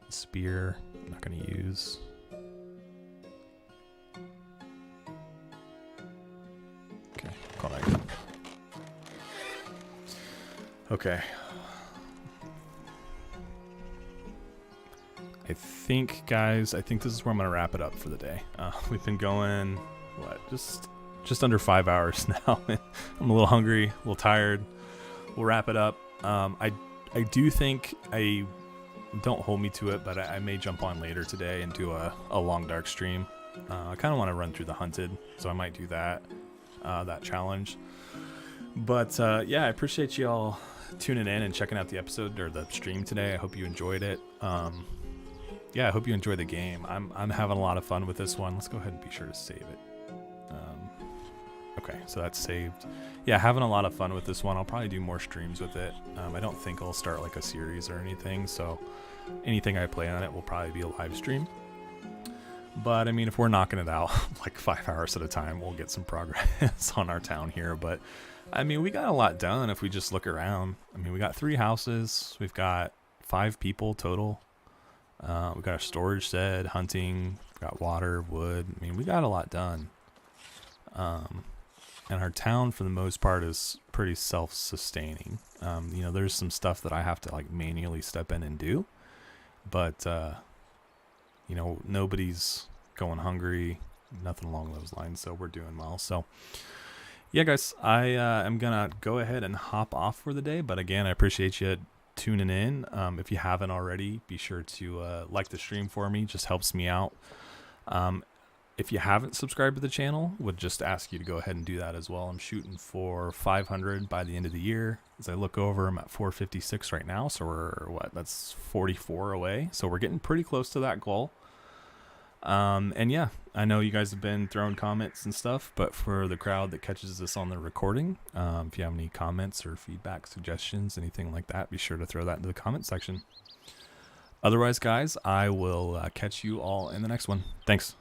the spear. I'm not going to use. Okay, call that good. Okay. I think, guys, I think this is where I'm going to wrap it up for the day. We've been going, what, just under 5 hours now. I'm a little hungry, a little tired. We'll wrap it up. I do think, don't hold me to it, but I may jump on later today and do a long dark stream. I kind of want to run through the hunted, so I might do that challenge. But yeah, I appreciate you all tuning in and checking out the episode or the stream today. I hope you enjoyed it. Yeah, I hope you enjoy the game. I'm having a lot of fun with this one. Let's go ahead and be sure to save it. Okay, so that's saved. Yeah, having a lot of fun with this one. I'll probably do more streams with it. I don't think I'll start like a series or anything, so anything I play on it will probably be a live stream. But I mean, if we're knocking it out like 5 hours at a time, we'll get some progress on our town here. But I mean, we got a lot done if we just look around. I mean, we got 3 houses. We've got 5 people total. We got a storage shed, hunting, we got water, wood. I mean, we got a lot done. And our town, for the most part, is pretty self-sustaining. You know, there's some stuff that I have to like manually step in and do, but you know, nobody's going hungry, nothing along those lines. So we're doing well. So yeah, guys, I am gonna go ahead and hop off for the day. But again, I appreciate you tuning in. If you haven't already, be sure to like the stream for me. Just helps me out. If you haven't subscribed to the channel, would just ask you to go ahead and do that as well. I'm shooting for 500 by the end of the year. As I look over, I'm at 456 right now, so that's 44 away. So we're getting pretty close to that goal. And yeah, I know you guys have been throwing comments and stuff, but for the crowd that catches this on the recording, if you have any comments or feedback, suggestions, anything like that, be sure to throw that into the comment section. Otherwise, guys, I will catch you all in the next one. Thanks.